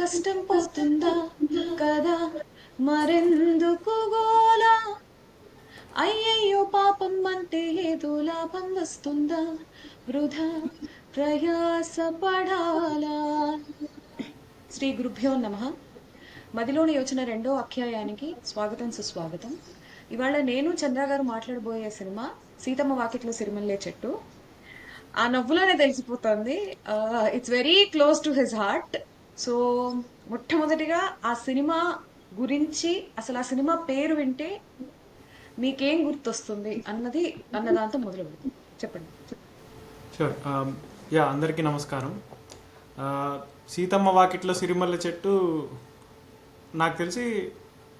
కష్టం పోతుందా కదా మరెందుకు గోలా అయ్యయ్యో పాపం అంటే ఏదో లాభం వస్తుందా వృధా ప్రయాస పడాలా. శ్రీ గురుభ్యో నమః. మదిలోని యోచన రెండో అధ్యాయానికి స్వాగతం సుస్వాగతం. ఇవాళ నేను చంద్ర గారు మాట్లాడబోయే సినిమా సీతమ్మ వాకిట్లో సిరిమల్లె చెట్టు. ఆ నవ్వులోనే తెలిసిపోతుంది. It's very close to his heart. So మొట్టమొదటిగా ఆ సినిమా గురించి, అసలు ఆ సినిమా పేరు వింటే మీకేం గుర్తొస్తుంది అన్న దాంతో మొదలు పెడదాం. చెప్పండి. షూర్. యా, అందరికీ నమస్కారం. సీతమ్మ వాకిట్లో సిరిమల్లె చెట్టు నాకు తెలిసి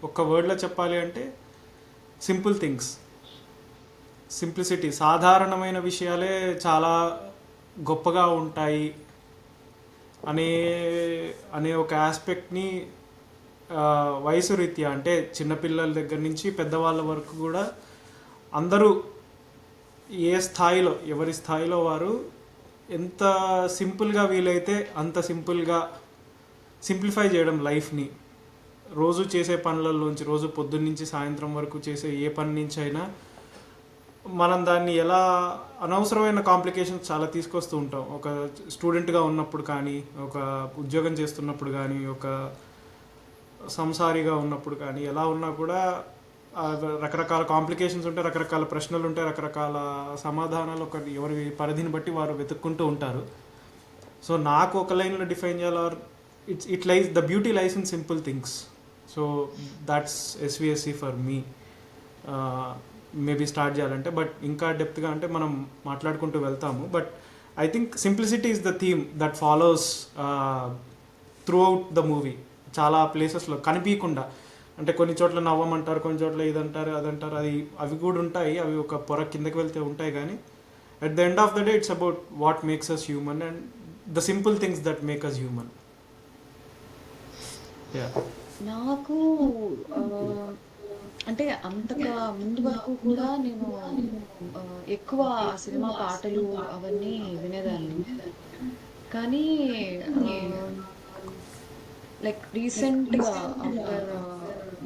ఒక్క వర్డ్లో చెప్పాలి అంటే సింపుల్ థింగ్స్, సింప్లిసిటీ. సాధారణమైన విషయాలే చాలా గొప్పగా ఉంటాయి అనే అనే ఒక ఆస్పెక్ట్ని వయసు రీత్యా, అంటే చిన్నపిల్లల దగ్గర నుంచి పెద్దవాళ్ళ వరకు కూడా అందరూ ఏ స్థాయిలో, ఎవరి స్థాయిలో వారు ఎంత సింపుల్గా వీలైతే అంత సింపుల్గా సింప్లిఫై చేయడం లైఫ్ని. రోజు చేసే పనులలోంచి, రోజు పొద్దున్నుంచి సాయంత్రం వరకు చేసే ఏ పని నుంచి అయినా మనం దాన్ని ఎలా అనవసరమైన కాంప్లికేషన్స్ చాలా తీసుకొస్తూ ఉంటాం. ఒక స్టూడెంట్గా ఉన్నప్పుడు కానీ, ఒక ఉద్యోగం చేస్తున్నప్పుడు కానీ, ఒక సంసారిగా ఉన్నప్పుడు కానీ, ఎలా ఉన్నా కూడా రకరకాల కాంప్లికేషన్స్ ఉంటాయి, రకరకాల ప్రశ్నలు ఉంటాయి, రకరకాల సమాధానాలు ఎవరి పరిధిని బట్టి వారు వెతుక్కుంటూ ఉంటారు. సో నాకు ఒక లైన్లో డిఫైన్ చేయాలి, it lies the beauty lies in simple things. So that's SVSC for me. Maybe start చేయాలంటే, బట్ ఇంకా డెప్త్గా అంటే మనం మాట్లాడుకుంటూ వెళ్తాము. But I think simplicity is the theme that follows through out the movie. చాలా ప్లేసెస్లో కనిపించకుండా, అంటే కొన్ని చోట్ల నవ్వమంటారు, కొన్ని చోట్ల ఇదంటారు అదంటారు, అవి కూడా ఉంటాయి, అవి ఒక పొర కిందకి వెళ్తే ఉంటాయి. కానీ at the end of the day it's about what makes us human and the simple things that make us human. నాకు అంటే అంతగా ముందు వరకు కూడా నేను ఎక్కువ ఆ సినిమా పాటలు అవన్నీ వినేదాన్ని. కానీ లైక్ రీసెంట్గా ఆఫ్టర్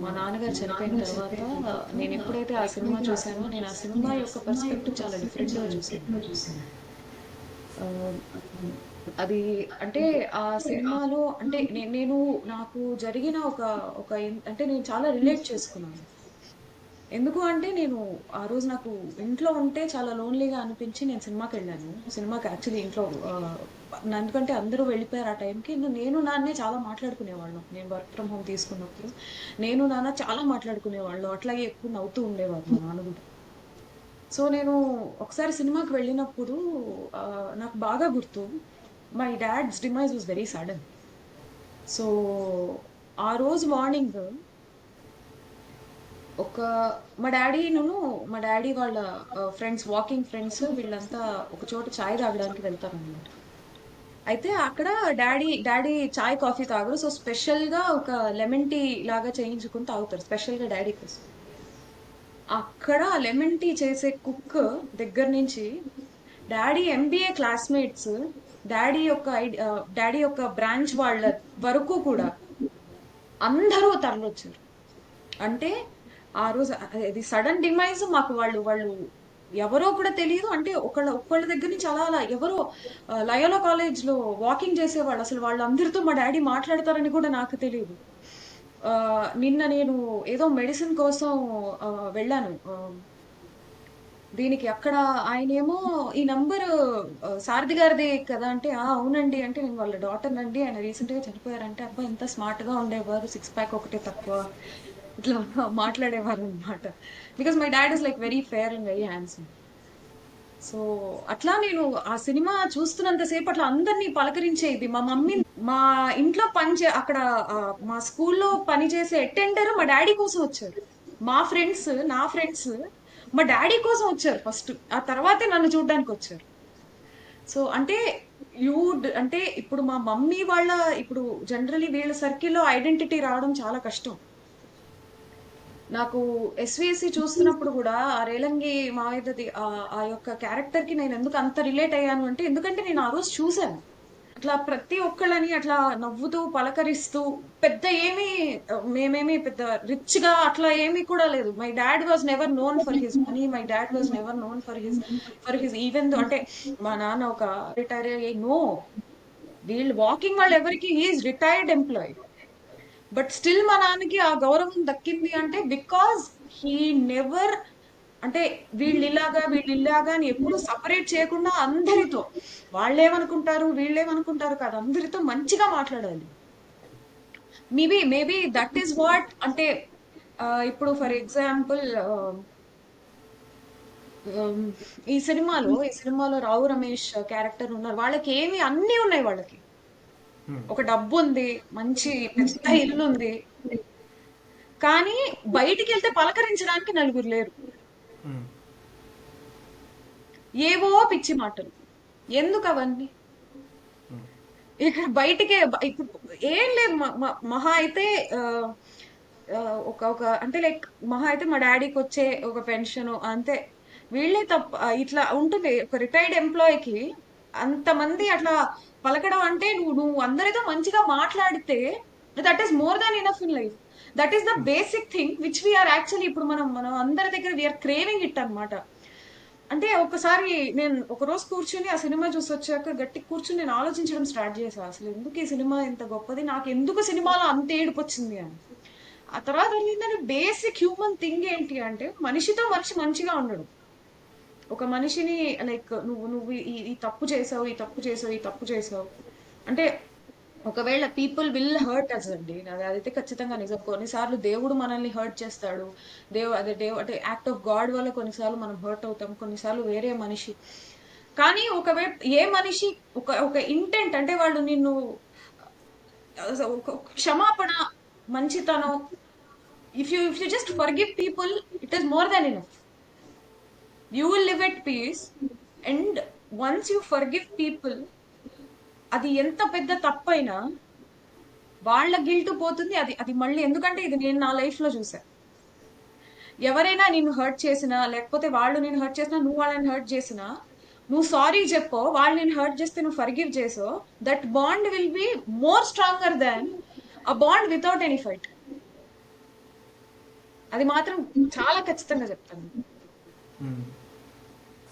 మా నాన్నగారు చనిపోయిన తర్వాత నేను ఎప్పుడైతే ఆ సినిమా చూసానో, నేను ఆ సినిమా యొక్క పర్స్పెక్టివ్ చాలా డిఫరెంట్గా చూసాను. ఆ, అది అంటే ఆ సినిమాలో అంటే నేను నాకు జరిగిన ఒక ఒక అంటే నేను చాలా రిలేట్ చేసుకున్నాను. ఎందుకు అంటే నేను ఆ రోజు నాకు ఇంట్లో ఉంటే చాలా లోన్లీగా అనిపించి నేను సినిమాకి వెళ్ళాను. సినిమాకి యాక్చువల్లీ ఇంట్లో ఎందుకంటే అందరూ వెళ్ళిపోయారు ఆ టైంకి. నేను నాన్నే చాలా మాట్లాడుకునేవాళ్ళం. నేను వర్క్ ఫ్రమ్ హోమ్ తీసుకున్నప్పుడు నేను నాన్న చాలా మాట్లాడుకునేవాళ్ళం. అట్లాగే ఎక్కువ నవ్వుతూ ఉండేవారు మా నాన్న కూడా. సో నేను ఒకసారి సినిమాకి వెళ్ళినప్పుడు నాకు బాగా గుర్తు, my dad's demise was very sudden. So ఆ రోజు మార్నింగ్ ఒక మా డాడీ వాళ్ళ ఫ్రెండ్స్, వాకింగ్ ఫ్రెండ్స్ వీళ్ళంతా ఒక చోట చాయ్ తాగడానికి వెళ్తారు అనమాట. అయితే అక్కడ డాడీ చాయ్ కాఫీ తాగరు. సో స్పెషల్ గా ఒక లెమన్ టీ లాగా చేయించుకుని తాగుతారు, స్పెషల్ గా డాడీ కోసం. అక్కడ లెమన్ టీ చేసే కుక్ దగ్గర నుంచి డాడీ ఎంబీఏ క్లాస్మేట్స్, డాడీ యొక్క బ్రాంచ్ వాళ్ళ వరకు కూడా అందరూ తరలొచ్చారు. అంటే ఆ రోజు అది సడన్ డిమైజ్. మాకు వాళ్ళు ఎవరో కూడా తెలియదు. అంటే ఒకళ్ళ దగ్గర నుంచి అలా అలా ఎవరో లయోలా కాలేజ్ లో వాకింగ్ చేసేవాళ్ళు. అసలు వాళ్ళందరితో మా డాడీ మాట్లాడతారని కూడా నాకు తెలియదు. నిన్న నేను ఏదో మెడిసిన్ కోసం వెళ్ళాను. దీనికి అక్కడ ఆయనేమో ఈ నంబర్ సారథి గారిది కదా అంటే, అవునండి అంటే, నేను వాళ్ళ డాటర్ నండి, ఆయన రీసెంట్ గా చనిపోయారంటే, అబ్బా ఎంత స్మార్ట్ గా ఉండేవారు, సిక్స్ ప్యాక్ ఒకటే తక్కువ, ఇట్లా మాట్లాడేవారు అనమాట. Because my dad is like very fair and very handsome. So అట్లా నేను ఆ సినిమా చూస్తున్నంతసేపు అట్లా అందరినీ పలకరించేది. మా మమ్మీ మా ఇంట్లో అక్కడ మా స్కూల్లో పనిచేసే అటెండర్ మా డాడీ కోసం వచ్చారు. నా ఫ్రెండ్స్ మా డాడీ కోసం వచ్చారు ఫస్ట్, ఆ తర్వాతే నన్ను చూడడానికి వచ్చారు. సో అంటే అంటే ఇప్పుడు మా మమ్మీ వాళ్ళ, ఇప్పుడు జనరలీ వీళ్ళ సర్కిల్లో ఐడెంటిటీ రావడం చాలా కష్టం. నాకు ఎస్విఎస్సి చూస్తున్నప్పుడు కూడా ఆ రేలంగి మావేదది ఆ యొక్క క్యారెక్టర్ కి నేను ఎందుకు అంత రిలేట్ అయ్యాను అంటే, ఎందుకంటే నేను ఆ రోజు చూశాను. అట్లా ప్రతి ఒక్కళ్ళని అట్లా నవ్వుతూ పలకరిస్తూ పెద్ద ఏమి మేమేమి పెద్ద రిచ్ గా అట్లా ఏమీ కూడా లేదు. My dad was never known for his money, my dad was never known for his even అంటే మా నాన్న ఒక రిటైర్ అయ్యి నో, వీళ్ళు వాకింగ్ వాళ్ళు ఎవరికి he's retired employee, but still మా నాన్నకి ఆ గౌరవం దక్కింది అంటే బికాజ్ హీ నెవర్, అంటే వీళ్ళిలాగా అని ఎప్పుడు సపరేట్ చేయకుండా అందరితో వాళ్ళేమనుకుంటారు వీళ్ళేమనుకుంటారు కాదు, అందరితో మంచిగా మాట్లాడాలి. మేబీ దట్ ఈస్ వాట్ అంటే ఇప్పుడు ఫర్ ఎగ్జాంపుల్ ఈ సినిమాలో రావు రమేష్ క్యారెక్టర్ ఉన్నారు, వాళ్ళకి ఏమి అన్ని ఉన్నాయి, వాళ్ళకి ఒక డబ్బు ఉంది, మంచి పెద్ద ఇల్లు ఉంది, కానీ బయటికి వెళ్తే పలకరించడానికి నలుగురు లేరు. ఏవో పిచ్చి మాటలు, ఎందుకు అవన్నీ? ఇక్కడ బయటికే ఇప్పుడు ఏం లేదు, మహా అయితే ఆ, ఒక ఒక అంటే లైక్ మహా అయితే మా డాడీకి వచ్చే ఒక పెన్షన్ అంతే, వీళ్ళే తప్ప ఇట్లా ఉంటుంది. ఒక రిటైర్డ్ ఎంప్లాయీకి అంతమంది అట్లా పలకడం అంటే నువ్వు అందరితో మంచిగా మాట్లాడితే that is more than enough in life. That is the basic thing which we are actually ఇప్పుడు మనం అందరి దగ్గర వీఆర్ క్రేవింగ్ ఇట్ అన్నమాట. అంటే ఒకసారి నేను ఒక రోజు కూర్చుని ఆ సినిమా చూసి వచ్చాక గట్టి కూర్చుని నేను ఆలోచించడం స్టార్ట్ చేశాను, అసలు ఎందుకు ఈ సినిమా ఇంత గొప్పది, నాకు ఎందుకు సినిమాలో అంత ఏడుపు వచ్చింది అని. ఆ తర్వాత ఏంటంటే బేసిక్ హ్యూమన్ థింగ్ ఏంటి అంటే మనిషితో మనిషి మంచిగా ఉండడం. ఒక మనిషిని లైక్ నువ్వు ఈ తప్పు చేసావు, ఈ తప్పు చేసావు, ఈ తప్పు చేసావు అంటే ఒకవేళ పీపుల్ విల్ హర్ట్ అస్ అండి, అదైతే ఖచ్చితంగా నిజం. కొన్నిసార్లు దేవుడు మనల్ని హర్ట్ చేస్తాడు, అంటే యాక్ట్ ఆఫ్ గాడ్ వల్ల కొన్నిసార్లు మనం హర్ట్ అవుతాం, కొన్నిసార్లు వేరే మనిషి. కానీ ఒకవేళ ఏ మనిషి ఒక ఇంటెంట్ అంటే వాళ్ళు నిన్ను ఒక క్షమాపణ, మంచితనం, if you just forgive people, it is more than enough. You will live at peace, and once you forgive people, అది ఎంత పెద్ద తప్పైనా వాళ్ళ గిల్ట్ పోతుంది. అది అది మళ్ళీ, ఎందుకంటే ఇది నేను నా లైఫ్ లో చూసా. ఎవరైనా నిన్ను హర్ట్ చేసినా, లేకపోతే వాళ్ళు నిన్ను హర్ట్ చేసినా, నువ్వు వాళ్ళని హర్ట్ చేసినా, నువ్వు సారీ చెప్పో, వాళ్ళు నేను హర్ట్ చేస్తే నువ్వు ఫర్గివ్ చేసో, that bond will be more stronger than a bond without any fight. అది మాత్రం చాలా ఖచ్చితంగా చెప్తాను.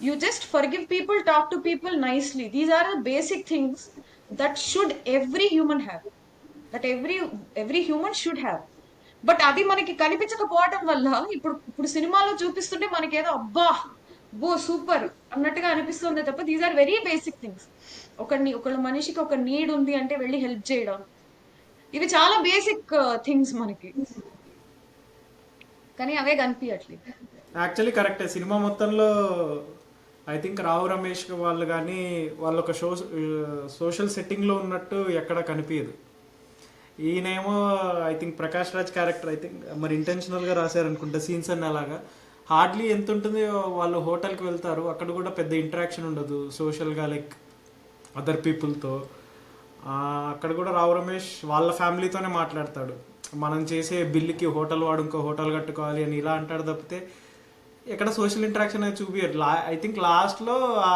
You just forgive people, talk to people nicely. These are the basic things that should every human have. That every human should have. But అది మనకి కనిపించకపోవటం వల్ల ఇప్పుడు సినిమాలో చూపిస్తుంటే మనకేదో అబ్బా బో సూపర్ అన్నట్టుగా అనిపిస్తుంది తప్ప these are very basic things. ఒకళ్ళ మనిషికి ఒక నీడ్ ఉంది అంటే వెళ్ళి హెల్ప్ చేయడం, ఇవి చాలా బేసిక్ థింగ్స్ మనకి, కానీ అవే కనిపించట్లేదు. యాక్చువల్లీ కరెక్టే. సినిమా మొత్తంలో ఐ థింక్ రావు రమేష్ వాళ్ళు కానీ వాళ్ళు ఒక సోషల్ సెట్టింగ్లో ఉన్నట్టు ఎక్కడ కనిపించదు. ఈయనేమో I think Prakash Raj character I think మరి ఇంటెన్షనల్గా రాశారనుకుంటా సీన్స్ అన్నీ అలాగా. హార్డ్లీ ఎంత ఉంటుంది, వాళ్ళు హోటల్కి వెళ్తారు, అక్కడ కూడా పెద్ద ఇంటరాక్షన్ ఉండదు సోషల్గా లైక్ అదర్ పీపుల్తో. అక్కడ కూడా రావు రమేష్ వాళ్ళ ఫ్యామిలీతోనే మాట్లాడతాడు, మనం చేసే బిల్లుకి హోటల్ వాడు ఇంకో హోటల్ కట్టుకోవాలి అని ఇలా అంటాడు తప్పితే ఎక్కడ సోషల్ ఇంటరాక్షన్ అనేది చూపించారు. ఐ థింక్ లాస్ట్లో ఆ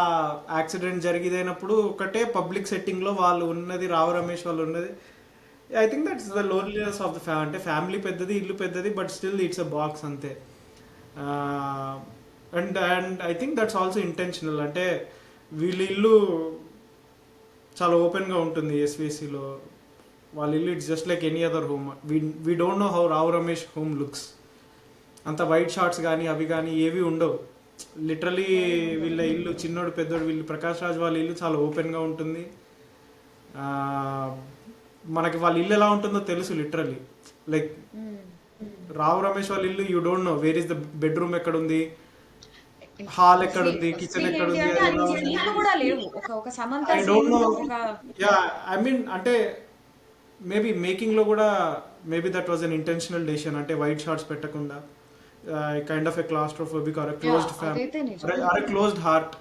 యాక్సిడెంట్ జరిగినప్పుడు ఒకటే పబ్లిక్ సెట్టింగ్లో వాళ్ళు ఉన్నది, రావు రమేష్ వాళ్ళు ఉన్నది. I think that's the loneliness of the అంటే ఫ్యామిలీ పెద్దది, ఇల్లు పెద్దది, but still it's a box అంతే. And I think that's also intentional. అంటే వీళ్ళ ఇల్లు చాలా ఓపెన్గా ఉంటుంది ఎస్విసిలో, వాళ్ళ ఇల్లు it's just like any other home. We don't know how Rao Ramesh home looks. అంత వైట్ షార్ట్స్ కానీ అవి కానీ ఏవి ఉండవు. లిటరలీ వీళ్ళ ఇల్లు చిన్నోడు పెద్దోడు వీళ్ళు ప్రకాష్ రాజ్ వాళ్ళ ఇల్లు చాలా ఓపెన్గా ఉంటుంది. మనకి వాళ్ళ ఇల్లు ఎలా ఉంటుందో తెలుసు లిటరలీ. లైక్ రావు రమేష్ వాళ్ళ ఇల్లు you don't know where is the bedroom ఎక్కడ ఉంది, హాల్ ఎక్కడ ఉంది, కిచెన్ ఎక్కడ ఉంది, I don't know. Ya I mean అంటే మేబీ మేకింగ్లో కూడా maybe that was unintentional decision. అంటే వైట్ షార్ట్స్ పెట్టకుండా kind of a claustrophobic or a closed family or a closed heart.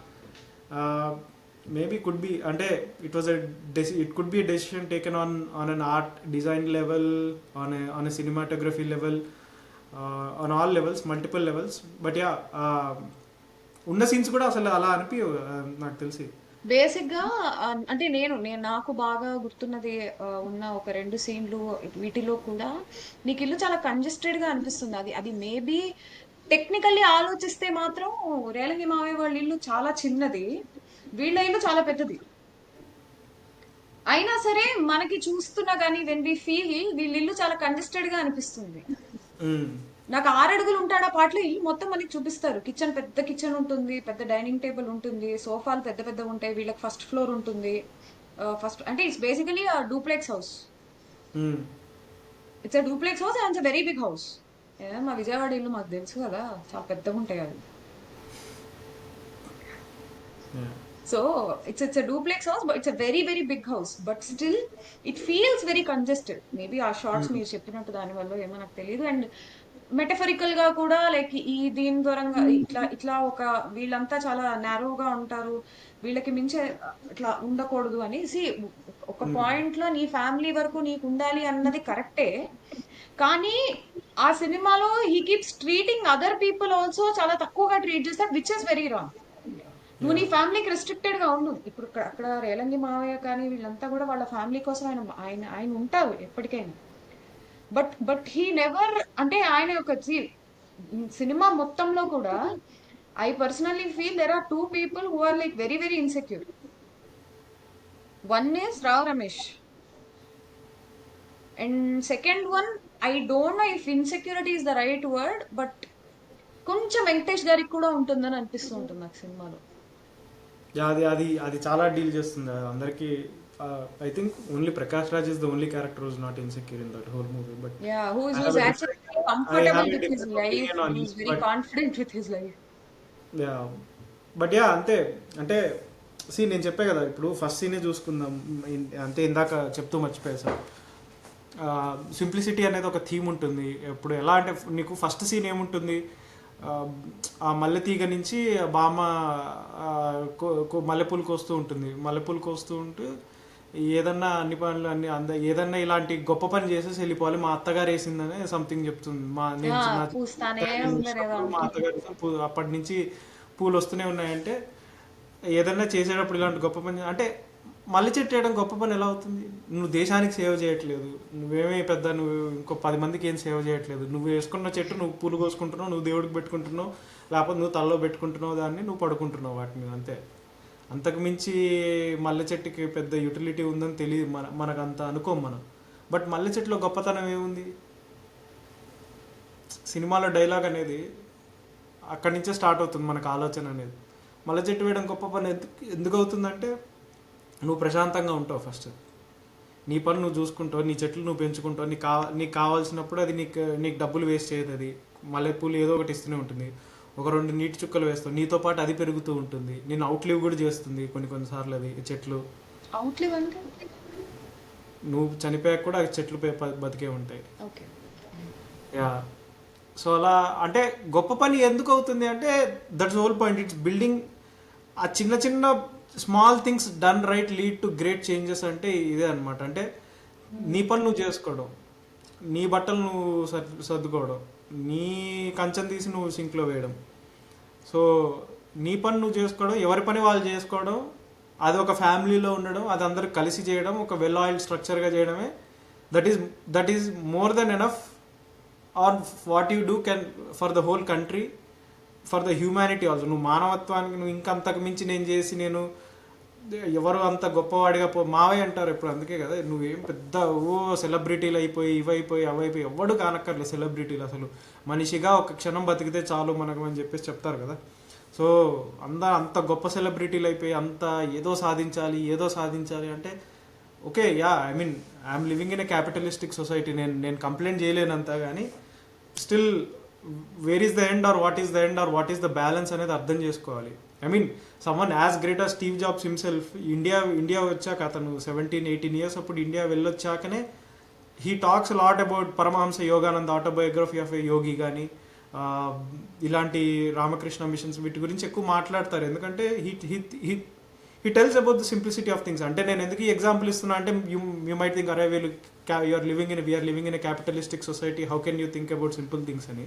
Maybe could be అంటే it could be a decision taken on an art design level, on a cinematography level, on all levels, multiple levels. But yeah, ఉన్న scenes కూడా అసలు అలా అనిపి నాకు తెలిసి బేసిక్‌గా అంటే నాకు బాగా గుర్తున్నది ఉన్న ఒక 2 సీన్‌లు వీటిలో కూడా నీకు ఇల్లు చాలా కంజెస్టెడ్‌గా అనిపిస్తుంది. అది మేబీ టెక్నికల్లీ ఆలోచిస్తే మాత్రం రేలంగి మావయ్య వాళ్ళ ఇల్లు చాలా చిన్నది. వీళ్ళ ఇల్లు చాలా పెద్దది. అయినా సరే మనకి చూస్తున్నా గానీ వెన్ వి ఫీల్ వీళ్ళ ఇల్లు చాలా కంజెస్టెడ్‌గా అనిపిస్తుంది. మ్మ్. నాకు 6 అడుగులు ఉంటాడు ఆ పాటలో ఇల్లు మొత్తం మనకి చూపిస్తారు. కిచెన్ పెద్ద కిచెన్ ఉంటుంది. పెద్ద డైనింగ్ టేబుల్ ఉంటుంది. సోఫాలు పెద్ద పెద్దగా ఉంటాయి. వీళ్ళకి ఫస్ట్ ఫ్లోర్ ఉంటుంది. ఫస్ట్ అంటే it's basically duplex house. Hmm. It's a duplex house and it's a very big house. మా విజయవాడ ఇల్లు మాకు తెలుసు కదా, చాలా పెద్దగా ఉంటాయి అవి. Yeah. So it's a duplex house, but it's a very very big house. But still, it feels very congested. Maybe ఆ షార్ట్స్ మ్మ్. మీరు చెప్పినట్టు దాని వల్ల ఏమో నాకు తెలియదు. అండ్ మెటఫరికల్ గా కూడా లైక్ ఈ దీని దూరంగా ఇట్లా ఇట్లా ఒక వీళ్ళంతా చాలా నారోగా ఉంటారు, వీళ్ళకి మించే ఇట్లా ఉండకూడదు అనేసి ఒక మ్మ్. పాయింట్ లో నీ ఫ్యామిలీ వరకు నీకు ఉండాలి అన్నది కరెక్టే. కానీ ఆ సినిమాలో he keeps treating other people also చాలా తక్కువగా ట్రీట్ చేస్తాడు, విచ్ ఇస్ వెరీ రాంగ్. నువ్వు నీ Yeah. ఫ్యామిలీకి రెస్ట్రిక్టెడ్ గా ఉండు. ఇప్పుడు అక్కడ రేలంగి మావయ్య కానీ వీళ్ళంతా కూడా వాళ్ళ ఫ్యామిలీ కోసం ఆయన ఆయన ఆయన ఉంటారు ఎప్పటికైనా. బట్ హీ నెవర్, అంటే ఆయన యొక్క సినిమా మొత్తంలో కూడా I personally feel there are 2 people who are like very very insecure. One is Rao Ramesh, and second one, I don't know if insecurity is the right word, but కొంచెం వెంకటేష్ గారికి కూడా ఉంటుందని అనిపిస్తూ ఉంటుంది నాకు సినిమాలో. Yeah, అది అది అది చాలా డీల్ చేస్తుంది అందరికి. I think only Prakash Raj is the only character who's not insecure in that whole movie. But Yeah, I who's have a actually different very I have comfortable a with his different life. Opinion on He's this. very confident with his life. Ya but ya అంతే. అంటే నేను చెప్పే కదా, ఇప్పుడు first సీనే చూసుకుందాం. అంతే, ఇందాక చెప్తూ మర్చిపోయా సార్. సింప్లిసిటీ అనేది ఒక థీమ్ ఉంటుంది. ఇప్పుడు ఎలా అంటే నీకు ఫస్ట్ సీన్ ఏముంటుంది, ఆ, ఆ మల్లెతీగ నుంచి బామ్మ మల్లెపూలు కోస్తూ ఉంటుంది. మల్లెపూలు కోస్తూ ఉంటూ ఏదన్నా అన్ని పనులు అన్ని ఏదన్నా ఇలాంటి గొప్ప పని చేసేసి వెళ్ళిపోవాలి, మా అత్తగారు వేసిందని సంథింగ్ చెప్తుంది. నేను నా పూస్తానే చిన్నతనంలో ఉండలేదా చూసినప్పుడు మా అత్తగారు అప్పటి నుంచి పూలు వస్తూనే ఉన్నాయంటే ఏదన్నా చేసేటప్పుడు ఇలాంటి గొప్ప పని అంటే మల్లె చెట్టు వేయడం గొప్ప పని ఎలా అవుతుంది? నువ్వు దేశానికి సేవ చేయట్లేదు, నువ్వేమీ పెద్ద నువ్వు ఇంకో 10 మందికి ఏం సేవ చేయట్లేదు. నువ్వు వేసుకున్న చెట్టు నువ్వు పూలు కోసుకుంటున్నావు, నువ్వు దేవుడికి పెట్టుకుంటున్నావు, లేకపోతే నువ్వు తలలో పెట్టుకుంటున్నావు, దాన్ని నువ్వు పడుకుంటున్నావు వాటి మీద, అంతే. అంతకు మించి మల్లె చెట్టుకి పెద్ద యూటిలిటీ ఉందని తెలియదు మనకు అంత అనుకోం మనం. బట్ మల్లె చెట్టులో గొప్పతనం ఏముంది? సినిమాలో డైలాగ్ అనేది అక్కడి నుంచే స్టార్ట్ అవుతుంది మనకు ఆలోచన అనేది. మల్లె చెట్టు వేయడం గొప్ప పని ఎందుకు అవుతుందంటే నువ్వు ప్రశాంతంగా ఉంటావు ఫస్ట్, నీ పని నువ్వు చూసుకుంటావు, నీ చెట్లు నువ్వు పెంచుకుంటావు, నీకు కావాల్సినప్పుడు అది నీకు డబ్బులు వేస్ట్ చేయదు. అది మల్లెపూలు ఏదో ఒకటి ఇస్తూనే ఉంటుంది. ఒక 2 నీటి చుక్కలు వేస్తావు, నీతో పాటు అది పెరుగుతూ ఉంటుంది, నేను అవుట్లివ్ కూడా చేస్తుంది కొన్నిసార్లు అది చెట్లు. అవుట్లివ్ అంటే నువ్వు చనిపోయాక కూడా అవి చెట్లు బతికే ఉంటాయి. ఓకే. యా. సో అలా అంటే గొప్ప పని ఎందుకు అవుతుంది అంటే that's whole point. It's building ఆ చిన్న చిన్న small things done right lead to great changes అంటే ఇదే అనమాట. అంటే నీ పని నువ్వు చేసుకోవడం, నీ బట్టలు నువ్వు సర్దుకోవడం, నీ కంచెం తీసి నువ్వు సింక్లో వేయడం. సో నీ పని నువ్వు చేసుకోవడం, ఎవరి పని వాళ్ళు చేసుకోవడం, అది ఒక ఫ్యామిలీలో ఉండడం, అది అందరూ కలిసి చేయడం, ఒక వెల్ ఆయిల్డ్ స్ట్రక్చర్గా చేయడమే that is more than enough or what you do can for the whole country, for the humanity also. నువ్వు మానవత్వానికి నువ్వు ఇంకంతకు మించి నేను చేసి నేను ఎవరు అంత గొప్పవాడిగా మావయ్య అంటారు ఇప్పుడు, అందుకే కదా నువ్వేం పెద్ద సెలబ్రిటీలు అయిపోయి ఇవైపోయి అవైపోయి ఎవడు కానక్కర్లేదు సెలబ్రిటీలు. అసలు మనిషిగా ఒక క్షణం బతికితే చాలు మనకు అని చెప్పేసి చెప్తారు కదా. సో అంత గొప్ప సెలబ్రిటీలు అయిపోయి అంత ఏదో సాధించాలి అంటే okay, yeah, I mean I'm living in a capitalistic society. నేను కంప్లైంట్ చేయలేనంత, కానీ still where is the end or what is the end or what is the balance అనేది అర్థం చేసుకోవాలి. I mean someone as great as Steve Jobs himself India వచ్చాక, అతను 17-18 years అప్పుడు India వెళ్ళొచ్చాకనే he talks lot about Paramahansa Yogananda autobiography of a yogi కానీ ఇలాంటి Ramakrishna missions వీటి గురించి ఎక్కువ మాట్లాడతారు. ఎందుకంటే he tells about the simplicity of things. అంటే నేను ఎందుకు ఈ ఎగ్జాంపుల్ ఇస్తున్నా అంటే యూ మైట్ థింక్ అరే we are living in a capitalistic society, how can you think about simple things అని.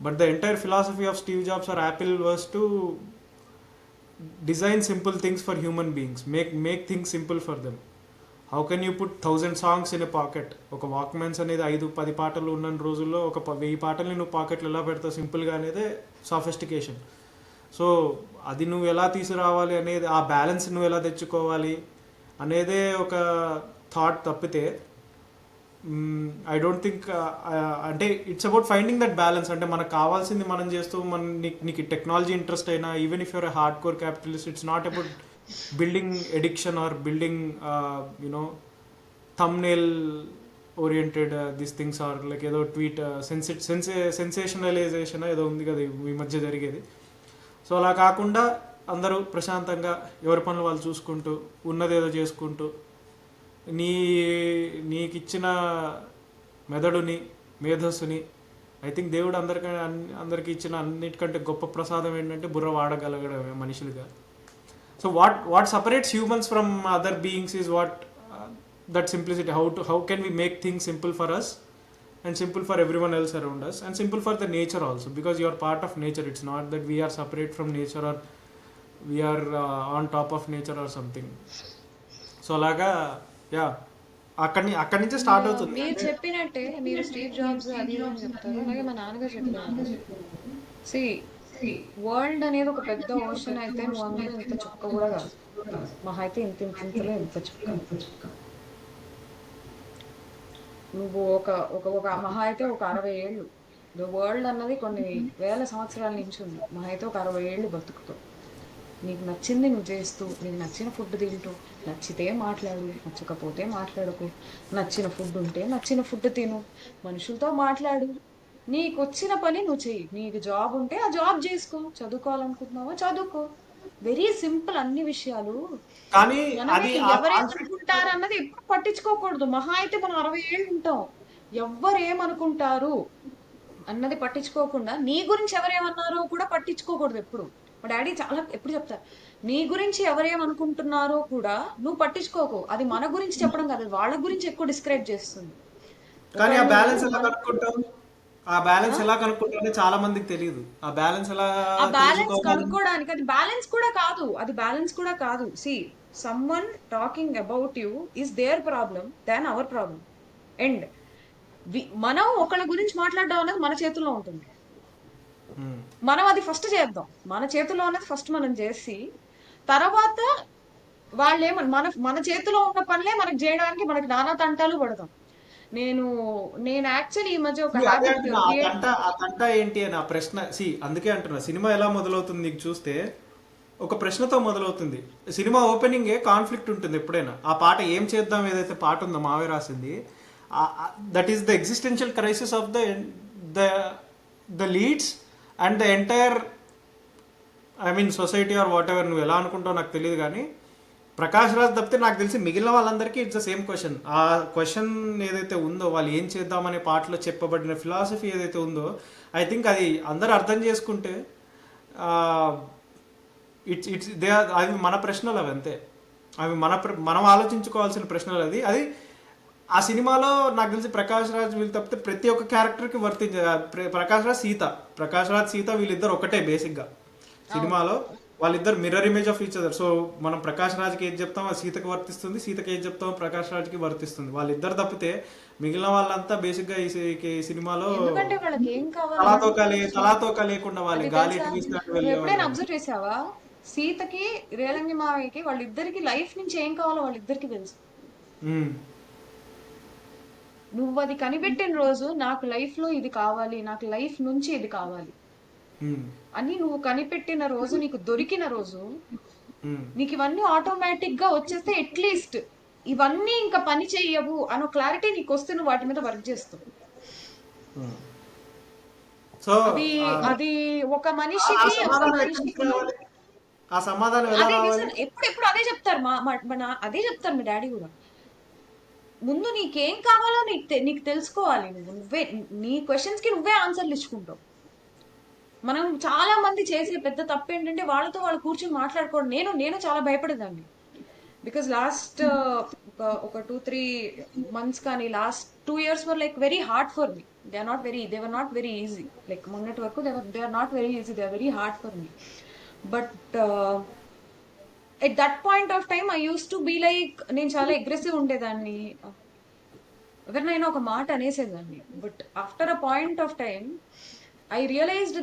But the entire philosophy of Steve Jobs or Apple was to design simple things for human beings, make things simple for them. How can you put 1000 songs in a pocket? ఒక Walkmans అనేది 5-10 పాటలు ఉన్న రోజుల్లో ఒక 1000 పాటల్ని నువ్వు పాకెట్లు ఎలా పెడతావు సింపుల్గా అనేదే సాఫిస్టికేషన్. సో అది నువ్వు ఎలా తీసుకురావాలి అనేది, ఆ బ్యాలెన్స్ నువ్వు ఎలా తెచ్చుకోవాలి అనేదే ఒక థాట్ తప్పితే ఐ డోంట్ థింక్, అంటే it's about finding that balance. అంటే మనకు కావాల్సింది మనం చేస్తూ నీకు టెక్నాలజీ ఇంట్రెస్ట్ అయినా, even if you're a hard core capitalist, it's not about building addiction or building thumbnail oriented these things are like ఏదో ట్వీట్ సెన్సేషనలైజేషన్ ఏదో ఉంది కదా ఈ మధ్య జరిగేది. సో అలా కాకుండా అందరూ ప్రశాంతంగా ఎవరి పనులు వాళ్ళు చూసుకుంటూ ఉన్నదేదో చేసుకుంటూ నీకిచ్చిన మెదడుని, మేధస్సుని, ఐ థింక్ దేవుడు అందరికీ ఇచ్చిన అన్నిటికంటే గొప్ప ప్రసాదం ఏంటంటే బుర్ర వాడగలగడమే మనుషులుగా. So what separates humans from other beings is that simplicity. How can we make things simple for us and simple for everyone else around us and simple for the nature also, because you are part of nature. It's not that we are separate from nature or we are on top of nature or something. So అలాగా అక్కడి నుంచి start అవుతుంది. మీరు చెప్పినట్టే, మీరు Steve jobs అది అని చెప్తారు, అలాగే మా నాన్నగారు చెప్తారు. సి వరల్డ్ అనేది ఒక పెద్ద ఓషన్ అయితే నువ్వు అందరూ ఇంత చుక్క కూడా కాదు, మహా అయితే ఇంతలో ఇంత చుక్క. నువ్వు ఒక మహా అయితే ఒక 60 ఏళ్ళు, వరల్డ్ అన్నది కొన్ని వేల సంవత్సరాల నుంచి ఉంది, మహా అయితే ఒక 60 ఏళ్ళు బతుకుతూ నీకు నచ్చింది నువ్వు చేస్తూ, నీకు నచ్చిన ఫుడ్ తింటూ, నచ్చితే మాట్లాడు, నచ్చకపోతే మాట్లాడకు, నచ్చిన ఫుడ్ ఉంటే నచ్చిన ఫుడ్ తిను, మనుషులతో మాట్లాడు, నీకు వచ్చిన పని నువ్వు చెయ్యి, నీకు జాబ్ ఉంటే ఆ జాబ్ చేసుకో, చదువుకోవాలనుకుంటున్నావో చదువుకో. వెరీ సింపుల్ అన్ని విషయాలు. కానీ ఎవరేమనుకుంటారు అన్నది ఎప్పుడు పట్టించుకోకూడదు. మహా అయితే మనం 60 ఏళ్ళు ఉంటాం, ఎవరేమనుకుంటారు అన్నది పట్టించుకోకుండా నీ గురించి ఎవరేమన్నారో కూడా పట్టించుకోకూడదు ఎప్పుడు. మా డాడీ చాలా ఎప్పుడు చెప్తారు, నీ గురించి ఎవరేమనుకుంటున్నారో కూడా నువ్వు పట్టించుకోకు, అది మన గురించి చెప్పడం కాదు, వాళ్ళ గురించి ఎక్కువ డిస్క్రైబ్ చేస్తుంది. కానీ ఆ బ్యాలెన్స్ ఎలా కనుక్కుంటాం? ఆ బ్యాలెన్స్ ఎలా కనుక్కుంటారని చాలా మందికి తెలియదు. ఆ బ్యాలెన్స్ ఎలా కనుక్కోవడానికి అది బ్యాలెన్స్ కూడా కాదు. See someone talking about you is their problem than our problem. And మనం ఒకళ్ళ గురించి మాట్లాడడం అనేది మన చేతుల్లో ఉంటుంది. మనం అది ఫస్ట్ చేద్దాం, మన చేతుల్లో అనేది ఫస్ట్ మనం చేసి తర్వాత మన చేతిలో ఉన్న పనులే మనకు చేయడానికి మనకి నానా తంటాలు పడతాం. నేను యాక్చువల్లీ ఈ మధ్య ఒక తంట ఏంటి అని ఆ ప్రశ్న. అందుకే అంటున్నా, సినిమా ఎలా మొదలవుతుంది నీకు చూస్తే ఒక ప్రశ్నతో మొదలవుతుంది. సినిమా ఓపెనింగే కాన్ఫ్లిక్ట్ ఉంటుంది ఎప్పుడైనా. ఆ పాట ఏం చేద్దాం ఏదైతే పాట ఉందో మావే రాసింది, that is the existential crisis of the leads and the entire society or whatever. నువ్వు ఎలా అనుకుంటావు నాకు తెలియదు, కానీ ప్రకాష్ రాజ్ తప్పితే నాకు తెలిసి మిగిలిన వాళ్ళందరికీ ఇట్స్ ద సేమ్ క్వశ్చన్. ఆ క్వశ్చన్ ఏదైతే ఉందో, వాళ్ళు ఏం చేద్దామనే పాటలో చెప్పబడిన ఫిలాసఫీ ఏదైతే ఉందో, ఐ థింక్ అది అందరు అర్థం చేసుకుంటే అవి మన ప్రశ్నలు, అవి అంతే. అవి మనం ఆలోచించుకోవాల్సిన ప్రశ్నలు. అది ఆ సినిమాలో నాకు తెలిసి ప్రకాష్ రాజ్ వీళ్ళు తప్పితే ప్రతి ఒక్క క్యారెక్టర్కి ప్రకాష్ రాజ్ సీత వీళ్ళిద్దరు ఒకటే బేసిక్గా సినిమాలో. వాళ్ళిద్దరు mirror image of each other. So మనం ప్రకాష్ రాజ్కి ఏది చెప్తాం అది సీతకి వర్తిస్తుంది, సీతకి ఏది చెప్తాం ప్రకాష్ రాజ్కి వర్తిస్తుంది. వాళ్ళిద్దరు తప్పితే మిగిలిన వాళ్ళంతా బేసిక్ గా ఈ సినిమాలో తలాతోక లేకుండా వాళ్ళ గాలి అబ్జర్వ్ చేసావా? సీతకి రేలంగి మావయ్యకి వాళ్ళిద్దరికి లైఫ్ నుంచి ఏం కావాలో వాళ్ళిద్దరికి తెలుసు. నువ్వు అది కనిపెట్టిన రోజు నాకు లైఫ్ లో ఇది కావాలి, నాకు లైఫ్ నుంచి ఇది కావాలి అని నువ్వు కనిపెట్టిన రోజు, నీకు దొరికిన రోజు, నీకు ఇవన్నీ ఆటోమేటిక్ గా వచ్చేస్తే అట్లీస్ట్ ఇవన్నీ ఇంకా పని చెయ్యవు అన్న క్లారిటీ నీకు వస్తే నువ్వు వాటి మీద వర్క్ చేస్తావు. అది ఒక మనిషికి ఎప్పుడు అదే చెప్తారు. అదే చెప్తారు మీ డాడీ కూడా. ముందు నీకేం కావాలో నీకు తెలుసుకోవాలి. నువ్వే నీ క్వశ్చన్స్ కి నువ్వే ఆన్సర్లు ఇచ్చుకుంటావు. మనం చాలా మంది చేసే పెద్ద తప్పు ఏంటంటే వాళ్ళతో వాళ్ళు కూర్చొని మాట్లాడుకోవడం. నేను చాలా భయపడేదాన్ని. బికాస్ లాస్ట్ ఒక 2-3 months కానీ last 2 years were like very hard for me. They were not very easy. Like మొన్నటి వరకు they are not very easy. They are very hard for me. But at that point of time I use to be like, నేను చాలా aggressive ఉండేదాన్ని, ఎవరినైనా ఒక మాట అనేసేదాన్ని. But after a point of time I realised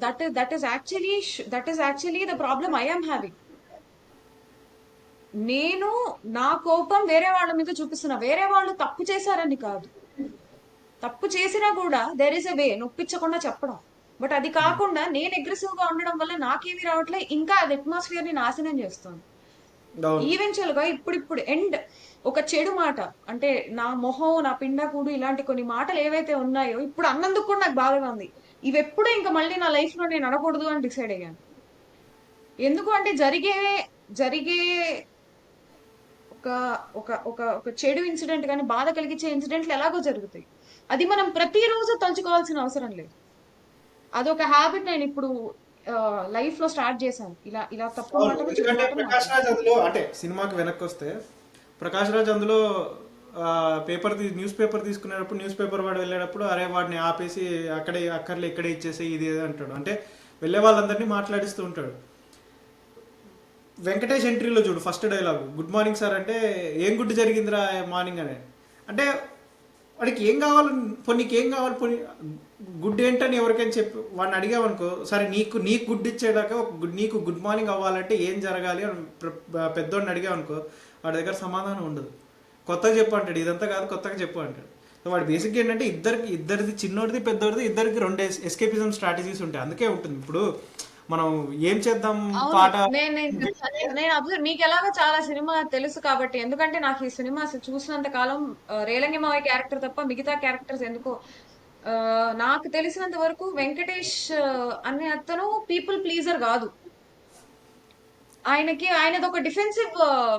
that is actually the problem I am having. నేను నా కోపం వేరే వాళ్ళ మీద చూపిస్తున్నా, వేరే వాళ్ళు తప్పు చేశారని కాదు, తప్పు చేసినా కూడా దేర్ ఇస్ ఎ వే, నొప్పించకుండా చెప్పడం. బట్ అది కాకుండా నేను అగ్రెసివ్ గా ఉండడం వల్ల నాకేమీ రావట్లే, ఇంకా అది అట్మాస్ఫియర్ ని నాశనం చేస్తుంది. అవును. ఈవెన్చువల్ గా ఇప్పుడు ఎండ్ ఒక చెడు మాట అంటే, నా మొహం, నా పిండాకుడు, ఇలాంటి కొన్ని మాటలు ఏవైతే ఉన్నాయో ఇప్పుడు అన్నందుకు కూడా నాకు బాధగా ఉంది. ఇవి ఎప్పుడూ ఇంకా మళ్ళీ నా లైఫ్ లో నేను అనకూడదు అని డిసైడ్ అయ్యాను. ఎందుకు అంటే జరిగే ఒక ఒక ఒక ఒక చెడు ఇన్సిడెంట్ కానీ, బాధ కలిగించే ఇన్సిడెంట్లు ఎలాగో జరుగుతాయి. అది మనం ప్రతిరోజు తలుచుకోవాల్సిన అవసరం లేదు. అదొక హ్యాబిట్ నేను ఇప్పుడు లైఫ్ లో స్టార్ట్ చేశాను. ఇలా ఇలా తప్పు అవును, మాటలు, చెడు ఎందుకంటే మాటలు ప్రకాష్ మాట్లాడాలి. రాజ్ అందులో అంటే సినిమాకి వెనక్కి వస్తే ప్రకాష్ రాజ్ అందులో న్యూస్ పేపర్ తీసుకునేటప్పుడు న్యూస్ పేపర్ వాడు వెళ్ళేటప్పుడు అరే వాడిని ఆపేసి అక్కడే అక్కర్లే ఇక్కడే ఇచ్చేసి ఇది ఏదో అంటాడు. అంటే వెళ్ళే వాళ్ళందరినీ మాట్లాడిస్తూ ఉంటాడు. వెంకటేష్ ఎంట్రీలో చూడు first dialogue good morning sir అంటే ఏం గుడ్ జరిగిందిరా మార్నింగ్ అని. అంటే వాడికి ఏం కావాలి, నీకు ఏం కావాలి, గుడ్ ఏంటని ఎవరికైనా చెప్పి వాడిని అడిగావనుకో, సరే నీకు గుడ్ ఇచ్చేదాకా నీకు గుడ్ మార్నింగ్ అవ్వాలంటే ఏం జరగాలి అని పెద్దోడిని అడిగావనుకో, వాడి దగ్గర సమాధానం ఉండదు. కొత్తగా చెప్పు అంటాడు, ఇదంతా కాదు కొత్తగా చెప్పు అంటాడు. సో వాడు బేసిక్గా ఏంటంటే ఇద్దరిది చిన్నోడిది పెద్దోడిది ఇద్దరికి రెండు ఎస్కేపిజం స్ట్రాటజీస్ ఉంటాయి. అందుకే ఉంటుంది ఇప్పుడు మనం ఏం చేద్దాం అవును. పాట. నేను అబ్జర్వ్, మీకు ఎలాగో చాలా సినిమా తెలుసు కాబట్టి, ఎందుకంటే నాకు ఈ సినిమా అసలు చూసినంత కాలం రేలంగి మావయ్య క్యారెక్టర్ తప్ప మిగతా క్యారెక్టర్స్ ఎందుకో నాకు తెలిసినంత వరకు వెంకటేష్ అనే అతను పీపుల్ ప్లీజర్ కాదు. ఆయనది ఒక డిఫెన్సివ్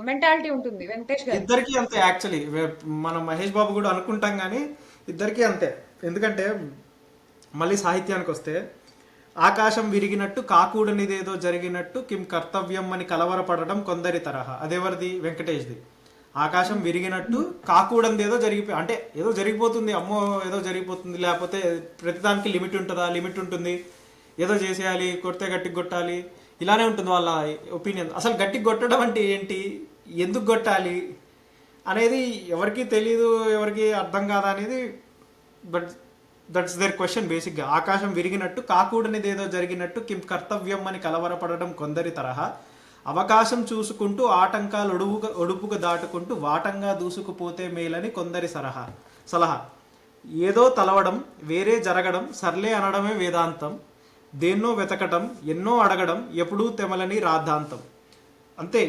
మెంటాలిటీ ఉంటుంది వెంకటేష్ గారికి. ఇద్దరికి అంతే యాక్చువల్లీ. మనం మహేష్ బాబు కూడా అనుకుంటాం కానీ ఇద్దరికి అంతే. ఎందుకంటే మళ్ళీ సాహిత్యానికి వస్తే ఆకాశం విరిగినట్టు కాకూడనిదేదో జరిగినట్టు కిం కర్తవ్యం అని కలవరపడడం కొందరి తరహా. అదెవరిది? వెంకటేష్ది. ఆకాశం విరిగినట్టు కాకూడనిది ఏదో జరిగిపోయి అంటే ఏదో జరిగిపోతుంది, అమ్మో ఏదో జరిగిపోతుంది, లేకపోతే ప్రతిదానికి లిమిట్ ఉంటుందా? లిమిట్ ఉంటుంది, ఏదో చేసేయాలి, కొడితే గట్టికి కొట్టాలి, ఇలానే ఉంటుంది వాళ్ళ ఒపీనియన్. అసలు గట్టికి కొట్టడం అంటే ఏంటి, ఎందుకు కొట్టాలి అనేది ఎవరికి తెలీదు, ఎవరికి అర్థం కాదా అనేది. బట్ దట్స్ దేర్ క్వశ్చన్ బేసిక్గా. ఆకాశం విరిగినట్టు కాకూడనిది ఏదో జరిగినట్టు కిం కర్తవ్యం అని కలవరపడడం కొందరి తరహా. అవకాశం చూసుకుంటూ ఆటంకాలు ఒడుపుగా దాటుకుంటూ వాటంగా దూసుకుపోతే మేలని కొందరి సలహా. ఏదో తలవడం, వేరే జరగడం, సర్లే అనడమే వేదాంతం, దేన్నో వెతకటం, ఎన్నో అడగడం, ఎప్పుడూ తెమలని రాద్ధాంతం. అంతే.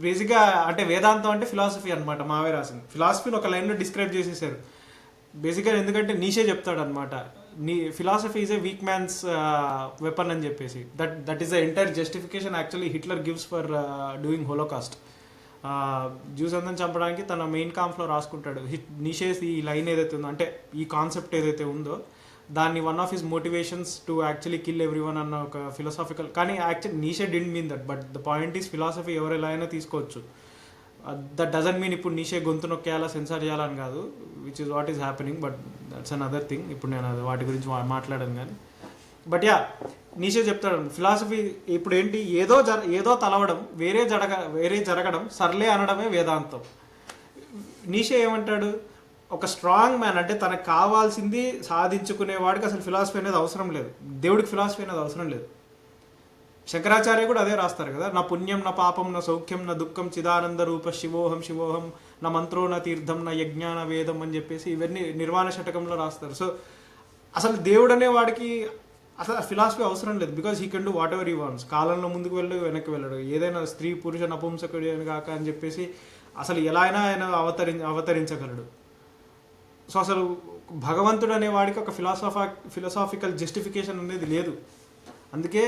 బేసిక్గా అంటే వేదాంతం అంటే ఫిలాసఫీ అనమాట. మావే రాసింది ఫిలాసఫీని ఒక లైన్లో డిస్క్రైబ్ చేసేసారు బేసిక్గా. ఎందుకంటే నీషే చెప్తాడు అనమాట, philosophy is a weak man's weapon అని చెప్పేసి. That is the entire justification actually Hitler gives for doing Holocaust. Jews అందరిని చంపడానికి తన మెయిన్ కాంఫ్లో రాసుకుంటాడు. నీషేస్ ఈ లైన్ ఏదైతే ఉందో, అంటే ఈ కాన్సెప్ట్ ఏదైతే ఉందో, దాన్ని one of his motivations to actually kill everyone అన్న ఒక ఫిలాసాఫికల్. కానీ actually Nietzsche didn't mean that, but the point is philosophy ఎవరు ఎలా అయినా తీసుకోవచ్చు. దట్ డజంట్ మీన్ ఇప్పుడు నీషే గొంతు నొక్కేయాలా, సెన్సార్ చేయాలని కాదు, which is what is happening. But that's an other thing. ఇప్పుడు నేను అది వాటి గురించి మాట్లాడాను కానీ. బట్ యా, నీషే చెప్తాడు ఫిలాసఫీ ఇప్పుడు ఏంటి, ఏదో తలవడం, వేరే జరగడం, సర్లే అనడమే వేదాంతం. నీషే ఏమంటాడు, ఒక స్ట్రాంగ్ మ్యాన్ అంటే తనకు కావాల్సింది సాధించుకునేవాడికి అసలు ఫిలాసఫీ అనేది అవసరం లేదు. దేవుడికి ఫిలాసఫీ అనేది అవసరం లేదు. శంకరాచార్య కూడా అదే రాస్తారు కదా, నా పుణ్యం నా పాపం నా సౌఖ్యం నా దుఃఖం చిదానంద రూప శివోహం శివోహం నా మంత్రో నా తీర్థం నా యజ్ఞాన వేదం అని చెప్పేసి ఇవన్నీ నిర్వాణ శతకంలో రాస్తారు. సో అసలు దేవుడు అనే వాడికి అసలు ఫిలాసఫీ అవసరం లేదు, because he can do what ever he wants. కాలంలో ముందుకు వెళ్ళడు, వెనక్కి వెళ్ళడు, ఏదైనా స్త్రీ పురుష నపుంసకుడు అని కాక అని చెప్పేసి అసలు ఎలా అయినా ఆయన అవతరించగలడు. సో అసలు భగవంతుడు అనేవాడికి ఒక ఫిలాసాఫికల్ జస్టిఫికేషన్ అనేది లేదు. అందుకే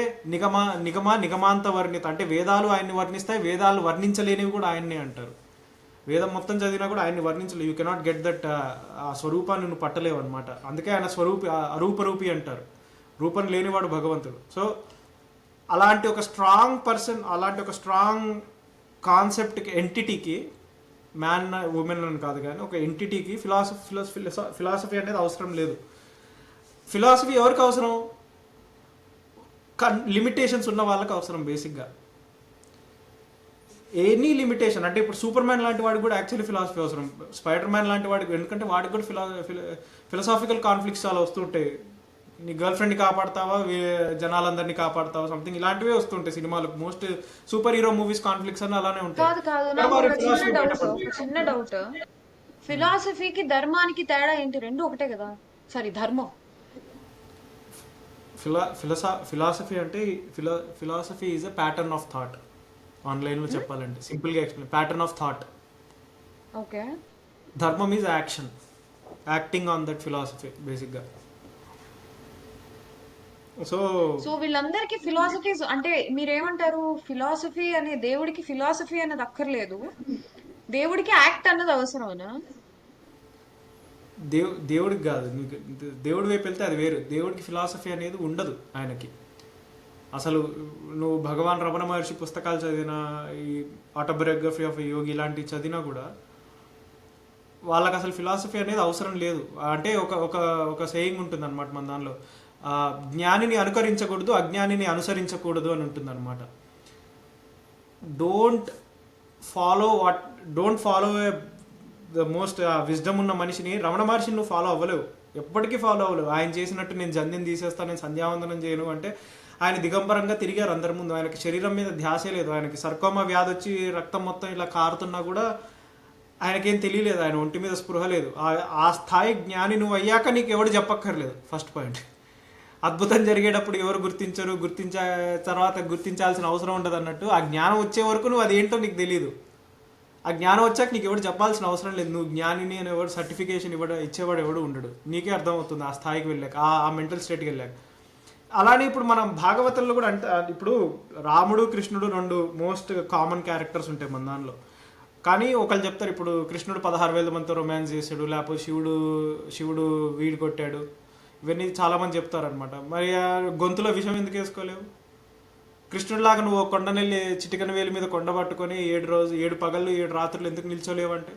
నిగమాంత వర్ణిత అంటే వేదాలు ఆయన్ని వర్ణిస్తాయి, వేదాలు వర్ణించలేనివి కూడా ఆయన్నే అంటారు. వేదం మొత్తం చదివినా కూడా ఆయన్ని వర్ణించలేవు. యూ కెనాట్ గెట్ దట్, ఆ స్వరూపాన్ని నువ్వు పట్టలేవు అనమాట. అందుకే ఆయన అరూపరూపి అంటారు, రూపం లేనివాడు భగవంతుడు. సో అలాంటి ఒక స్ట్రాంగ్ పర్సన్, అలాంటి ఒక స్ట్రాంగ్ కాన్సెప్ట్కి, ఎంటిటీకి, మ్యాన్ ఉమెన్ అని కాదు కానీ ఒక ఎంటిటీకి ఫిలాసఫీ అనేది అవసరం లేదు. ఫిలాసఫీ ఎవరికి అవసరం? లిమిటేషన్స్ ఉన్న వాళ్ళకి అవసరం బేసిక్గా. Any limitation. అంటే ఇప్పుడు సూపర్ మ్యాన్ లాంటి వాడికి కూడా యాక్చువల్లీ ఫిలాసఫీ అవసరం, స్పైడర్ మ్యాన్ లాంటి వాడికి, ఎందుకంటే వాడికి కూడా ఫిలాసాఫికల్ కాన్ఫ్లిక్ట్స్ చాలా వస్తుంటాయి. నీ గర్ల్ ఫ్రెండ్ని కాపాడతావా, జనాలందరినీ కాపాడతావా, సంథింగ్ ఇలాంటివే వస్తుంటాయి సినిమాలకు. Most super hero movies conflicts అన్న అలానే ఉంటాయి. కాదు కాదు, నాకు ఒక చిన్న డౌట్. ఫిలాసఫీకి ధర్మానికి తేడా ఏంటి? రెండు ఒకటే కదా. సారీ, ధర్మం. ఫిలాసఫీ అంటే philosophy is a pattern of thought. ఆన్లైన్లో చెప్పాలంటే సింపుల్గా explain, pattern of thought. Okay. ధర్మం is action, acting on that philosophy బేసిక్గా. సో వీళ్ళందరికీ ఫిలాసఫీ అంటే మీరేమంటారు? ఫిలాసఫీ అనే దేవుడికి ఫిలాసఫీ అనేది అక్కర్లేదు, దేవుడికి యాక్ట్ అన్నది అవసరమనా? దేవుడికి కాదు, నీకు దేవుడి వైపు వెళ్తే అది వేరు. దేవుడికి ఫిలాసఫీ అనేది ఉండదు ఆయనకి అసలు. నువ్వు భగవాన్ రమణ మహర్షి పుస్తకాలు చదివినా, ఈ ఆటోబయోగ్రఫీ ఆఫ్ యోగి ఇలాంటివి చదివినా కూడా వాళ్ళకి అసలు ఫిలాసఫీ అనేది అవసరం లేదు. అంటే ఒక ఒక ఒక సేయింగ్ ఉంటుంది అనమాట మన దానిలో, జ్ఞానిని అనుకరించకూడదు, అజ్ఞానిని అనుసరించకూడదు అని ఉంటుంది అనమాట. Don't follow the most wisdom ఉన్న మనిషిని, రమణ మహర్షిని నువ్వు ఫాలో అవ్వలేవు, ఎప్పటికీ ఫాలో అవ్వలేవు. ఆయన చేసినట్టు నేను జంధ్యం తీసేస్తాను, నేను సంధ్యావందనం చేయను అంటే ఆయన దిగంబరంగా తిరిగారు అందరి ముందు. ఆయనకి శరీరం మీద ధ్యాసే లేదు. ఆయనకి సర్కోమా వ్యాధి వచ్చి రక్తం మొత్తం ఇలా కారుతున్నా కూడా ఆయనకేం తెలియలేదు, ఆయన ఒంటి మీద స్పృహ లేదు. ఆ స్థాయి జ్ఞాని నువ్వు అయ్యాక నీకు ఎవడు చెప్పక్కర్లేదు. First point. అద్భుతం జరిగేటప్పుడు ఎవరు గుర్తించరు, తర్వాత గుర్తించాల్సిన అవసరం ఉండదు అన్నట్టు, ఆ జ్ఞానం వచ్చే వరకు నువ్వు అదేంటో నీకు తెలియదు. ఆ జ్ఞానం వచ్చాక నీకు ఎవడు చెప్పాల్సిన అవసరం లేదు. నువ్వు జ్ఞానిని అని ఎవడు సర్టిఫికేషన్ ఇచ్చేవాడు ఎవడు ఉండడు. నీకే అర్థమవుతుంది ఆ స్థాయికి వెళ్ళాక, ఆ మెంటల్ స్టేట్కి వెళ్ళాక. అలానే ఇప్పుడు మనం భాగవతంలో కూడా అంటే, ఇప్పుడు రాముడు కృష్ణుడు రెండు మోస్ట్ కామన్ క్యారెక్టర్స్ ఉంటాయి మన దానిలో. కానీ ఒకళ్ళు చెప్తారు ఇప్పుడు కృష్ణుడు 16,000 మందితో రొమాన్స్ చేశాడు, లేకపోతే శివుడు వీడి కొట్టాడు, ఇవన్నీ చాలామంది చెప్తారనమాట. మరి ఆ గొంతులో విషం ఎందుకు వేసుకోలేవు? కృష్ణుడిలాగా నువ్వు కొండనెళ్ళి చిటికన వేలు మీద కొండ పట్టుకొని 7 పగళ్ళు 7 రాత్రులు ఎందుకు నిల్చోలేవంటే,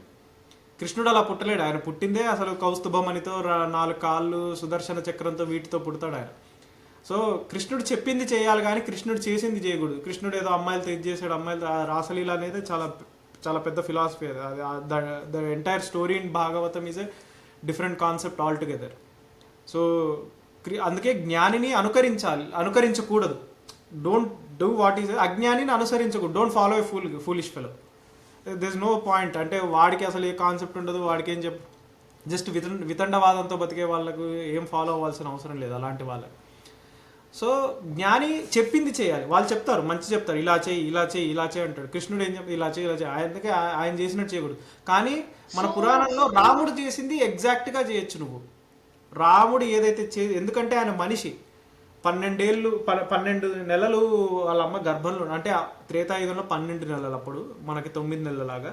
కృష్ణుడు అలా పుట్టలేడు. ఆయన పుట్టిందే అసలు కౌస్తుభమణితో 4 కాళ్ళు సుదర్శన చక్రంతో వీటితో పుడతాడు ఆయన. సో కృష్ణుడు చెప్పింది చేయాలి కానీ కృష్ణుడు చేసింది చేయకూడదు. కృష్ణుడు ఏదో అమ్మాయిలతో ఇది చేశాడు, అమ్మాయిలతో రాసలీల అనేది చాలా చాలా పెద్ద ఫిలాసఫీ. అది the entire story in Bhagavatam is a different concept all together. So అందుకే జ్ఞానిని అనుకరించకూడదు. డోంట్ డూ వాట్ ఈజ్, అజ్ఞానిని అనుసరించకూడదు. Don't follow a foolish fellow. There is no point. అంటే వాడికి అసలు ఏ కాన్సెప్ట్ ఉండదు, వాడికి ఏం జస్ట్ వితండవాదంతో బతికే వాళ్ళకు ఏం ఫాలో అవ్వాల్సిన అవసరం లేదు అలాంటి వాళ్ళకి. సో జ్ఞాని చెప్పింది చేయాలి. వాళ్ళు చెప్తారు, మంచి చెప్తారు, ఇలా చేయి ఇలా చేయి ఇలా చేయి అంటాడు. కృష్ణుడు ఏం చెప్తాడు, ఇలా చేయి ఇలా చేయి. అందుకే ఆయన చేసినట్టు చేయకూడదు. కానీ మన పురాణంలో రాముడు చేసింది ఎగ్జాక్ట్గా చేయొచ్చు నువ్వు. రాముడు ఏదైతే ఎందుకంటే ఆయన మనిషి. 12 నెలలు వాళ్ళ అమ్మ గర్భంలో, అంటే త్రేతాయుగంలో 12 నెలలు, అప్పుడు మనకి 9 నెలలాగా.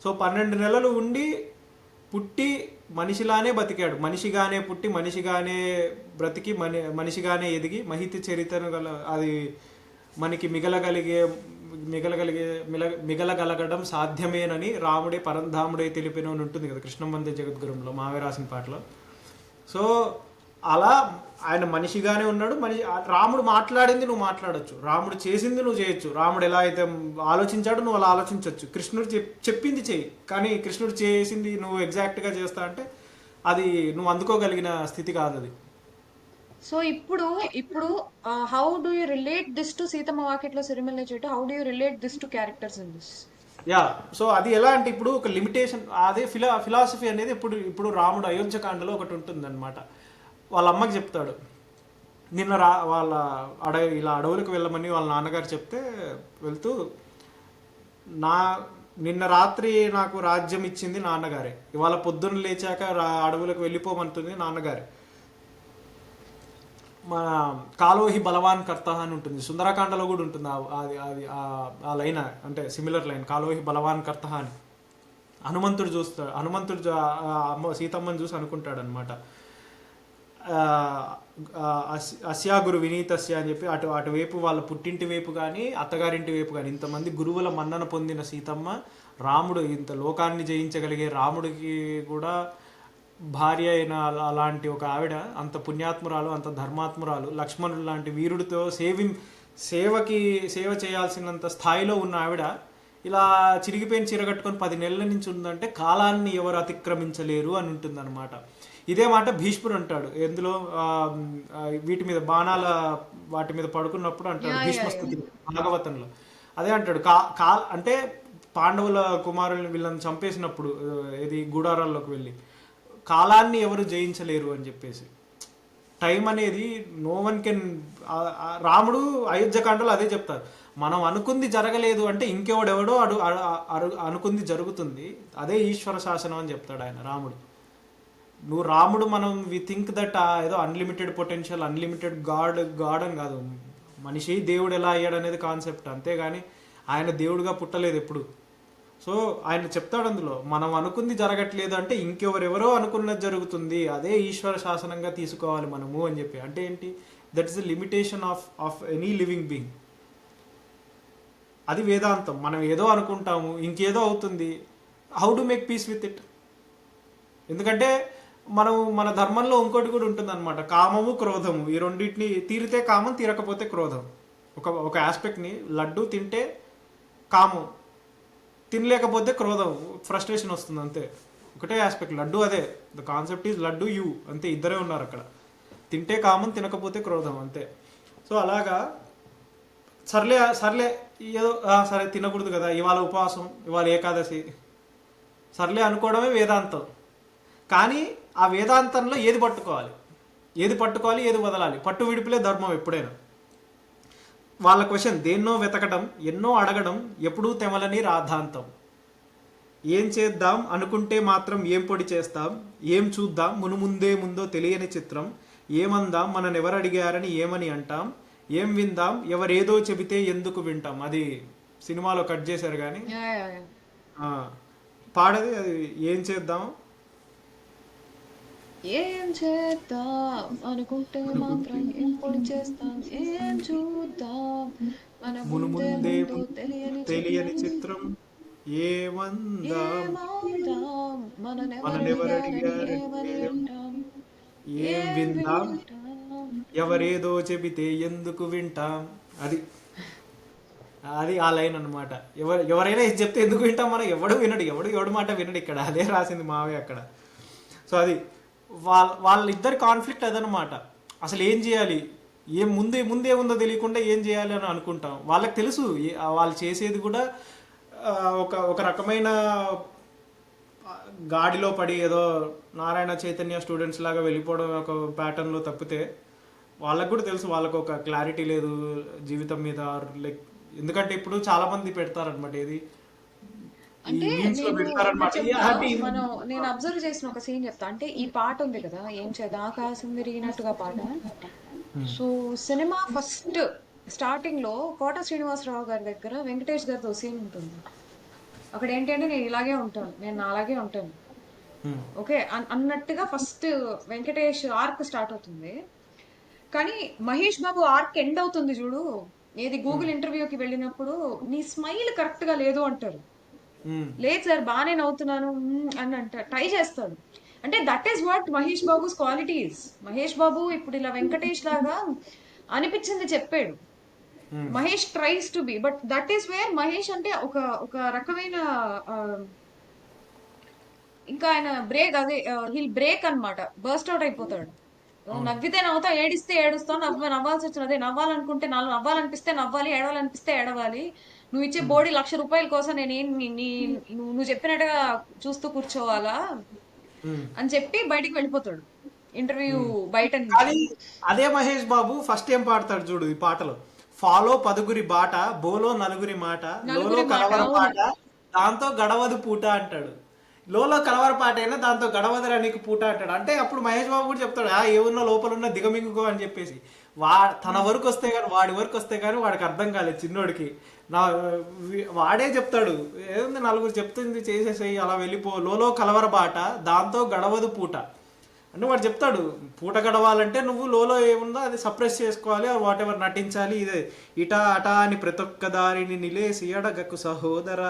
సో 12 నెలలు ఉండి పుట్టి మనిషిలానే బతికాడు. మనిషిగానే పుట్టి మనిషిగానే బ్రతికి మనిషిగానే ఎదిగి మహితి చరిత్రను అది మనకి మిగలగలగడం సాధ్యమేనని రాముడే పరంధాముడే తెలిపిన అని ఉంటుంది కదా కృష్ణమందే జగద్గురంలో మావే రాసిన పాటలో. సో అలా ఆయన మనిషిగానే ఉన్నాడు. రాముడు మాట్లాడింది నువ్వు మాట్లాడొచ్చు, రాముడు చేసింది నువ్వు చేయొచ్చు, రాముడు ఎలా అయితే ఆలోచించాడు నువ్వు అలా ఆలోచించవచ్చు. కృష్ణుడు చెప్పింది చెయ్యి, కానీ కృష్ణుడు చేసింది నువ్వు ఎగ్జాక్ట్గా చేస్తా అంటే అది నువ్వు అందుకోగలిగిన స్థితి కాదు అది. సో ఇప్పుడు how do you relate this to Seethamma Vakitlo Sirimalle చెట్టు? How do you relate this to characters in this? Yeah, so అది ఎలా అంటే ఇప్పుడు ఒక లిమిటేషన్, అదే ఫిలాసఫీ అనేది ఇప్పుడు రాముడు అయోధ్యకాండలో ఒకటి ఉంటుంది అనమాట. వాళ్ళ అమ్మకి చెప్తాడు, నిన్న వాళ్ళ ఇలా అడవులకు వెళ్ళమని వాళ్ళ నాన్నగారు చెప్తే వెళ్తూ, నిన్న రాత్రి నాకు రాజ్యం ఇచ్చింది నాన్నగారే, ఇవాళ పొద్దున్న లేచాక అడవులకు వెళ్ళిపోమంటుంది నాన్నగారే. మన కాలోహి బలవాన్ కర్త అని ఉంటుంది, సుందరకాండలో కూడా ఉంటుంది అది ఆ లైన్, అంటే సిమిలర్ లైన్, కాలోహి బలవాన్ కర్త అని. హనుమంతుడు సీతమ్మని చూసి అనుకుంటాడు అనమాట, అస్యా గురు వినీతస్య అని చెప్పి అటువైపు వాళ్ళ పుట్టింటి వైపు కానీ అత్తగారింటి వైపు కానీ ఇంతమంది గురువుల మన్నన పొందిన సీతమ్మ, రాముడు ఇంత లోకాన్ని జయించగలిగే రాముడికి కూడా భార్య అయిన అలాంటి ఒక ఆవిడ, అంత పుణ్యాత్మురాలు అంత ధర్మాత్మురాలు, లక్ష్మణుడు లాంటి వీరుడితో సేవ చేయాల్సినంత స్థాయిలో ఉన్న ఆవిడ ఇలా చిరిగిపోయిన చీర కట్టుకొని 10 నెలల నుంచి ఉందంటే కాలాన్ని ఎవరు అతిక్రమించలేరు అని ఉంటుందన్నమాట. ఇదే మాట భీష్ముడు అంటాడు ఎందులో వీటి మీద బాణాల వాటి మీద పడుకున్నప్పుడు అంటాడు యా యా యా భీష్మస్థుతి భాగవతంలో. అదే అంటాడు అంటే పాండవుల కుమారుల్ని వీళ్ళని చంపేసినప్పుడు ఇది గుడారాల్లోకి వెళ్ళి కాలాన్ని ఎవరు జయించలేరు అని చెప్పేసి. టైం అనేది నో వన్ కెన్. రాముడు అయోధ్యకాండలో అదే చెప్తారు, మనం అనుకుంది జరగలేదు అంటే ఇంకెవడెవడో అనుకుంది జరుగుతుంది, అదే ఈశ్వర శాసనం అని చెప్తాడు ఆయన రాముడు. నువ్వు రాముడు మనం వి థింక్ దట్ ఏదో అన్లిమిటెడ్ పొటెన్షియల్ అన్లిమిటెడ్ గాడ్ అని కాదు. మనిషి దేవుడు ఎలా అయ్యాడు అనేది కాన్సెప్ట్, అంతేగాని ఆయన దేవుడుగా పుట్టలేదు ఎప్పుడు. సో ఆయన చెప్తాడు అందులో, మనం అనుకుంది జరగట్లేదు అంటే ఇంకెవరెవరో అనుకున్నది జరుగుతుంది, అదే ఈశ్వర శాసనంగా తీసుకోవాలి మనము అని చెప్పి. అంటే ఏంటి? That is the limitation of any living being. అది వేదాంతం. మనం ఏదో అనుకుంటాము ఇంకేదో అవుతుంది. How to make peace with it? ఎందుకంటే మన ధర్మంలో ఇంకోటి కూడా ఉంటుంది అనమాట, కామము క్రోధము. ఈ రెండింటిని తీరితే కామం, తీరకపోతే క్రోధం. ఒక ఆస్పెక్ట్ని లడ్డు తింటే కామం, తినలేకపోతే క్రోధం, ఫ్రస్ట్రేషన్ వస్తుంది, అంతే. ఒకటే ఆస్పెక్ట్ లడ్డు, అదే the concept is laddu you, అంతే. ఇద్దరే ఉన్నారు అక్కడ, తింటే కామం తినకపోతే క్రోధం, అంతే. సో అలాగా సర్లే ఏదో సరే తినకూడదు కదా, ఇవాళ ఉపవాసం, ఇవాళ ఏకాదశి, సర్లే అనుకోవడమే వేదాంతం. కానీ ఆ వేదాంతంలో ఏది పట్టుకోవాలి ఏది వదలాలి? పట్టు విడిపిలే ధర్మం ఎప్పుడైనా. వాళ్ళ క్వశ్చన్, దేన్నో వెతకడం, ఎన్నో అడగడం, ఎప్పుడూ తెమలని రాద్ధాంతం. ఏం చేద్దాం అనుకుంటే మాత్రం ఏం పొడి చేస్తాం, ఏం చూద్దాం ముందో తెలియని చిత్రం, ఏమందాం మననెవరు అడిగారని ఏమని అంటాం, ఏం విందాం ఎవరేదో చెబితే ఎందుకు వింటాం. అది సినిమాలో కట్ చేశారు కానీ పాడేది అది. ఏం చేద్దాం అనుకుంటే మాత్రం ఏం పొడి చేస్తాం, ఏం చూద్దాం మన ముందే తెలియని చిత్రం, ఏమందాం మననెవరు అడిగారని ఏం విందాం ఎవరేదో చెబితే ఎందుకు వింటాం. అది ఆ లైన్ అనమాట. ఎవరైనా ఇది చెప్తే ఎందుకు వింటాం? మనం ఎవడు మాట వినడు ఇక్కడ. అదే రాసింది మావే అక్కడ. సో అది వాళ్ళిద్దరి కాన్ఫ్లిక్ట్ అదనమాట. అసలు ఏం చేయాలి, ముందే ఉందో తెలియకుండా ఏం చేయాలి అని అనుకుంటాం. వాళ్ళకి తెలుసు వాళ్ళు చేసేది కూడా ఒక రకమైన గాడిలో పడి ఏదో నారాయణ చైతన్య స్టూడెంట్స్ లాగా వెళ్ళిపోవడం ఒక ప్యాటర్న్లో తప్పితే, వాళ్ళకు కూడా తెలుసు వాళ్ళకు ఒక క్లారిటీ లేదు జీవితం మీద. లైక్ ఎందుకంటే ఇప్పుడు చాలా మంది పెడతారనమాట, ఏది అంటే నేను అబ్జర్వ్ చేసిన ఒక సీన్ చెప్తా. అంటే ఈ పాట ఉంది కదా, ఏం చేద్దాం ఆకాశం విరిగినట్టుగా పాట. సో సినిమా ఫస్ట్ స్టార్టింగ్ లో కోట శ్రీనివాసరావు గారి దగ్గర వెంకటేష్ గారితో సీన్ ఉంటుంది. అక్కడ ఏంటి అంటే, నేను అలాగే ఉంటాను ఓకే అన్నట్టుగా ఫస్ట్ వెంకటేష్ ఆర్క్ స్టార్ట్ అవుతుంది. కానీ మహేష్ బాబు ఆర్క్ ఎండ్ అవుతుంది చూడు, ఏది గూగుల్ ఇంటర్వ్యూకి వెళ్ళినప్పుడు, నీ స్మైల్ కరెక్ట్ గా లేదు అంటారు. లేదు సార్ బాగానే నవ్వుతున్నాను అని ట్రై చేస్తాడు. అంటే that is what Mahesh Babu's qualities. Mahesh Babu ఇప్పుడు ఇలా వెంకటేష్ లాగా అనిపించింది చెప్పాడు. Mahesh tries to be, but that is where Mahesh అంటే ఒక రకమైన ఇంకా ఆయన బ్రేక్, అదే హిల్ బ్రేక్ అన్నమాట, బర్స్ట్ అవుట్ అయిపోతాడు. నవ్వితే నవ్వుతా, ఏడిస్తే ఏడుస్తావు, నవ్వాల్సి వచ్చిన అదే నవ్వాలనుకుంటే నవ్వాలనిపిస్తే నవ్వాలి, ఏడవాలనిపిస్తే ఏడవాలి. నువ్వు ఇచ్చే బోడీ ₹1,00,000 కోసం నేనేం నువ్వు చెప్పినట్టుగా చూస్తూ కూర్చోవాలా అని చెప్పి బయటికి వెళ్ళిపోతాడు ఇంటర్వ్యూ బయట నుంచి. అదే మహేష్ బాబు ఫస్ట్ ఏం పాడతాడు చూడు ఈ పాటలో, ఫాలో పదుగురి బాట, బోలో నలుగురి మాట, లోలో కలవర పాట, దాంతో గడవదు పూట అంటాడు. లోలో కలవర పాట అయినా దాంతో గడవదరా నీకు పూట అంటాడు. అంటే అప్పుడు మహేష్ బాబు కూడా చెప్తాడు, ఏమున్నా లోపల ఉన్న దిగమింగుకో అని చెప్పేసి. తన వరకు వస్తే కానీ వాడి వరకు వస్తే కానీ వాడికి అర్థం కాలేదు చిన్నోడికి. వాడే చెప్తాడు, ఏముంది నలుగురు చెప్తుంది చేసేసేయి అలా వెళ్ళిపో, లోలో కలవర బాట దాంతో గడవదు పూట అంటే వాడు చెప్తాడు, పూట గడవాలంటే నువ్వు లోలో ఏముందో అది సప్రెస్ చేసుకోవాలి, వాట్ ఎవర్ నటించాలి, ఇదే ఇటా అటా అని ప్రతి ఒక్క దారిని నిలేసి అడగకు సహోదర,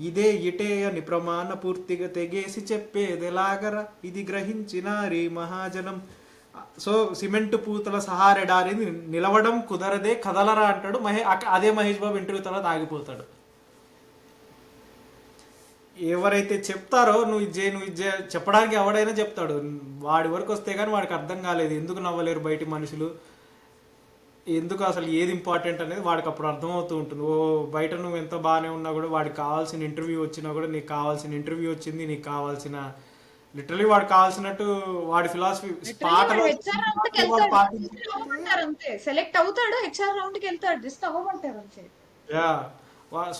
ఇదే ఇటే అని ప్రమాణ పూర్తిగా తెగేసి చెప్పేదెలాగరా, ఇది గ్రహించినారి మహాజనం. సో సిమెంట్ పూతల సహారెడారి నిలవడం కుదరదే కదలరా అంటాడు. అదే మహేష్ బాబు ఇంటర్వ్యూ తర్వాత ఆగిపోతాడు. ఎవరైతే చెప్తారో నువ్వు ఇది చేయి, నువ్వు ఇది చేయి చెప్పడానికి ఎవడైనా చెప్తాడు. వాడి వరకు వస్తే కానీ వాడికి అర్థం కాలేదు ఎందుకు నవ్వలేరు బయటి మనుషులు, ఎందుకు అసలు ఏది ఇంపార్టెంట్ అనేది వాడికి అప్పుడు అర్థమవుతూ ఉంటుంది. ఓ బయట నువ్వు ఎంత బాగానే ఉన్నా కూడా వాడికి కావాల్సిన ఇంటర్వ్యూ వచ్చినా కూడా నీకు కావాల్సిన ఇంటర్వ్యూ వచ్చింది, నీకు కావాల్సిన లిటరలీ వాడికి కావాల్సినట్టు వాడి ఫిలాసఫీ పాటలో హెచ్ఆర్ రౌండ్ కి వాడు వెళ్తాడు, పాటించే అవ్వమంటారు అంతే. సెలెక్ట్ అవుతాడు, హెచ్ఆర్ రౌండ్ కి వెళ్తాడు, జస్ట్ అవ్వమంటారు అంతే. యా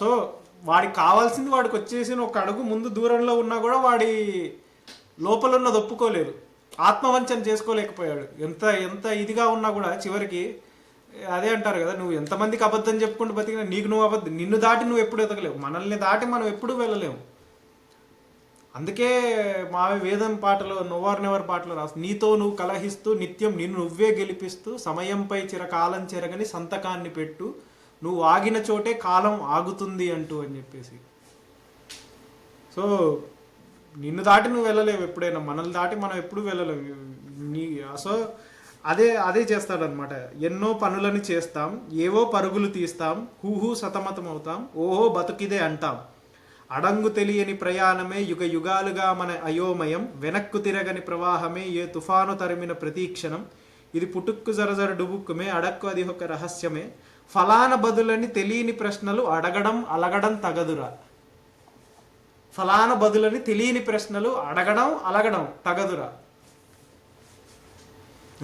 సో వాడికి కావాల్సింది వాడికి వచ్చేసిన ఒక అడుగు ముందు దూరంలో ఉన్నా కూడా వాడి లోపల ఉన్నది ఒప్పుకోలేదు, ఆత్మవంచన చేసుకోలేకపోయాడు. ఎంత ఎంత ఇదిగా ఉన్నా కూడా చివరికి అదే అంటారు కదా, నువ్వు ఎంతమందికి అబద్ధం చెప్పుకుంటూ బతికినా నీకు నువ్వు అబద్ధం, నిన్ను దాటి నువ్వు ఎప్పుడు ఎదగలేవు, మనల్ని దాటి మనం ఎప్పుడూ వెళ్ళలేము. అందుకే మావి వేదం పాటలో నోవార్ నెవర్ పాటలో రాసు, నీతో నువ్వు కలహిస్తూ నిత్యం నిన్ను నువ్వే గెలిపిస్తూ సమయంపై చిరకాలం చెరగని సంతకాన్ని పెట్టు, నువ్వు ఆగిన చోటే కాలం ఆగుతుంది అంటూ అని చెప్పేసి. సో నిన్ను దాటి నువ్వు వెళ్ళలేవు ఎప్పుడైనా, మనల్ని దాటి మనం ఎప్పుడు వెళ్ళలేవు. నీ సో అదే అదే చేస్తాడనమాట. ఎన్నో పనులని చేస్తాం, ఏవో పరుగులు తీస్తాం, హూహూ సతమతం అవుతాం, ఓహో బతుకిదే అంటాం, అడంగు తెలియని ప్రయాణమే యుగ యుగాలుగా మన అయోమయం, వెనక్కు తిరగని ప్రవాహమే ఏ తుఫాను తరిమిన ప్రతీక్షణం, ఇది పుటుక్కు జరజర డుబుక్కుమే అడక్కు అది ఒక రహస్యమే, ఫలాన బదులని తెలియని ప్రశ్నలు అడగడం అలగడం తగదురా. ఫలాన బదులని తెలియని ప్రశ్నలు అడగడం అలగడం తగదురా.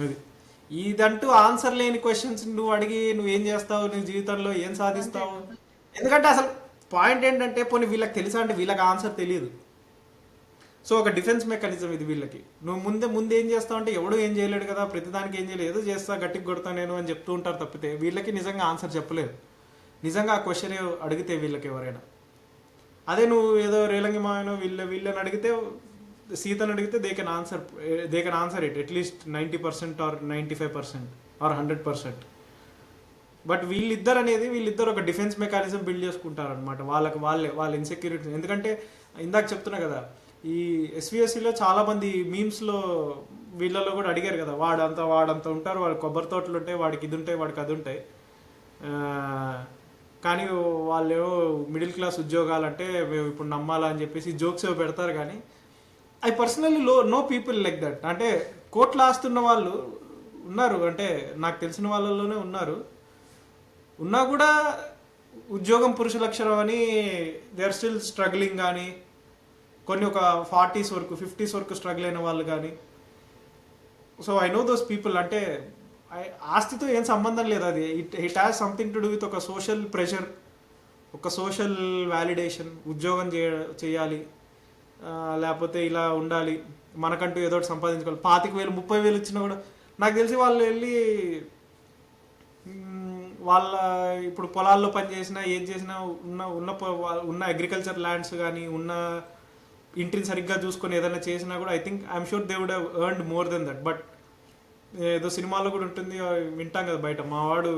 అది ఇదంటూ ఆన్సర్ లేని క్వశ్చన్స్ నువ్వు అడిగి నువ్వేం చేస్తావు, నీ జీవితంలో ఏం సాధిస్తావు? ఎందుకంటే అసలు పాయింట్ ఏంటంటే పోనీ వీళ్ళకి తెలుసా అంటే వీళ్ళకి ఆన్సర్ తెలియదు. సో ఒక డిఫెన్స్ మెకానిజం ఇది వీళ్ళకి. నువ్వు ముందు ఏం చేస్తావు అంటే ఎవడు ఏం చేయలేడు కదా, ప్రతిదానికి ఏం చేయలేదు, ఏదో చేస్తా గట్టికి కొడతా నేను అని చెప్తూ ఉంటారు తప్పితే వీళ్ళకి నిజంగా ఆన్సర్ చెప్పలేదు. నిజంగా ఆ క్వశ్చన్ అడిగితే వీళ్ళకి ఎవరైనా, అదే నువ్వు ఏదో రేలంగి మాయనో వీళ్ళని అడిగితే, సీతను అడిగితే they can answer it at least 90% or 95% or 100%. But వీళ్ళిద్దరు ఒక డిఫెన్స్ మెకానిజం బిల్డ్ చేసుకుంటారు అనమాట, వాళ్ళ ఇన్సెక్యూరిటీ. ఎందుకంటే ఇందాక చెప్తున్నా కదా, ఈ ఎస్విఎస్సిలో చాలా మంది మీమ్స్లో వీళ్ళలో కూడా అడిగారు కదా, వాడంతా ఉంటారు, వాడు కొబ్బరి తోటలు ఉంటాయి, వాడికి ఇది ఉంటాయి, వాడికి అది ఉంటాయి, కానీ వాళ్ళేమో మిడిల్ క్లాస్ ఉద్యోగాలు అంటే మేము ఇప్పుడు నమ్మాలా అని చెప్పేసి జోక్స్ ఏవో పెడతారు. కానీ I personally know people like that. అంటే కోట్లు ఆస్తున్న వాళ్ళు ఉన్నారు, అంటే నాకు తెలిసిన వాళ్ళలోనే ఉన్నా కూడా ఉద్యోగం పురుష లక్షణం అని దే ఆర్ స్టిల్ స్ట్రగ్లింగ్. కానీ కొన్ని ఒక 40s వరకు 50s వరకు స్ట్రగుల్ అయిన వాళ్ళు కానీ. So I know those people. అంటే ఆస్తితో ఏం సంబంధం లేదు, అది it has something to do with ఒక సోషల్ ప్రెషర్, ఒక సోషల్ వ్యాలిడేషన్. ఉద్యోగం చేయాలి, లేకపోతే ఇలా ఉండాలి, మనకంటూ ఏదో ఒకటి సంపాదించుకోవాలి. 25,000 30,000 ఇచ్చినా కూడా నాకు తెలిసి వాళ్ళు వెళ్ళి వాళ్ళ ఇప్పుడు పొలాల్లో పని చేసినా ఏం చేసినా ఉన్న అగ్రికల్చర్ ల్యాండ్స్ కానీ ఉన్న ఇంటిని సరిగ్గా చూసుకొని ఏదైనా చేసినా కూడా I'm sure they would have earned more than that. But ఏదో సినిమాలో కూడా ఉంటుంది, వింటాం కదా బయట, మావాడు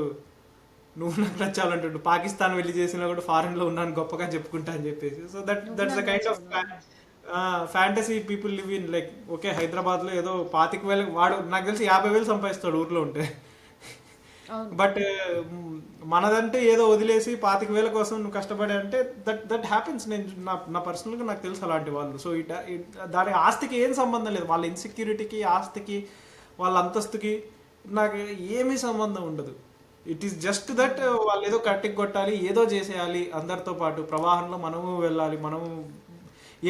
నువ్వు నాకు నచ్చాలంటుండు, పాకిస్తాన్ వెళ్ళి చేసినా కూడా ఫారెన్లో ఉన్నాను గొప్పగా చెప్పుకుంటా అని చెప్పేసి. So that's the kind of fantasy people live in. Like okay, హైదరాబాద్లో ఏదో 25,000 వాడు నాకు తెలిసి 50,000 సంపాదిస్తాడు ఊర్లో ఉంటే. బట్ మనదంటే ఏదో వదిలేసి 25,000 కోసం నువ్వు కష్టపడే అంటే దట్ హ్యాపెన్స్. నేను నా పర్సనల్గా నాకు తెలుసు అలాంటి వాళ్ళు. సో దాని ఆస్తికి ఏం సంబంధం లేదు, వాళ్ళ ఇన్సెక్యూరిటీకి, ఆస్తికి, వాళ్ళ అంతస్తుకి నాకు ఏమీ సంబంధం ఉండదు. ఇట్ ఈస్ జస్ట్ దట్ వాళ్ళు ఏదో కట్టికి కొట్టాలి, ఏదో చేసేయాలి, అందరితో పాటు ప్రవాహంలో మనము వెళ్ళాలి. మనము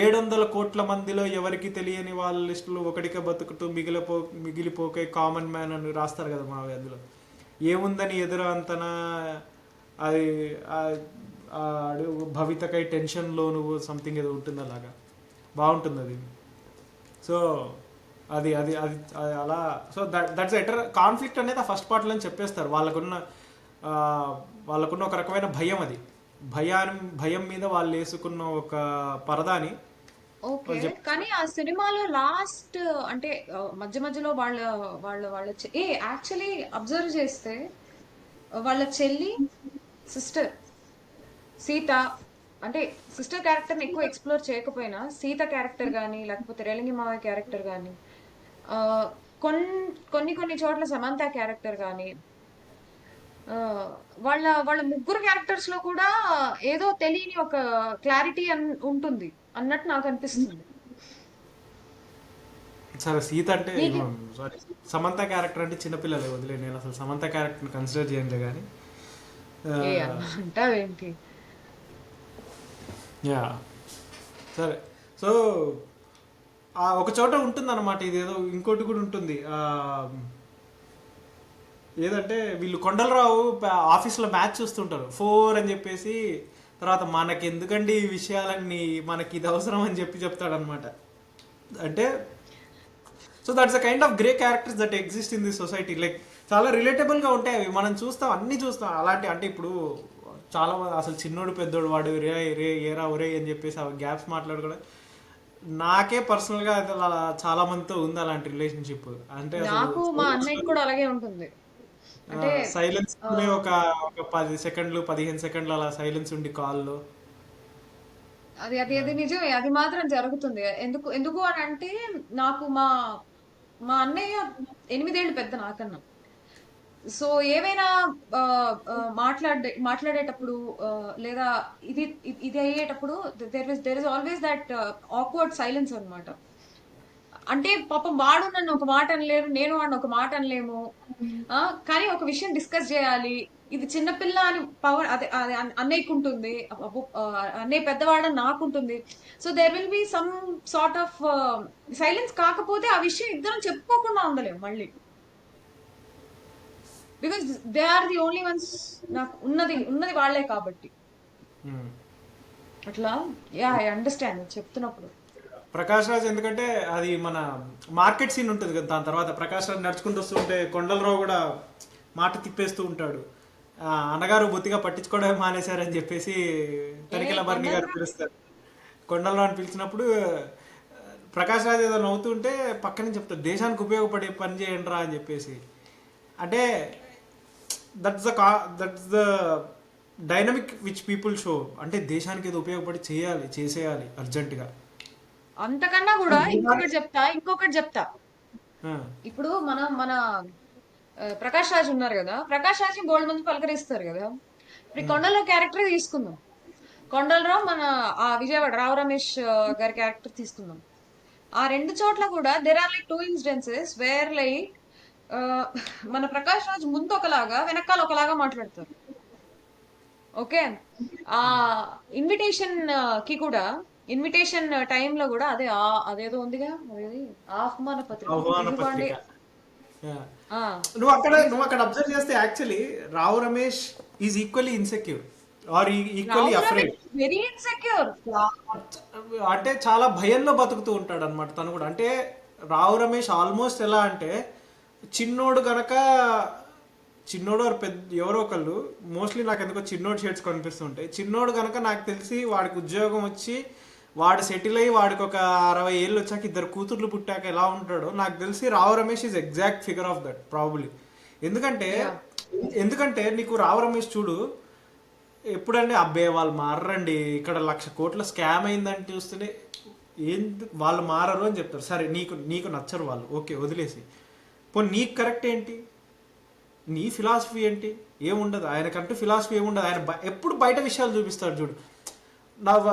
700 కోట్ల మందిలో ఎవరికి తెలియని వాళ్ళ లిస్టులో ఒకటికే బతుకుతూ మిగిలిపోకే కామన్ మ్యాన్ అని రాస్తారు కదా మా అందులో. ఏముందని ఎదురు అంతనా, అది భవితకై టెన్షన్లో నువ్వు సంథింగ్ ఏదో ఉంటుంది, అలాగా బాగుంటుంది అది. సో అది అది అది అలా. సో దట్స్ ఎటర్ కాన్ఫ్లిక్ట్ అనేది ఆ ఫస్ట్ పార్ట్లో చెప్పేస్తారు. వాళ్ళకున్న ఒక రకమైన భయం, అది భయం మీద వాళ్ళు వేసుకున్న ఒక పరదాని. ఓకే, కానీ ఆ సినిమాలో లాస్ట్ అంటే మధ్య మధ్యలో వాళ్ళ యాక్చువల్లీ అబ్జర్వ్ చేస్తే వాళ్ళ చెల్లి సిస్టర్ సీత, అంటే సిస్టర్ క్యారెక్టర్ని ఎక్కువ ఎక్స్ప్లోర్ చేయకపోయినా సీత క్యారెక్టర్ కానీ లేకపోతే రేలంగి మావయ్య క్యారెక్టర్ కానీ, కొన్ని చోట్ల సమంత క్యారెక్టర్ కానీ, వాళ్ళ ముగ్గురు క్యారెక్టర్స్ లో కూడా ఏదో తెలియని ఒక క్లారిటీ ఉంటుంది. అన్నట్టు నాకు అనిపిస్తుంది. సరే సీత అంటే నీకు సారీ, సమంత క్యారెక్టర్ అంటే చిన్నపిల్లలే, వదిలే, నేను అసలు సమంత క్యారెక్టర్ని కన్సిడర్ చేయనులే కానీ. ఏ అలా అంటావేంటి? యా, సరే. సో ఒక చోట ఉంటుందన్నమాట, ఇదేదో ఇంకోటి కూడా ఉంటుంది. ఏదంటే వీళ్ళు కొండలరావు ఆఫీస్లో మ్యాచ్ చూస్తుంటారు 4 అని చెప్పేసి, తర్వాత మనకి ఎందుకండి ఈ విషయాలన్నీ, మనకి ఇది అవసరం అని చెప్పి చెప్తాడనమాట. అంటే so that's a kind of grey characters that exist in this society. Like చాలా రిలేటబుల్గా ఉంటాయి అవి, మనం చూస్తాం, అన్నీ చూస్తాం అలాంటి. అంటే ఇప్పుడు చాలా మంది అసలు చిన్నోడు పెద్దోడు వాడు రే రే ఏరా ఒరే అని చెప్పేసి ఆ గ్యాప్స్ మాట్లాడుకోవడం, నాకే పర్సనల్గా అలా చాలా మందితో ఉంది అలాంటి రిలేషన్షిప్. అంటే అసలు నాకు మా అన్నయ్యకి కూడా అలాగే ఉంటుంది. అంటే సైలెన్స్ ఆ, ఒక ఒక 10 సెకండ్లు 15 సెకండ్లు అలా సైలెన్స్ ఉండి కాల్లో. అది అది అది నిజమే, అది మాత్రం జరుగుతుంది. ఎందుకు ఎందుకు అని అంటే, నాకు మా మా అన్నయ్య 8 ఏళ్ళు పెద్ద నాకన్నా. సో ఏవైనా ఆ, మాట్లాడేటప్పుడు, లేదా ఇది అయ్యేటప్పుడు, there is always that awkward silence అన్నమాట. అంటే పాపం వాడు నన్ను ఒక మాట అనలేరు, నేను వాడిని ఒక మాట అనలేము. ఆ కానీ ఒక విషయం డిస్కస్ చేయాలి. ఇది చిన్నపిల్ల అని పవర్ అదే అదే అన్నయ్యకు ఉంటుంది. అన్నయ్య పెద్దవాడని నాకుంటుంది. So there will be some sort of silence. కాకపోతే ఆ విషయం ఇద్దరం చెప్పుకోకుండా ఉండలేము మళ్ళీ, because they are the only ones. నాకు ఉన్నది ఉన్నది వాళ్ళే కాబట్టి అట్లా. యా, ఐ అండర్స్టాండ్ చెప్తున్నప్పుడు. ప్రకాష్ రాజ్ ఎందుకంటే అది మన మార్కెట్ సీన్ ఉంటుంది కదా, దాని తర్వాత ప్రకాష్ రాజ్ నడుచుకుంటూ వస్తుంటే కొండలరావు కూడా మాట తిప్పేస్తూ ఉంటాడు. అన్నగారు బొత్తిగా పట్టించుకోవడమే మానేశారని చెప్పేసి తనిఖీల భరణి గారు కొండలరావు పిలుస్తారు. కొండలరావు అని పిలిచినప్పుడు ప్రకాష్ రాజ్ ఏదో నవ్వుతుంటే పక్కనే చెప్తాడు, దేశానికి ఉపయోగపడే పని చేయండి రా అని చెప్పేసి. అంటే that's the dynamic which people show. అంటే దేశానికి ఏదో ఉపయోగపడి చేసేయాలి అర్జెంటుగా. అంతకన్నా కూడా ఇంకొకటి చెప్తా. ఇప్పుడు మన ప్రకాష్ రాజ్ ఉన్నారు కదా, ప్రకాష్ రాజ్ ని బోల్డ్ మంది పలకరిస్తారు కదా. ఇప్పుడు ఈ కొండల క్యారెక్టర్ తీసుకుందాం. కొండలరావు మన విజయవాడ రావు రమేష్ గారి క్యారెక్టర్ తీసుకుందాం. ఆ రెండు చోట్ల కూడా there are like 2 incidences where like మన ప్రకాష్ రాజ్ ముందు ఒకలాగా వెనకాల ఒకలాగా మాట్లాడతారు. ఓకే. ఆ ఇన్విటేషన్ కి కూడా, ఇన్విటేషన్ టైంలో కూడా అదేదో ఉందిగా, అదేది ఆహ్వాన పత్రిక ఆహ్వాన ఇదిగోండి. పత్రిక. Yeah. ఆ నువ్వు అక్కడ అబ్జర్వ్ చేస్తే actually Rao Ramesh is equally insecure or equally రావు అఫ్రేడ్. Ramesh very insecure. అంటే చాలా భయంలో బతుకుతూ ఉంటాడు అనమాట తను కూడా. అంటే రావు రమేష్ ఆల్మోస్ట్ ఎలా అంటే, చిన్నోడు గనక చిన్నోడు or పెద్ద ఎవరో ఒకళ్ళు, మోస్ట్లీ నాకు ఎందుకో చిన్నోడు షేడ్స్ కనిపిస్తుంటాయి. చిన్నోడు గనక నాకు తెలిసి వాడికి ఉద్యోగం వచ్చి వాడు సెటిల్ అయ్యి వాడికి ఒక 60 ఏళ్ళు వచ్చాక 2 కూతుర్లు పుట్టాక ఎలా ఉంటాడో నాకు తెలిసి Rao Ramesh is exact figure of that probably. ఎందుకంటే యా, ఎందుకంటే నీకు రావు రమేష్ చూడు, ఎప్పుడండి అబ్బే వాళ్ళు మారరండి, ఇక్కడ 1,00,00,000 స్కామ్ అయిందని చూస్తేనే ఏంది వాళ్ళు మారరు అని చెప్తారు. సరే నీకు నీకు నచ్చరు వాళ్ళు, ఓకే వదిలేసి. పోనీ నీకు కరెక్ట్ ఏంటి, నీ ఫిలాసఫీ ఏంటి? ఏముండదు ఆయనకంటూ ఫిలాసఫీ ఏముండదు. ఆయన ఎప్పుడు బయట విషయాలు చూపిస్తాడు చూడు,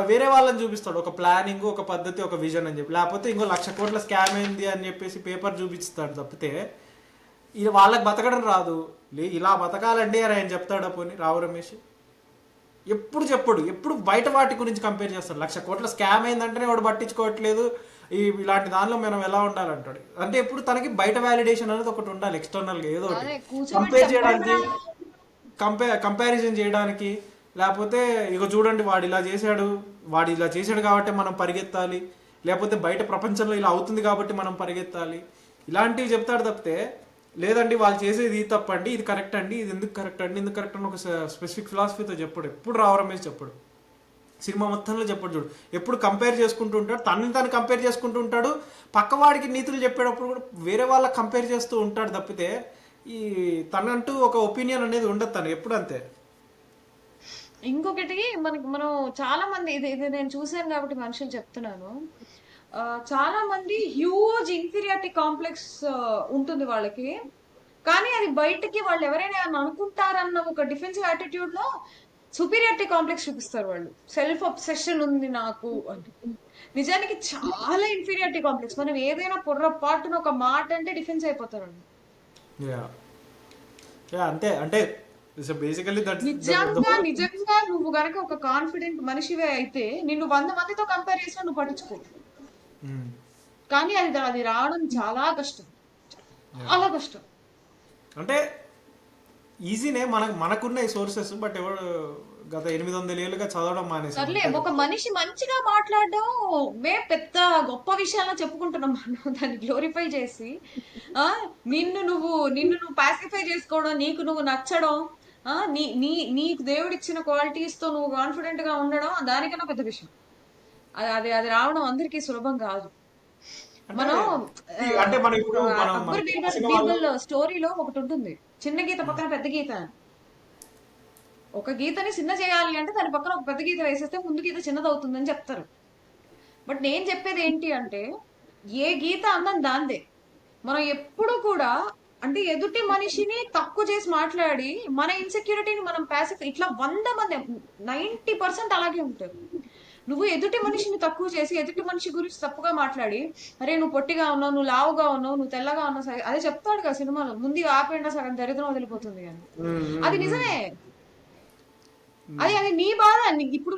వేరే వాళ్ళని చూపిస్తాడు, ఒక ప్లానింగ్, ఒక పద్ధతి, ఒక విజన్ అని చెప్పి. లేకపోతే ఇంకో 1,00,00,000 స్కామ్ అయింది అని చెప్పేసి పేపర్ చూపిస్తాడు తప్పితే ఇది వాళ్ళకి బతకడం రాదు. ఇలా బతకాలండి అని ఆయన చెప్తాడా పోనీ రావు రమేష్? ఎప్పుడు చెప్పడు. ఎప్పుడు బయట వాటి గురించి కంపేర్ చేస్తాడు. 1,00,00,000 స్కామ్ అయిందంటేనే వాడు పట్టించుకోవట్లేదు, ఇలాంటి దానిలో మనం ఎలా ఉండాలంటాడు. అంటే ఎప్పుడు తనకి బయట వ్యాలిడేషన్ అనేది ఒకటి ఉండాలి, ఎక్స్టర్నల్గా ఏదో ఒకటి అదే కూర్చోబెట్టి కంపేర్ చెప్పండి చేయడానికి, రా. కంపారిజన్ చేయడానికి. లేకపోతే ఇక చూడండి వాడు ఇలా చేశాడు కాబట్టి మనం పరిగెత్తాలి, లేకపోతే బయట ప్రపంచంలో ఇలా అవుతుంది కాబట్టి మనం పరిగెత్తాలి, ఇలాంటివి చెప్తాడు తప్పితే లేదండి వాళ్ళు చేసేది ఇది తప్పండి, ఇది కరెక్ట్ అండి, ఇది ఎందుకు కరెక్ట్ అని ఒక స్పెసిఫిక్ ఫిలాసఫీతో చెప్పడు. ఎప్పుడు రావు రమేష్ చెప్పడు, సినిమా మొత్తంలో చెప్పడు చూడు. ఎప్పుడు కంపేర్ చేసుకుంటూ ఉంటాడు, తను కంపేర్ చేసుకుంటూ ఉంటాడు. పక్కవాడికి నీతులు చెప్పేటప్పుడు కూడా వేరే వాళ్ళకి కంపేర్ చేస్తూ ఉంటాడు తప్పితే ఈ తనంటూ ఒక ఒపీనియన్ అనేది ఉండదు తను ఎప్పుడు, అంతే. ఇంకొకటి, మనం చాలా మంది, ఇది నేను చూసాను కాబట్టి మనుషులు చెప్తున్నాను. చాలా మంది హ్యూజ్ ఇన్ఫీరియారిటీ కాంప్లెక్స్ ఉంటుంది వాళ్ళకి. కానీ అది బయటకి వాళ్ళు ఎవరైనా ఏమన్నా అనుకుంటారన్న ఒక డిఫెన్సివ్ యాటిట్యూడ్ లో సుపీరియారిటీ కాంప్లెక్స్ చూపిస్తారు వాళ్ళు. సెల్ఫ్ అబ్సెషన్ ఉంది నాకు అని. నిజానికి చాలా ఇన్ఫీరియారిటీ కాంప్లెక్స్. మనం ఏదైనా పొర్రపాటున ఒక మాట అంటే డిఫెన్స్ అయిపోతారు. యా యా అంతే అంటే బేసికలీ దట్ నిజంగా నిజంగా నువ్వు గనక ఒక కాన్ఫిడెంట్ మనిషివే అయితే నిన్ను 100 మందితో కంపేర్ చేసినా నువ్వు పట్టించుకో. కానీ అది రావడం చాలా కష్టం, చాలా కష్టం. అంటే ఈజీనే మనకున్న ఈ సోర్సెస్, బట్ ఎవడు గత 800 ఏళ్ళుగా చదవడం మానేసి సర్లే, ఒక మనిషి మంచిగా మాట్లాడడం పెద్ద గొప్ప విషయాల్లో చెప్పుకుంటున్నాం మనం, దాన్ని గ్లోరిఫై చేసి ఆ నిన్ను నువ్వు పాసిఫై చేసుకోవడం, నీకు నువ్వు నచ్చడం, నీకు దేవుడిచ్చిన క్వాలిటీస్ తో నువ్వు కాన్ఫిడెంట్ గా ఉండడం దానికన్నా పెద్ద విషయం. అది రావడం అందరికీ సులభం కాదు. అంటే మనం అంటే మనం ఇప్పుడు మనం అక్బర్ మనకి బీర్బల్ తెలిసిన వాళ్ళు బీర్బల్ స్టోరీలో ఒకటి ఉంటుంది, చిన్న గీత పక్కన పెద్ద గీత అని. ఒక గీతని చిన్న చేయాలి అంటే దాని పక్కన ఒక పెద్ద గీత వేసేస్తే ముందు గీత చిన్నదవుతుందని చెప్తారు. బట్ నేను చెప్పేది ఏంటి అంటే, ఏ గీత అందం దాందే. మనం ఎప్పుడు కూడా అంటే ఎదుటి మనిషిని తక్కువ చేసి మాట్లాడి మన ఇన్సెక్యూరిటీని మనం ప్యాసిఫై, ఇట్లా 100 మంది 90% అలాగే ఉంటారు. నువ్వు ఎదుటి మనిషిని తక్కువ చేసి ఎదుటి మనిషి గురించి తప్పుగా మాట్లాడి, అరే నువ్వు పొట్టిగా ఉన్నావు, నువ్వు లావుగా ఉన్నావు, నువ్వు తెల్లగా ఉన్నావు, అదే చెప్తాడు కదా సినిమాలో, ముందు ఆపేండా సగం దరిద్రం వదిలిపోతుంది అని. అది నిజమే. అది నీ బాధ. ఇప్పుడు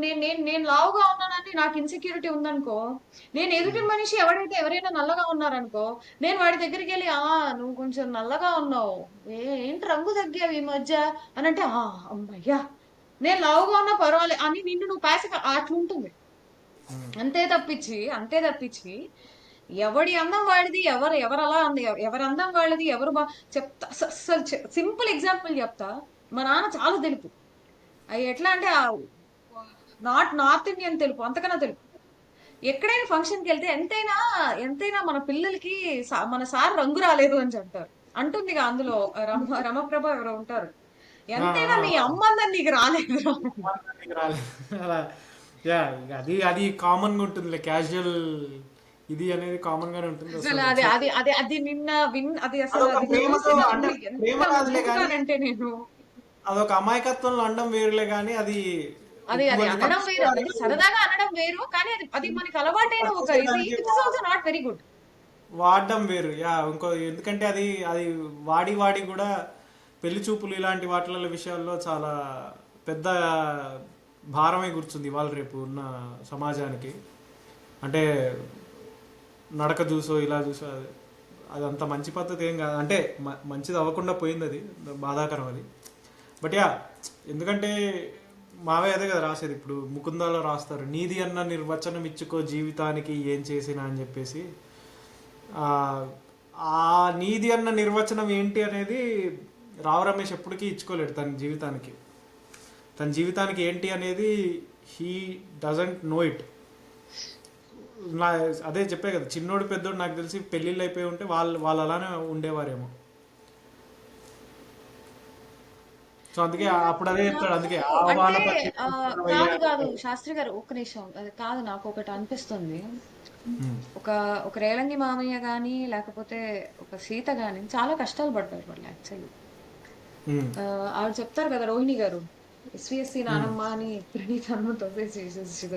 నేను లావుగా ఉన్నానని నాకు ఇన్సెక్యూరిటీ ఉందనుకో, నేను ఎదుటి మనిషి ఎవరైనా నల్లగా ఉన్నారనుకో, నేను వాడి దగ్గరికి వెళ్ళి నువ్వు కొంచెం నల్లగా ఉన్నావు, ఏంటి రంగు తగ్గావు ఈ మధ్య అని అంటే, అమ్మయ్యా నేను లావుగా ఉన్నా పర్వాలేదు అని నిన్ను నువ్వు ప్యాసిఫై అట్లుంటుంది. అంతే తప్పించి ఎవడి అందం వాడిది, ఎవరు అలా అంది, ఎవరి అందం వాళ్ళది, ఎవరు చెప్తా. అసలు సింపుల్ ఎగ్జాంపుల్ చెప్తా. మా నాన్న చాలా తెలుపు, అవి ఎట్లా అంటే నార్త్ ఇండియన్ తెలుపు, అంతకన్నా తెలుపు. ఎక్కడైనా ఫంక్షన్కి వెళ్తే ఎంతైనా మన పిల్లలకి మన సార్ రంగు రాలేదు అని చెప్తారు. అంటుందిగా అందులో రమప్రభ ఎవరో ఉంటారు, ఎంతైనా మీ అమ్మందని నీకు రాలేదు. అలా యా అది అది కామన్ గా ఉంటుంది, క్యాజువల్ ఇది అనేది కామన్ గానే ఉంటుంది. అసలు అసలు అది అది అది అది నిన్న అది అసలు అదొక అది ప్రేమతో చూసి అంటే నన్ను ప్రేమ ఎంత కాదులే కానీ నవ్వుతానంటే నేను. అదొక అమాయకత్వంలో అనడం వేరులే కానీ అది అది ఎక్కువ మంది అనడం వేరు, అది పట్టించుకోవడానికి సరదాగా అనడం వేరు, కానీ అది మనకి అలవాటైన ఒక ఇది. పట్టించుకోవడానికి it is also not very good. వాడడం వేరు. యా ఇంకో ఎందుకంటే అది అది వాడి కూడా పెళ్లి చూపులు ఇలాంటి వాటిల విషయాల్లో చాలా పెద్ద భారమే కూర్చుంది ఇవాళ రేపు ఉన్న సమాజానికి. అంటే నడక చూసో ఇలా చూసో అదంత మంచి పద్ధతి ఏం కాదు. అంటే మంచిది అవ్వకుండా పోయింది, అది బాధాకరం అది. బట్ యా ఎందుకంటే మావే అదే కదా రాసేది. ఇప్పుడు ముకుందాలో రాస్తారు, నీది అన్న నిర్వచనం ఇచ్చుకో జీవితానికి ఏం చేసినా అని చెప్పేసి. ఆ నీది అన్న నిర్వచనం ఏంటి అనేది రావు రమేష్ ఎప్పటికీ ఇచ్చుకోలేడు తన జీవితానికి ఏంటి అనేది హీ డజంట్ నో ఇట్. అదే చెప్పే కదా, చిన్నోడు పెద్దోడు నాకు తెలిసి పెళ్ళిళ్ళు అయిపోయి ఉంటే వాళ్ళు అలానే ఉండేవారేమో. సో అందుకే అప్పుడు అదే చెప్తాడు, అందుకే కాదు శాస్త్రి గారు, ఒక్క నిమిషం. అది కాదు, నాకు ఒకటి అనిపిస్తుంది. ఒక రేలంగి మామయ్య గాని లేకపోతే ఒక సీత గాని చాలా కష్టాలు పడ్డారు వాళ్ళు యాక్చువల్లీ. ఆవిడ చెప్తారు కదా, రోహిణి గారు, ఎస్విఎస్సి నానమ్మ అని Praneeth Hanumanth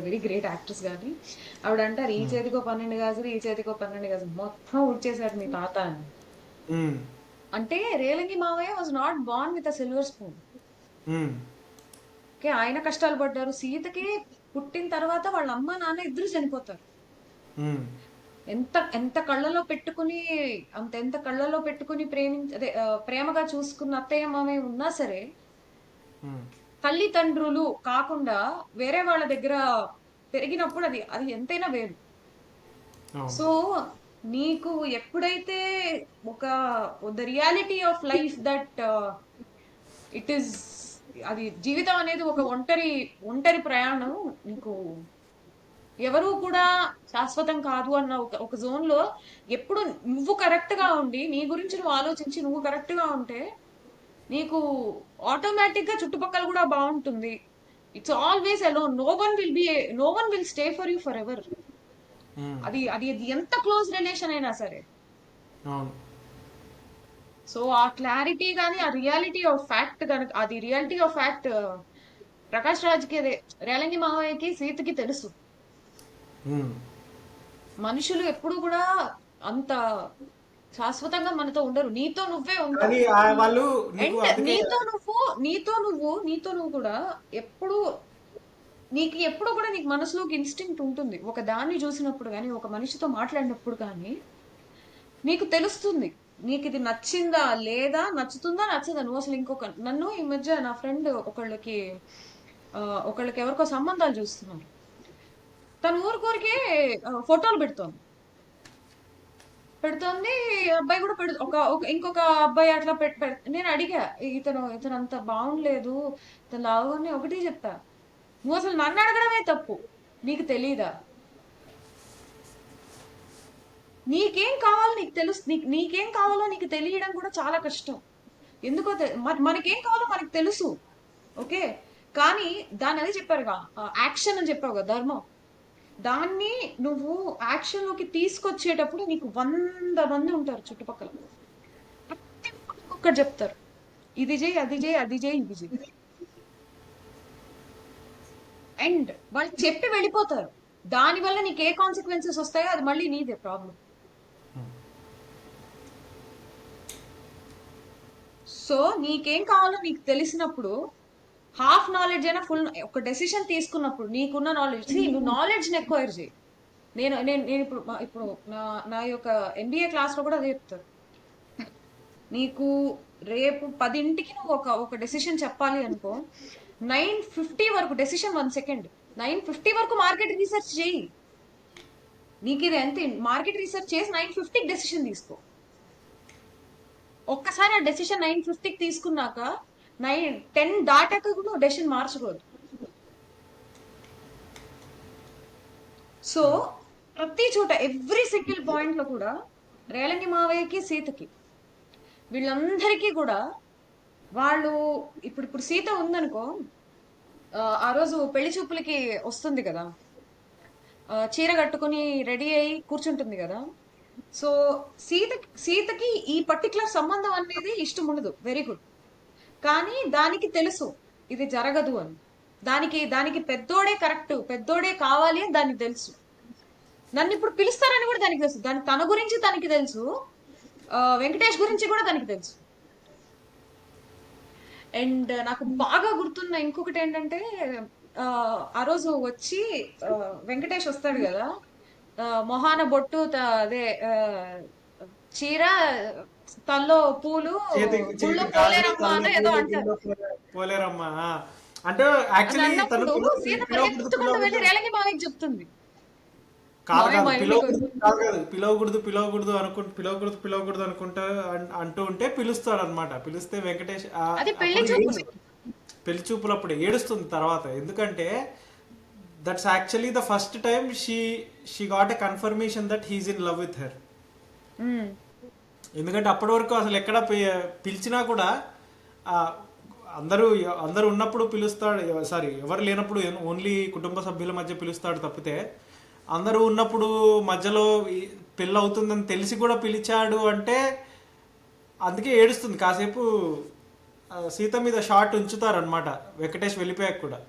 very great actress. కానీ ఆవిడ అంటారు, ఈ చేతికో 12 గాజులు, ఈ చేతికో 12 గాజులు, మొత్తం ఉడ్చేశాడు మీ తాత అని. అంటే రేలంగి మావయ్య was not born with a silver spoon. Okay, ఆయన కష్టాలు పడ్డారు. సీతకి పుట్టిన తర్వాత వాళ్ళ అమ్మ నాన్న ఇద్దరు చనిపోతారు. ఎంత ఎంత కళ్ళలో పెట్టుకుని ప్రేమగా చూసుకున్న అత్తయ్య మామయ్య ఉన్నా సరే, తల్లిదండ్రులు కాకుండా వేరే వాళ్ళ దగ్గర పెరిగినప్పుడు అది ఎంతైనా వేరు. సో నీకు ఎప్పుడైతే the reality of life that it is, అది జీవితం అనేది ఒక ఒంటరి ప్రయాణం, నీకు ఎవరు కూడా శాశ్వతం కాదు అన్న ఒక జోన్ లో ఎప్పుడు నువ్వు కరెక్ట్ గా ఉండి నీ గురించి నువ్వు ఆలోచించి నువ్వు కరెక్ట్ గా ఉంటే నీకు ఆటోమేటిక్ గా చుట్టుపక్కల కూడా బాగుంటుంది. It's always alone, no one will stay for you forever. అది అది ఎంత క్లోజ్ రిలేషన్ అయినా సరే. సో ఆ క్లారిటీ కానీ, ఆ రియాలిటీ ఆఫ్ ఫ్యాక్ట్ కనుక, అది రియాలిటీ ఆఫ్ ఫ్యాక్ట్ ప్రకాష్ రాజ్కి అదే రేలంగి మావయ్యకి సీతకి తెలుసు ఉమ్. మనుషులు ఎప్పుడు కూడా అంత శాశ్వతంగా మనతో ఉండరు, నీతో నువ్వే ఉంటావు. కానీ వాళ్ళు నీకు అండ్ అందుకే నీతో నువ్వు కూడా ఎప్పుడు ఎప్పుడు కూడా నీకు మనసులోకి ఇన్స్టింక్ట్ ఉంటుంది, ఒక దాన్ని చూసినప్పుడు కానీ ఒక మనిషితో మాట్లాడినప్పుడు కానీ నీకు తెలుస్తుంది నీకు ఇది నచ్చిందా లేదా, నచ్చుతుందా నచ్చదా. నువ్వు అసలు నన్ను ఈ మధ్య నా ఫ్రెండ్ ఆ, ఒకళ్ళకి ఎవరికో సంబంధాలు చూస్తున్నాను. తను ఊరికే ఫోటోలు పెడుతోంది. అబ్బాయి కూడా ఇంకొక అబ్బాయి అట్లా నేను అడిగా, ఇతను అంత బాగుండలేదు, ఇతను లావుగానే, ఒకటి చెప్పా, నువ్వు అసలు నన్ను అడగడమే తప్పు, నీకు తెలీదా, నీకేం కావాలో నీకు తెలుసు, నీకేం కావాలో నీకు తెలియడం కూడా చాలా కష్టం. ఎందుకో మనకేం కావాలో మనకు తెలుసు, ఓకే. కానీ దాన్ని అదే చెప్పారుగా, యాక్షన్ అని చెప్పావు కదా, ధర్మం. దాన్ని నువ్వు యాక్షన్ లోకి తీసుకొచ్చేటప్పుడు నీకు 100 మంది ఉంటారు చుట్టుపక్కల, ప్రతి ఒక్కరు చెప్తారు ఇది చేయి, అది చేయి, అది చేయి, ఇది చేయి, అండ్ వాళ్ళు చెప్పి వెళ్ళిపోతారు. దానివల్ల నీకు ఏ కాన్సిక్వెన్సెస్ వస్తాయో అది మళ్ళీ నీదే ప్రాబ్లం. సో నీకేం కావాలో నీకు తెలిసినప్పుడు, హాఫ్ నాలెడ్జ్ అయినా ఫుల్, ఒక డెసిషన్ తీసుకున్నప్పుడు నీకున్న నాలెడ్జ్, నువ్వు నాలెడ్జ్ ని ఎక్వైర్ చేయి. నేను ఇప్పుడు నా యొక్క MBA క్లాస్ లో కూడా అదే చెప్తారు. నీకు రేపు 10ంటికి నువ్వు ఒక డెసిషన్ చెప్పాలి అనుకో, 9:50 వరకు డెసిషన్ 1 సెకండ్, 9:50 వరకు మార్కెట్ రీసెర్చ్ చేయి. నీకు ఇది ఎంత మార్కెట్ రీసెర్చ్ చేసి 9:50కి డెసిషన్ తీసుకో. ఒక్కసారి ఆ డెసిషన్ 9:50కి తీసుకున్నాక 10 దాటాక కూడా నువ్వు డెసిషన్ మార్చుకోవద్దు. సో ప్రతి చోట ఎవ్రీ సింగిల్ పాయింట్ లో కూడా రేలంగి మావయ్యకి సీతకి వీళ్ళందరికీ కూడా వాళ్ళు ఇప్పుడు సీత ఉందనుకో, ఆ రోజు పెళ్లి చూపులకి వస్తుంది కదా, చీర కట్టుకుని రెడీ అయి కూర్చుంటుంది కదా. సో సీతకి ఈ పర్టికులర్ సంబంధం అనేది ఇష్టం ఉండదు, వెరీ గుడ్. కానీ దానికి తెలుసు ఇది జరగదు అని, దానికి పెద్దోడే కరెక్ట్, పెద్దోడే కావాలి అని దానికి తెలుసు. నన్ను ఇప్పుడు పిలుస్తారని కూడా దానికి తెలుసు, తన గురించి దానికి తెలుసు, వెంకటేష్ గురించి కూడా దానికి తెలుసు. అండ్ నాకు బాగా గుర్తున్న ఇంకొకటి ఏంటంటే, ఆ రోజు వచ్చి వెంకటేష్ వస్తాడు కదా, మొహాన బొట్టు, అదే చీర, తల్లో పూలు, గుళ్ళో పోలేరమ్మ అని ఏదో అంటారు. పోలేరమ్మా అంటే అది యాక్చువల్లీ తను అన్నప్పుడు సీత పరిగెత్తుకుంటూ వెళ్ళి రేలంగి మావయ్యకి చెప్తుంది, కాదు మావయ్య మా ఇంటికి పిలవకూడదు అనుకుంటా అంటూ ఉంటే పిలుస్తాడు అనమాట. పిలిస్తే వెంకటేష్ అది పెళ్లి అప్పుడు చూపులు. పెళ్లి చూపులు అప్పుడు ఏడుస్తుంది తర్వాత. ఎందుకంటే that's actually the first time she got a confirmation that he's in love with her. ఎందుకంటే అప్పటి వరకు అసలు ఎక్కడ పిలిచినా కూడా ఆ, అందరూ ఉన్నప్పుడు పిలుస్తాడు, సారీ ఎవరు లేనప్పుడు ఓన్లీ కుటుంబ సభ్యుల మధ్య పిలుస్తాడు తప్పితే, అందరూ ఉన్నప్పుడు మధ్యలో పెళ్ళి అవుతుందని తెలిసి కూడా పిలిచాడు అంటే అందుకే ఏడుస్తుంది. కాసేపు సీత మీద షార్ట్ ఉంచుతారనమాట వెంకటేష్ వెళ్ళిపోయాక కూడా.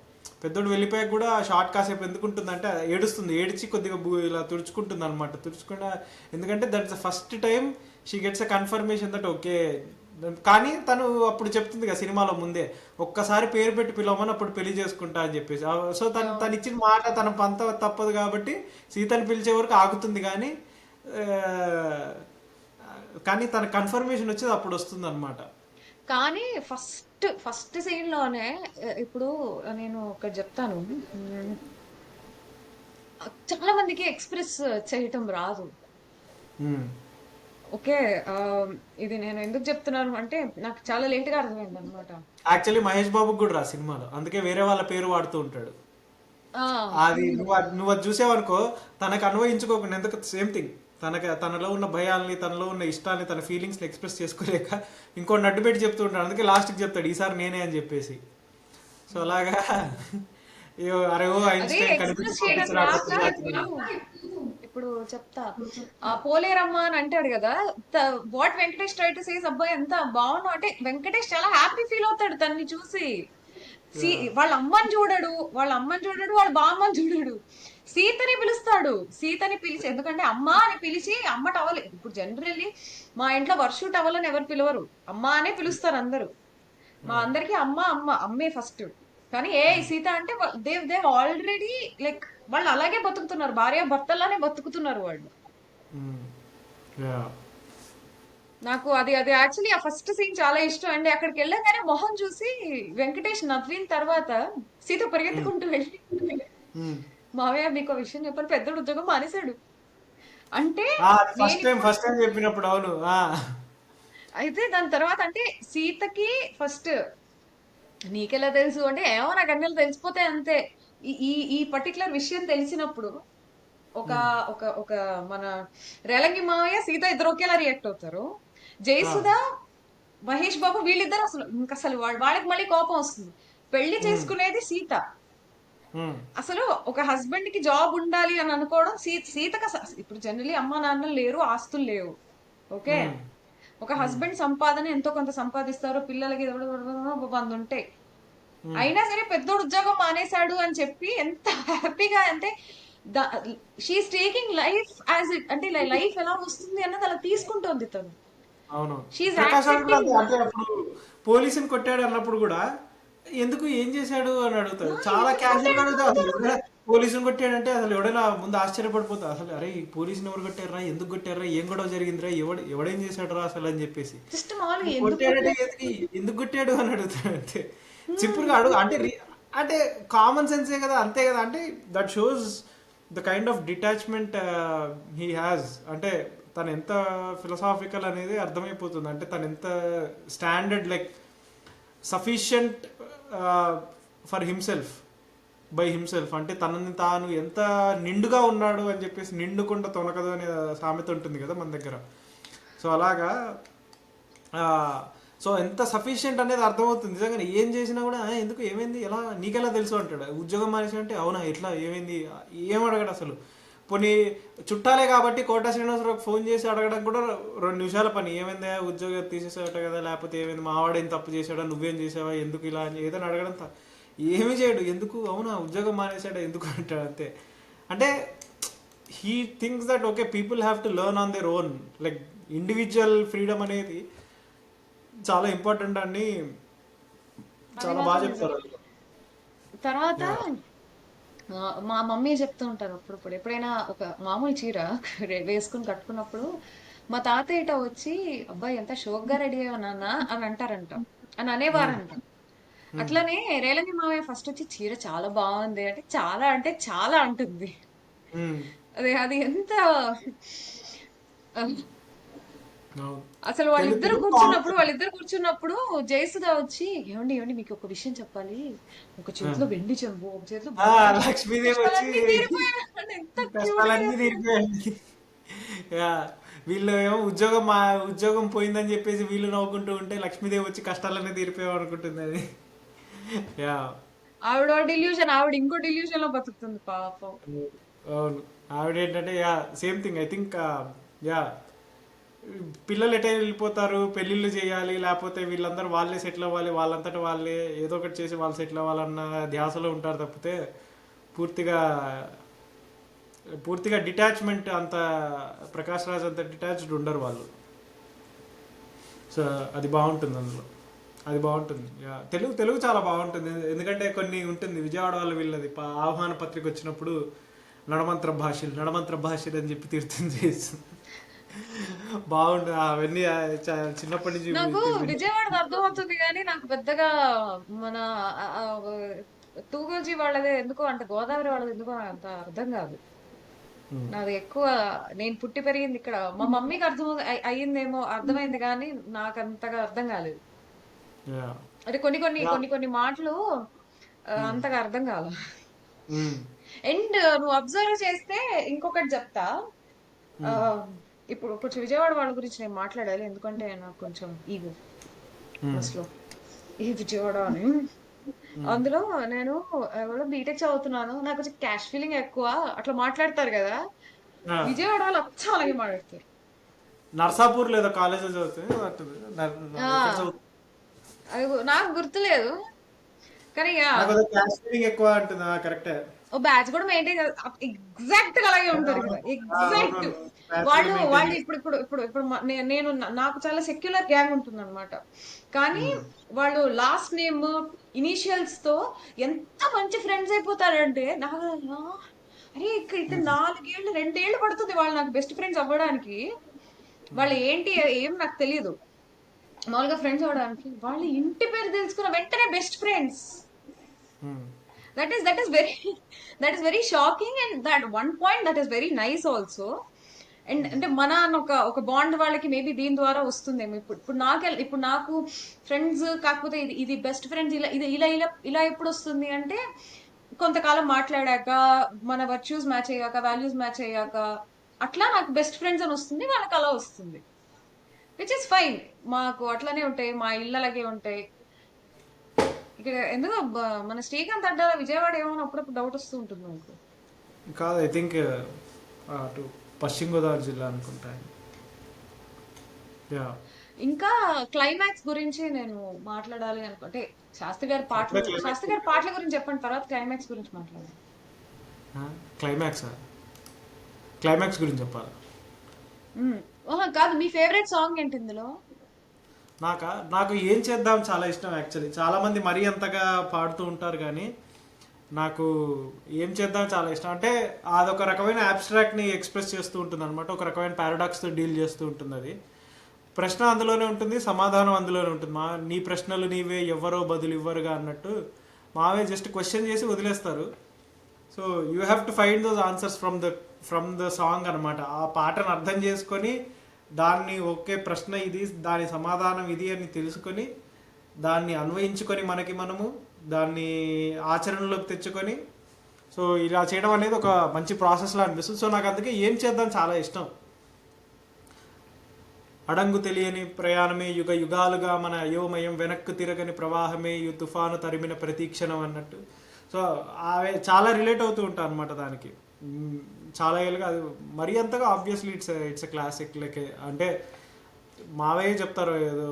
పెద్దోడు వెళ్ళిపోయాక కూడా ఆ షార్ట్ కాసేపు ఎందుకు ఉంటుందంటే ఏడుస్తుంది, ఏడిచి కొద్దిగా ఇలా తుడుచుకుంటుంది అనమాట. తుడుచుకుండా, ఎందుకంటే that's the first time she gets a confirmation that okay. కానీ తను అప్పుడు చెప్తుంది కదా సినిమాలో ముందే, ఒక్కసారి పేరు పెట్టి పిలవమని అప్పుడు పెళ్లి చేసుకుంటా అని చెప్పేసి. సో తను ఇచ్చిన మాట తన పంత తప్పదు కాబట్టి సీతని పిలిచే వరకు ఆగుతుంది. కానీ తన కన్ఫర్మేషన్ వచ్చేది అప్పుడు వస్తుంది అనమాట. కానీ ఫస్ట్ సీన్ లోనే ఇప్పుడు నేను ఒకటి చెప్తాను. చాలా మందికి ఎక్స్ప్రెస్ చేయటం రాదు, ఓకే. ఇది నేను ఎందుకు చెప్తున్నాను అంటే నాకు చాలా లేట్ గా అర్థమైంది అనమాట. యాక్చువల్లీ మహేష్ బాబుకి కూడా రా సినిమాలో, అందుకే వేరే వాళ్ళ పేరు వాడుతూ ఉంటాడు. అది నువ్వు అది చూసావనుకో తనకు అన్వయించుకోకుండా, ఎందుకు సేమ్ థింగ్, తనలో ఉన్న భయాల్ని, తనలో ఉన్న ఇష్టాన్ని, తన ఫీలింగ్స్ ఎక్స్ప్రెస్ చేసుకోలేక ఇంకో నడ్డు పెట్టి చెప్తూ ఉంటాడు. అందుకే లాస్ట్కి చెప్తాడు ఈసారి నేనే అని చెప్పేసి. సో అలాగా అరే ఓ ఐన్స్టైన్ ఇప్పుడు చెప్తా, పోలేరమ్మా అని అంటాడు కదా, what Venkatesh try to says, అబ్బాయి ఎంత బాగున్నావు అంటే వెంకటేష్ చాలా హ్యాపీ ఫీల్ అవుతాడు తన్ని చూసి. వాళ్ళ అమ్మని చూడడు, వాళ్ళ బామ్మని చూడడు. సీతని పిలుస్తాడు, సీతని పిలిచి, ఎందుకంటే అమ్మ అని పిలిచి, అమ్మ టవల్, ఇప్పుడు జనరల్లీ మా ఇంట్లో వర్షు టవల్ అని ఎవరు పిలవరు, అమ్మ అనే పిలుస్తారు అందరూ. మా అందరికి అమ్మ అమ్మ అమ్మే ఫస్ట్. కానీ ఏ సీత అంటే దేవ్ ఆల్రెడీ లైక్ వాళ్ళు అలాగే బతుకుతున్నారు, భార్య భర్తలానే బతుకుతున్నారు వాళ్ళు. నాకు అది అది యాక్చువల్లీ ఆ ఫస్ట్ సీన్ చాలా ఇష్టం అండి. అక్కడికి వెళ్ళగానే మొహం చూసి వెంకటేష్ నవ్విన తర్వాత సీత పరిగెత్తుకుంటూ వెళ్ళి, మావయ్య మీకు విషయం చెప్పాను, పెద్దోడు ఉద్యోగం మానేశాడు అంటే. ఫస్ట్ టైం చెప్పినప్పుడు అవును. అయితే దాని తర్వాత అంటే సీతకి ఫస్ట్ నీకెలా తెలుసు అంటే, ఏమో నాకు అన్నీ తెలిసిపోతే అంతే. ఈ ఈ ఈ పర్టికులర్ విషయం తెలిసినప్పుడు ఒక ఒక ఒక మన రేలంగి మావయ్య సీత ఇద్దరు ఒకేలా రియాక్ట్ అవుతారు. జయసుధ మహేష్ బాబు వీళ్ళిద్దరు అసలు ఇంకా అసలు వాళ్ళకి మళ్ళీ కోపం వస్తుంది. పెళ్లి చేసుకునేది సీత. అసలు ఒక హస్బెండ్ కి జాబ్ ఉండాలి అని అనుకోవడం సీతకు ఇప్పుడు జనరలీ అమ్మా నాన్నలు లేరు, ఆస్తులు లేవు, ఓకే. ఒక హస్బెండ్ సంపాదన ఎంతో కొంత సంపాదిస్తారు, పిల్లలకి వంద ఉంటాయి. అయినా సరే పెద్దోడు ఉద్యోగం మానేశాడు అని చెప్పి ఎంత హ్యాపీగా అంటే, she's taking life as it, అంటే లైఫ్ ఎలా వస్తుంది అన్నది అలా తీసుకుంటోంది తను. అవును. ప్రకాష్ రాజ్ కూడా అంటే అప్పుడు పోలీసుని కొట్టాడు అన్నప్పుడు కూడా ఎందుకు ఏం చేశాడు అని అడుగుతాడు, చాలా క్యాజువల్ గా అడుగుతాడు. పోలీసుని కొట్టాడంటే అసలు ఎవడైనా ముందు ఆశ్చర్యపడిపోతా, అసలు అరే ఈ పోలీసుని ఎవరు కొట్టారా, ఎందుకు కొట్టారా, ఏం గొడవ జరిగిందిరా, ఎవడేం చేశాడు రా అసలు అని చెప్పేసి. కొట్టాడంటే ఎందుకు కొట్టాడు అని అడుగుతాడు అంతే, సింపుల్ గా అడుగు. అంటే అంటే కామన్ సెన్సే కదా, అంతే కదా. అంటే that shows the kind of detachment he has. అంటే తను ఎంత ఫిలసాఫికల్ అనేది అర్థమైపోతుంది. అంటే తను ఎంత standard, like sufficient for himself, by himself. అంటే తనని తాను ఎంత నిండుగా ఉన్నాడు అని చెప్పేసి, నిండుకుండా తొనకదు అనే సామెత ఉంటుంది కదా మన దగ్గర. సో అలాగా సో ఎంత సఫిషియంట్ అనేది అర్థమవుతుంది. నిజంగా ఏం చేసినా కూడా ఎందుకు, ఏమైంది, ఎలా, నీకెలా తెలుసు అంటాడు. ఉద్యోగం మానేసి అంటే అవునా, ఎట్లా, ఏమైంది, ఏం అడగడు అసలు. పోనీ చుట్టాలే కాబట్టి కోటా శ్రీనివాసరావుకి ఫోన్ చేసి అడగడం కూడా 2 నిమిషాల పని. ఏమైందా, ఉద్యోగం తీసేసాట కదా, లేకపోతే ఏమైంది, మావాడు ఏం తప్పు చేశాడా, నువ్వేం చేసావా, ఎందుకు ఇలా అని ఏదైనా అడగడం ఏమీ చేయడు. ఎందుకు, అవునా ఉద్యోగం మానేసాడా ఎందుకు అంటాడు అంతే. అంటే he thinks that okay people have to learn on their own, like individual freedom అనేది చాలా ఇంపార్టెంట్ అని చాలా బాగా చెప్తారు. తర్వాత మా మమ్మీ చెప్తూ ఉంటారు అప్పుడప్పుడు, ఎప్పుడైనా ఒక మామూలు చీర వేసుకుని కట్టుకున్నప్పుడు మా తాతయ్య ఇట వచ్చి, అబ్బాయి ఎంత షోక్గా రెడీ అయ్యావు నాన్న అని అంటారంట, అని అనేవారంట. అట్లనే రేలంగి మావయ్య ఫస్ట్ వచ్చి చీర చాలా బాగుంది అంటే, చాలా అంటుంది. అదే అది ఎంత అసలు వాళ్ళిద్దరు కూర్చున్నప్పుడు జయసుధ వచ్చి, ఏమండి ఏమండి మీకు ఒక విషయం చెప్పాలి, ఒక చేతిలో వెండి చెంబు, ఒక చేతిలో లక్ష్మీదేవి వచ్చి కష్టాలన్నీ తీరిపోయాయి. వీళ్ళు ఏమో ఉద్యోగం పోయిందని చెప్పేసి వీళ్ళు నవ్వుకుంటూ ఉంటే, లక్ష్మీదేవి వచ్చి కష్టాలన్నీ తీరిపోయావు అనుకుంటుంది అది. ఆవిడ ఇంకో డిల్యూషన్ లో బతుకుతుంది పాపం. అవును, ఆవిడ ఏంటంటే సేమ్ థింగ్ ఐ థింక్. పిల్లలు ఎటైనా వెళ్ళిపోతారు, పెళ్ళిళ్ళు చేయాలి, లేకపోతే వీళ్ళందరూ వాళ్ళే సెటిల్ అవ్వాలి, వాళ్ళంతటా వాళ్ళే ఏదో ఒకటి చేసి వాళ్ళు సెటిల్ అవ్వాలన్న ధ్యాసలో ఉంటారు తప్పితే పూర్తిగా డిటాచ్మెంట్ అంత ప్రకాష్ రాజ్ అంత డిటాచ్డ్ ఉండరు వాళ్ళు. సో అది బాగుంటుంది అందులో, అది బాగుంటుంది. తెలుగు చాలా బాగుంటుంది. ఎందుకంటే కొన్ని ఉంటుంది విజయవాడ వాళ్ళు వీళ్ళది ఆహ్వాన పత్రిక వచ్చినప్పుడు నడమంత్ర భాషలు అని చెప్పి తీర్థం చేస్తుంది. బాగుంటుంది అవన్నీ. చిన్నప్పటి నుంచి నాకు విజయవాడ అర్థమవుతుంది కానీ నాకు పెద్దగా మన తూగోజీ వాళ్ళదే ఎందుకో, అంటే గోదావరి వాళ్ళది ఎందుకో అంత అర్థం కాదు. నాది ఎక్కువ, నేను పుట్టి పెరిగింది ఇక్కడ, మా మమ్మీకి అయ్యిందేమో, అర్థమైంది కానీ నాకు అంతగా అర్థం కాలేదు. అంటే కొన్ని మాటలు అంతగా అర్థం కాదు. అండ్ నువ్వు అబ్జర్వ్ చేస్తే ఇంకొకటి చెప్తా, ఇప్పుడు కొంచెం విజయవాడ వాళ్ళ గురించి నేను మాట్లాడాలి, ఎందుకంటే నాకు కొంచెం ఈగో అసలు ఈ విజయవాడ అని. అందులో నేను ఎవరో బీటెక్ చదువుతున్నాను, నాకు కొంచెం క్యాష్ ఫీలింగ్ ఎక్కువ, అట్లా మాట్లాడతారు కదా, విజయవాడ వాళ్ళు అచ్చా అలాగే మాట్లాడతారు. నర్సాపూర్ లేదా కాలేజ్ చదువుతుంది, నాకు గుర్తులేదు. కానీ నాకు అదే క్యాష్ ఫీలింగ్ ఎక్కువ అంటుంది. కరెక్టే. ఓ బ్యాచ్ కూడా మెయింటైన్ ఎగ్జాక్ట్ గా అలాగే ఉంటారు కదా, ఎగ్జాక్ట్. అవునవును. బ్యాచ్ కూడా వాళ్ళు మెయింటైన్ వాళ్ళు చేస్తారు. ఇప్పుడు నాకు చాలా సెక్యులర్ గ్యాంగ్ ఉంటుంది అనమాట. కానీ వాళ్ళు లాస్ట్ నేమ్ ఇనిషియల్స్ తో ఎంత మంచి ఫ్రెండ్స్ అయిపోతారంటే నాకు అరే ఇక్కడ 4 ఏళ్ళు 2 ఏళ్ళు పడుతుంది వాళ్ళు నాకు బెస్ట్ ఫ్రెండ్స్ అవ్వడానికి. వాళ్ళు ఏంటి ఏం నాకు తెలియదు మామూలుగా ఫ్రెండ్స్ అవ్వడానికి. వాళ్ళ ఇంటి పేరు తెలుసుకున్న వెంటనే best friends. that is very that is very shocking, and that one point that is very nice also. And అంటే మన అని ఒక బాండ్ వాళ్ళకి మేబీ దీని ద్వారా వస్తుందేమో. ఇప్పుడు నాకు ఫ్రెండ్స్ కాకపోతే ఇది బెస్ట్ ఫ్రెండ్స్ ఇలా ఎప్పుడు వస్తుంది అంటే కొంతకాలం మాట్లాడాక, మన వర్చ్యూస్ మ్యాచ్ అయ్యాక, వాల్యూస్ మ్యాచ్ అయ్యాక అట్లా నాకు బెస్ట్ ఫ్రెండ్స్ అని వస్తుంది, వాళ్ళకి అలా వస్తుంది. Which is fine. మాకు అట్లానే ఉంటాయి, మా ఇళ్ళ అలాగే ఉంటాయి. ఇక్కడ ఎందుకో మన శ్రీకాంత్ అడ్డాల విజయవాడ ఏమో అప్పుడప్పుడు డౌట్ వస్తూ ఉంటుంది నాకు. కాదు, ఐ థింక్ అటు పశ్చిమ గోదావరి జిల్లా అనుకుంటా. యా. ఇంకా క్లైమాక్స్ గురించి నేను మాట్లాడాలి అనుకుంటే శాస్త్రి గారి పాటల గురించి చెప్పండి, తర్వాత క్లైమాక్స్ గురించి మాట్లాడాలి. క్లైమాక్స్ క్లైమాక్స్ గురించి చెప్పాలి. కాదు, మీ ఫేవరెట్ సాంగ్ ఏంటి ఇందులో? నాకు ఏం చేద్దాం చాలా ఇష్టం యాక్చువల్లీ. చాలామంది మరీ అంతగా పాడుతూ ఉంటారు కానీ నాకు ఏం చేద్దాం చాలా ఇష్టం. అంటే అదొక రకమైన అబ్స్ట్రాక్ట్ని ఎక్స్ప్రెస్ చేస్తూ ఉంటుంది అనమాట. ఒక రకమైన పారాడాక్స్తో డీల్ చేస్తూ ఉంటుంది. అది ప్రశ్న అందులోనే ఉంటుంది, సమాధానం అందులోనే ఉంటుంది. నీ ప్రశ్నలు నీవే, ఎవరో బదులు ఇవ్వరుగా అన్నట్టు మావే జస్ట్ క్వశ్చన్ చేసి వదిలేస్తారు. So you have to find those answers from the song అనమాట. ఆ పాటను అర్థం చేసుకొని దాన్ని ఒకే ప్రశ్న ఇది, దాని సమాధానం ఇది అని తెలుసుకొని దాన్ని అన్వయించుకొని మనము దాన్ని ఆచరణలోకి తెచ్చుకొని సో ఇలా చేయడం అనేది ఒక మంచి ప్రాసెస్లా అనిపిస్తుంది. సో నాకు అందుకే ఏం చేద్దాం చాలా ఇష్టం. అడంగు తెలియని ప్రయాణమే యుగ యుగాలుగా మన అయోమయం, వెనక్కు తిరగని ప్రవాహమే ఈ తుఫాను తరిమిన ప్రతీక్షణం అన్నట్టు. సో అవి చాలా రిలేట్ అవుతూ ఉంటాను అనమాట దానికి. చాలా ఏళ్ళుగా అది మరీ అంతగా obviously it's a classic. Like అంటే మావయ్య చెప్తారు ఏదో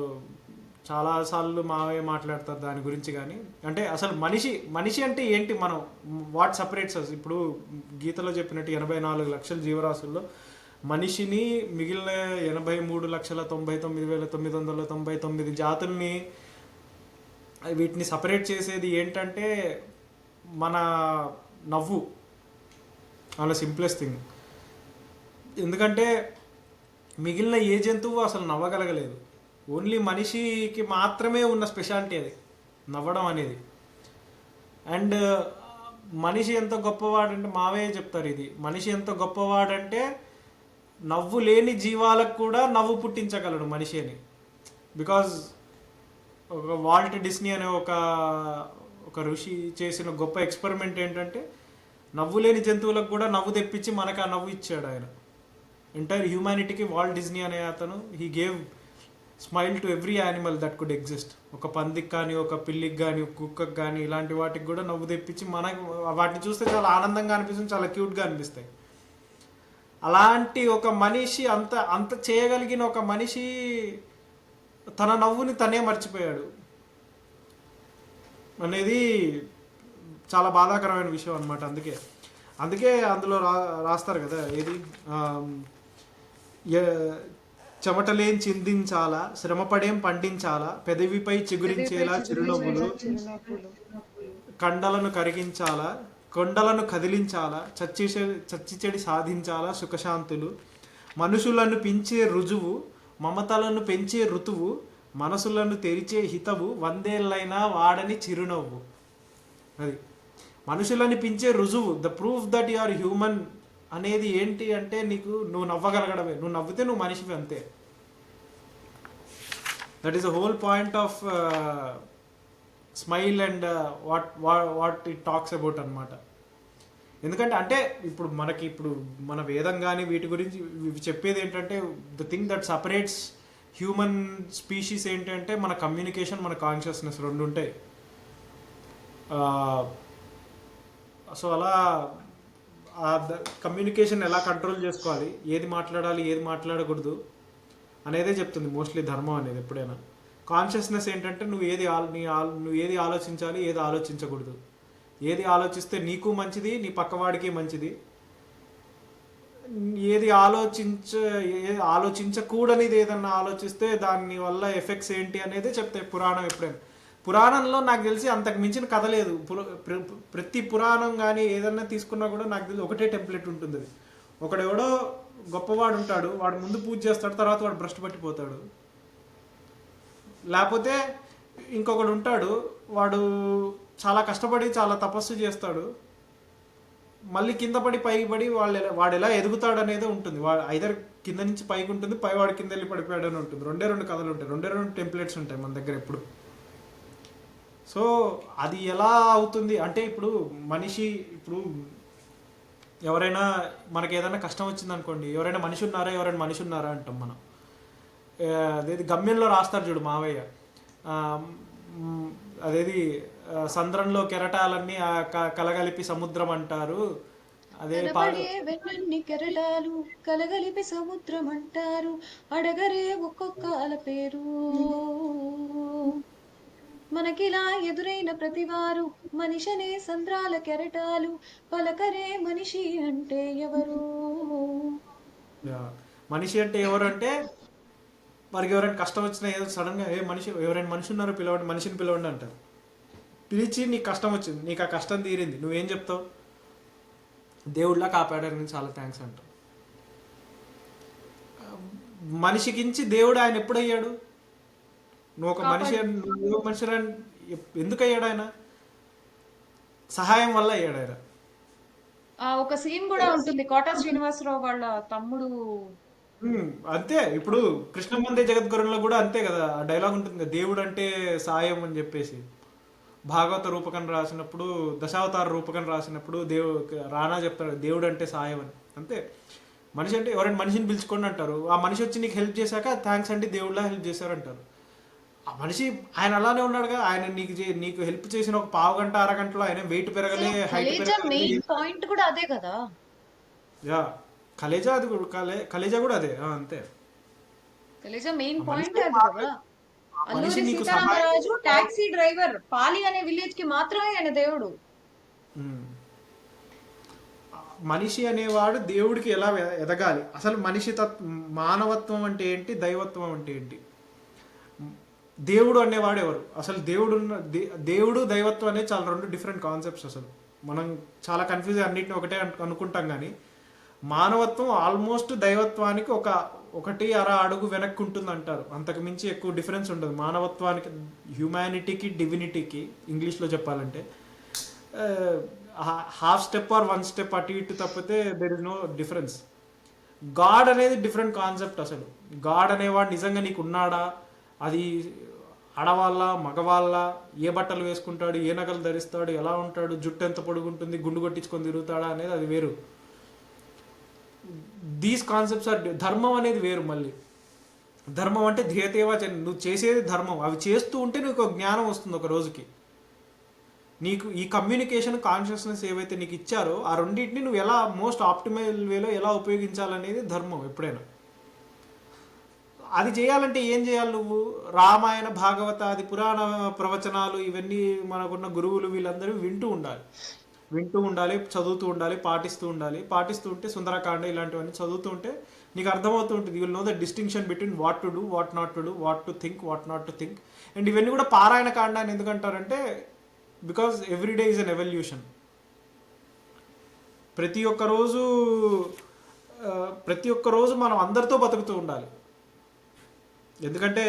చాలాసార్లు మావయ్య మాట్లాడతారు దాని గురించి. కానీ అంటే అసలు మనిషి అంటే ఏంటి, మనం వాట్ సపరేట్స్ అస్. ఇప్పుడు గీతలో చెప్పినట్టు 84 లక్షల జీవరాశుల్లో మనిషిని మిగిలిన 83,99,999 జాతుల్ని వీటిని సపరేట్ చేసేది ఏంటంటే మన నవ్వు. అలా సింప్లెస్ట్ థింగ్. ఎందుకంటే మిగిలిన ఏ జంతువు అసలు నవ్వగలగలేదు. ఓన్లీ మనిషికి మాత్రమే ఉన్న స్పెషాలిటీ అది, నవ్వడం అనేది. అండ్ మనిషి ఎంత గొప్పవాడంటే మావయ్య చెప్తారు ఇది, మనిషి ఎంత గొప్పవాడంటే నవ్వు లేని జీవాలకు కూడా నవ్వు పుట్టించగలడు మనిషి అని. బికాజ్ ఒక వాల్ట్ డిస్నీ అనే ఒక ఋషి చేసిన గొప్ప ఎక్స్పెరిమెంట్ ఏంటంటే నవ్వు లేని జంతువులకు కూడా నవ్వు తెప్పించి మనకు ఆ నవ్వు ఇచ్చాడు ఆయన. ఎంటైర్ హ్యూమానిటీకి వాల్ట్ డిస్నీ అనే అతను he gave smile to every animal that could exist. ఒక పందికి కానీ, ఒక పిల్లికి కానీ, ఒక కుక్కకి కానీ, ఇలాంటి వాటికి కూడా నవ్వు తెప్పించి మనకు వాటిని చూస్తే చాలా ఆనందంగా అనిపిస్తుంది, చాలా క్యూట్గా అనిపిస్తాయి. అలాంటి ఒక మనిషి, అంత చేయగలిగిన ఒక మనిషి తన నవ్వుని తనే మర్చిపోయాడు అనేది చాలా బాధాకరమైన విషయం అనమాట. అందుకే అందులో రాస్తారు కదా, ఏది చెమటలేం చిందించాలా, శ్రమపడేం పండించాలా, పెదవిపై చిగురించేలా చిరునవ్వులు, కండలను కరిగించాలా, కొండలను కదిలించాలా, చచ్చి చెడి సాధించాలా సుఖశాంతులు, మనుషులను పెంచే రుజువు, మమతలను పెంచే ఋతువు, మనసులను తెరిచే హితవు, 100 ఏళ్ళైనా వాడని చిరునవ్వు. అది మనుషులని పెంచే రుజువు, the proof that you are human అనేది ఏంటి అంటే నువ్వు నవ్వగలగడమే. నువ్వు నవ్వితే నువ్వు మనిషివి, అంతే. That is the whole point of smile and what it talks about అనమాట. ఎందుకంటే అంటే ఇప్పుడు మన వేదం కానీ వీటి గురించి చెప్పేది ఏంటంటే the thing that separates human species ఏంటంటే మన కమ్యూనికేషన్, మన కాన్షియస్నెస్ రెండు ఉంటాయి. సో అలా కమ్యూనికేషన్ ఎలా కంట్రోల్ చేసుకోవాలి, ఏది మాట్లాడాలి ఏది మాట్లాడకూడదు అనేదే చెప్తుంది మోస్ట్లీ ధర్మం అనేది ఎప్పుడైనా. కాన్షియస్నెస్ ఏంటంటే నువ్వు ఏది ఆలోచించాలి, ఏది ఆలోచించకూడదు, ఏది ఆలోచిస్తే నీకు మంచిది, నీ పక్కవాడికి మంచిది, ఏది ఆలోచించకూడనిది ఏదన్నా ఆలోచిస్తే దాని వల్ల ఎఫెక్ట్స్ ఏంటి అనేది చెప్తాయి పురాణం. ఎప్పుడైనా పురాణంలో నాకు తెలిసి అంతకు మించిన కథ లేదు. ప్రతి పురాణం కానీ ఏదన్నా తీసుకున్నా కూడా నాకు తెలిసి ఒకటే టెంప్లెట్ ఉంటుంది. అది ఒకడెవడో గొప్పవాడు ఉంటాడు, వాడు ముందు పూజ చేస్తాడు, తర్వాత వాడు భ్రష్టు పట్టిపోతాడు. లేకపోతే ఇంకొకడు ఉంటాడు, వాడు చాలా కష్టపడి చాలా తపస్సు చేస్తాడు, మళ్ళీ కింద పడి పైకి పడి వాడు ఎలా ఎదుగుతాడు అనేది ఉంటుంది. వాడు ఐదర్ కింద నుంచి పైకి ఉంటుంది, పైవాడు కింద వెళ్ళి పడిపోయాడు అని ఉంటుంది. రెండు కథలు ఉంటాయి, రెండు టెంప్లెట్స్ ఉంటాయి మన దగ్గర ఎప్పుడు. సో అది ఎలా అవుతుంది అంటే ఇప్పుడు ఎవరైనా మనకి ఏదైనా కష్టం వచ్చింది అనుకోండి, ఎవరైనా మనిషి ఉన్నారా అంటాం మనం. అదేది గమ్యంలో రాస్తారు చూడు మావయ్య, అదేది సంద్రంలో కెరటాలన్నీ కలగలిపి సముద్రం అంటారు, అదే వెన్నన్ని కెరటాలు కలగలిపి సముద్రం అంటారు, అడగరే ఒక్కొక్క అల పేరు. మనకిలా ఎదురైన ప్రతివారు మనిషనే సంద్రాల కెరటాలు, పలకరే మనిషి అంటే ఎవరు. మనిషి అంటే ఎవరు అంటే వారికి ఎవరైనా కష్టం వచ్చినా ఏదో సడన్గా ఎవరైనా మనిషి ఉన్నారో పిలవండి, మనిషిని పిలవండి అంటారు. పిలిచి నీకు కష్టం వచ్చింది, నీకు ఆ కష్టం తీరింది, నువ్వేం చెప్తావు? దేవుళ్ళ కాపాడారని చాలా థ్యాంక్స్ అంటావు. మనిషికించి దేవుడు ఆయన ఎప్పుడయ్యాడు? నువ్వు ఒక మనిషి ఎందుకు అయ్యాడు ఆయన? సహాయం వల్ల అయ్యాడు ఆయన. ఒక సీన్ కూడా ఉంటుంది, కోట శ్రీనివాసరావు వాళ్ళ తమ్ముడు. అంతే. ఇప్పుడు కృష్ణమందే జగద్గురులో కూడా అంతే కదా, ఆ డైలాగ్ ఉంటుంది కదా, దేవుడు అంటే సాయం అని చెప్పేసి. భాగవత రూపకం రాసినప్పుడు, దశావతార రూపకం రాసినప్పుడు రానా చెప్తాడు దేవుడు అంటే సాయం అని. అంతే. మనిషి అంటే ఎవరైనా మనిషిని పిలుచుకోండి అంటారు, ఆ మనిషి వచ్చి నీకు హెల్ప్ చేశాక థ్యాంక్స్ అండి దేవుళ్ళ హెల్ప్ చేశారంటారు. ఆ మనిషి ఆయన అలానే ఉన్నాడుగా, ఆయన నీకు హెల్ప్ చేసిన ఒక పావు గంట అరగంటలో ఆయన వెయిట్ పెరగలే, హైట్ పెరగలే. పాయింట్ కూడా అదే కదా. యా, కలేజా అది కలేజా కూడా అదే. అంతే, కలేజా మెయిన్ పాయింట్ అది కదా. అల్లూరి సీతారామరాజు టాక్సీ డ్రైవర్, పాలి అనే విలేజ్ కి మాత్రమే ఆయన దేవుడు. మనిషి అనేవాడు దేవుడికి ఎలా ఎదగాలి, అసలు మానవత్వం అంటే ఏంటి, దైవత్వం అంటే ఏంటి, దేవుడు అనేవాడు ఎవరు, అసలు దేవుడు దైవత్వం అనేది చాలా రెండు డిఫరెంట్ కాన్సెప్ట్స్. అసలు మనం చాలా కన్ఫ్యూజ్ అన్నిటిని ఒకటే అనుకుంటాం, కానీ మానవత్వం ఆల్మోస్ట్ దైవత్వానికి ఒకటి అర అడుగు వెనక్కి ఉంటుంది అంటారు. అంతకు మించి ఎక్కువ డిఫరెన్స్ ఉండదు మానవత్వానికి, హ్యూమానిటీకి, డివినిటీకి. ఇంగ్లీష్లో చెప్పాలంటే హాఫ్ స్టెప్ ఆర్ 1 స్టెప్ అటు ఇటు తప్పితే there is no difference. God అనేది డిఫరెంట్ కాన్సెప్ట్. అసలు గాడ్ అనేవాడు నిజంగా నీకు ఉన్నాడా, అది ఆడవాళ్ళ మగవాళ్ళ, ఏ బట్టలు వేసుకుంటాడు, ఏ నగలు ధరిస్తాడు, ఎలా ఉంటాడు, జుట్టు ఎంత పొడుగుంటుంది, గుండు కొట్టించుకొని తిరుగుతాడా అనేది అది వేరు. These concepts are. ధర్మం అనేది వేరు. మళ్ళీ ధర్మం అంటే ధ్యేయతేవా, నువ్వు చేసేది ధర్మం, అవి చేస్తూ ఉంటే నీకు జ్ఞానం వస్తుంది ఒక రోజుకి. నీకు ఈ కమ్యూనికేషన్ కాన్షియస్నెస్ ఏవైతే నీకు ఇచ్చారో ఆ రెండింటిని నువ్వు ఎలా మోస్ట్ ఆప్టిమల్ వేలో ఎలా ఉపయోగించాలనేది ధర్మం ఎప్పుడైనా. అది చేయాలంటే ఏం చేయాలి? నువ్వు రామాయణ భాగవతాది పురాణ ప్రవచనాలు ఇవన్నీ మనకున్న గురువులు వీళ్ళందరూ వింటూ ఉండాలి, చదువుతూ ఉండాలి, పాటిస్తూ ఉంటే సుందరకాండ ఇలాంటివన్నీ చదువుతూ ఉంటే నీకు అర్థమవుతూ ఉంటుంది. You will know the distinction between what to do, what not to do, what to think, what not to think. And ఇవన్నీ కూడా పారాయణ కాండ అని ఎందుకంటారంటే because every day is an evolution. ప్రతి ఒక్క రోజు మనం అందరితో బతుకుతూ ఉండాలి. ఎందుకంటే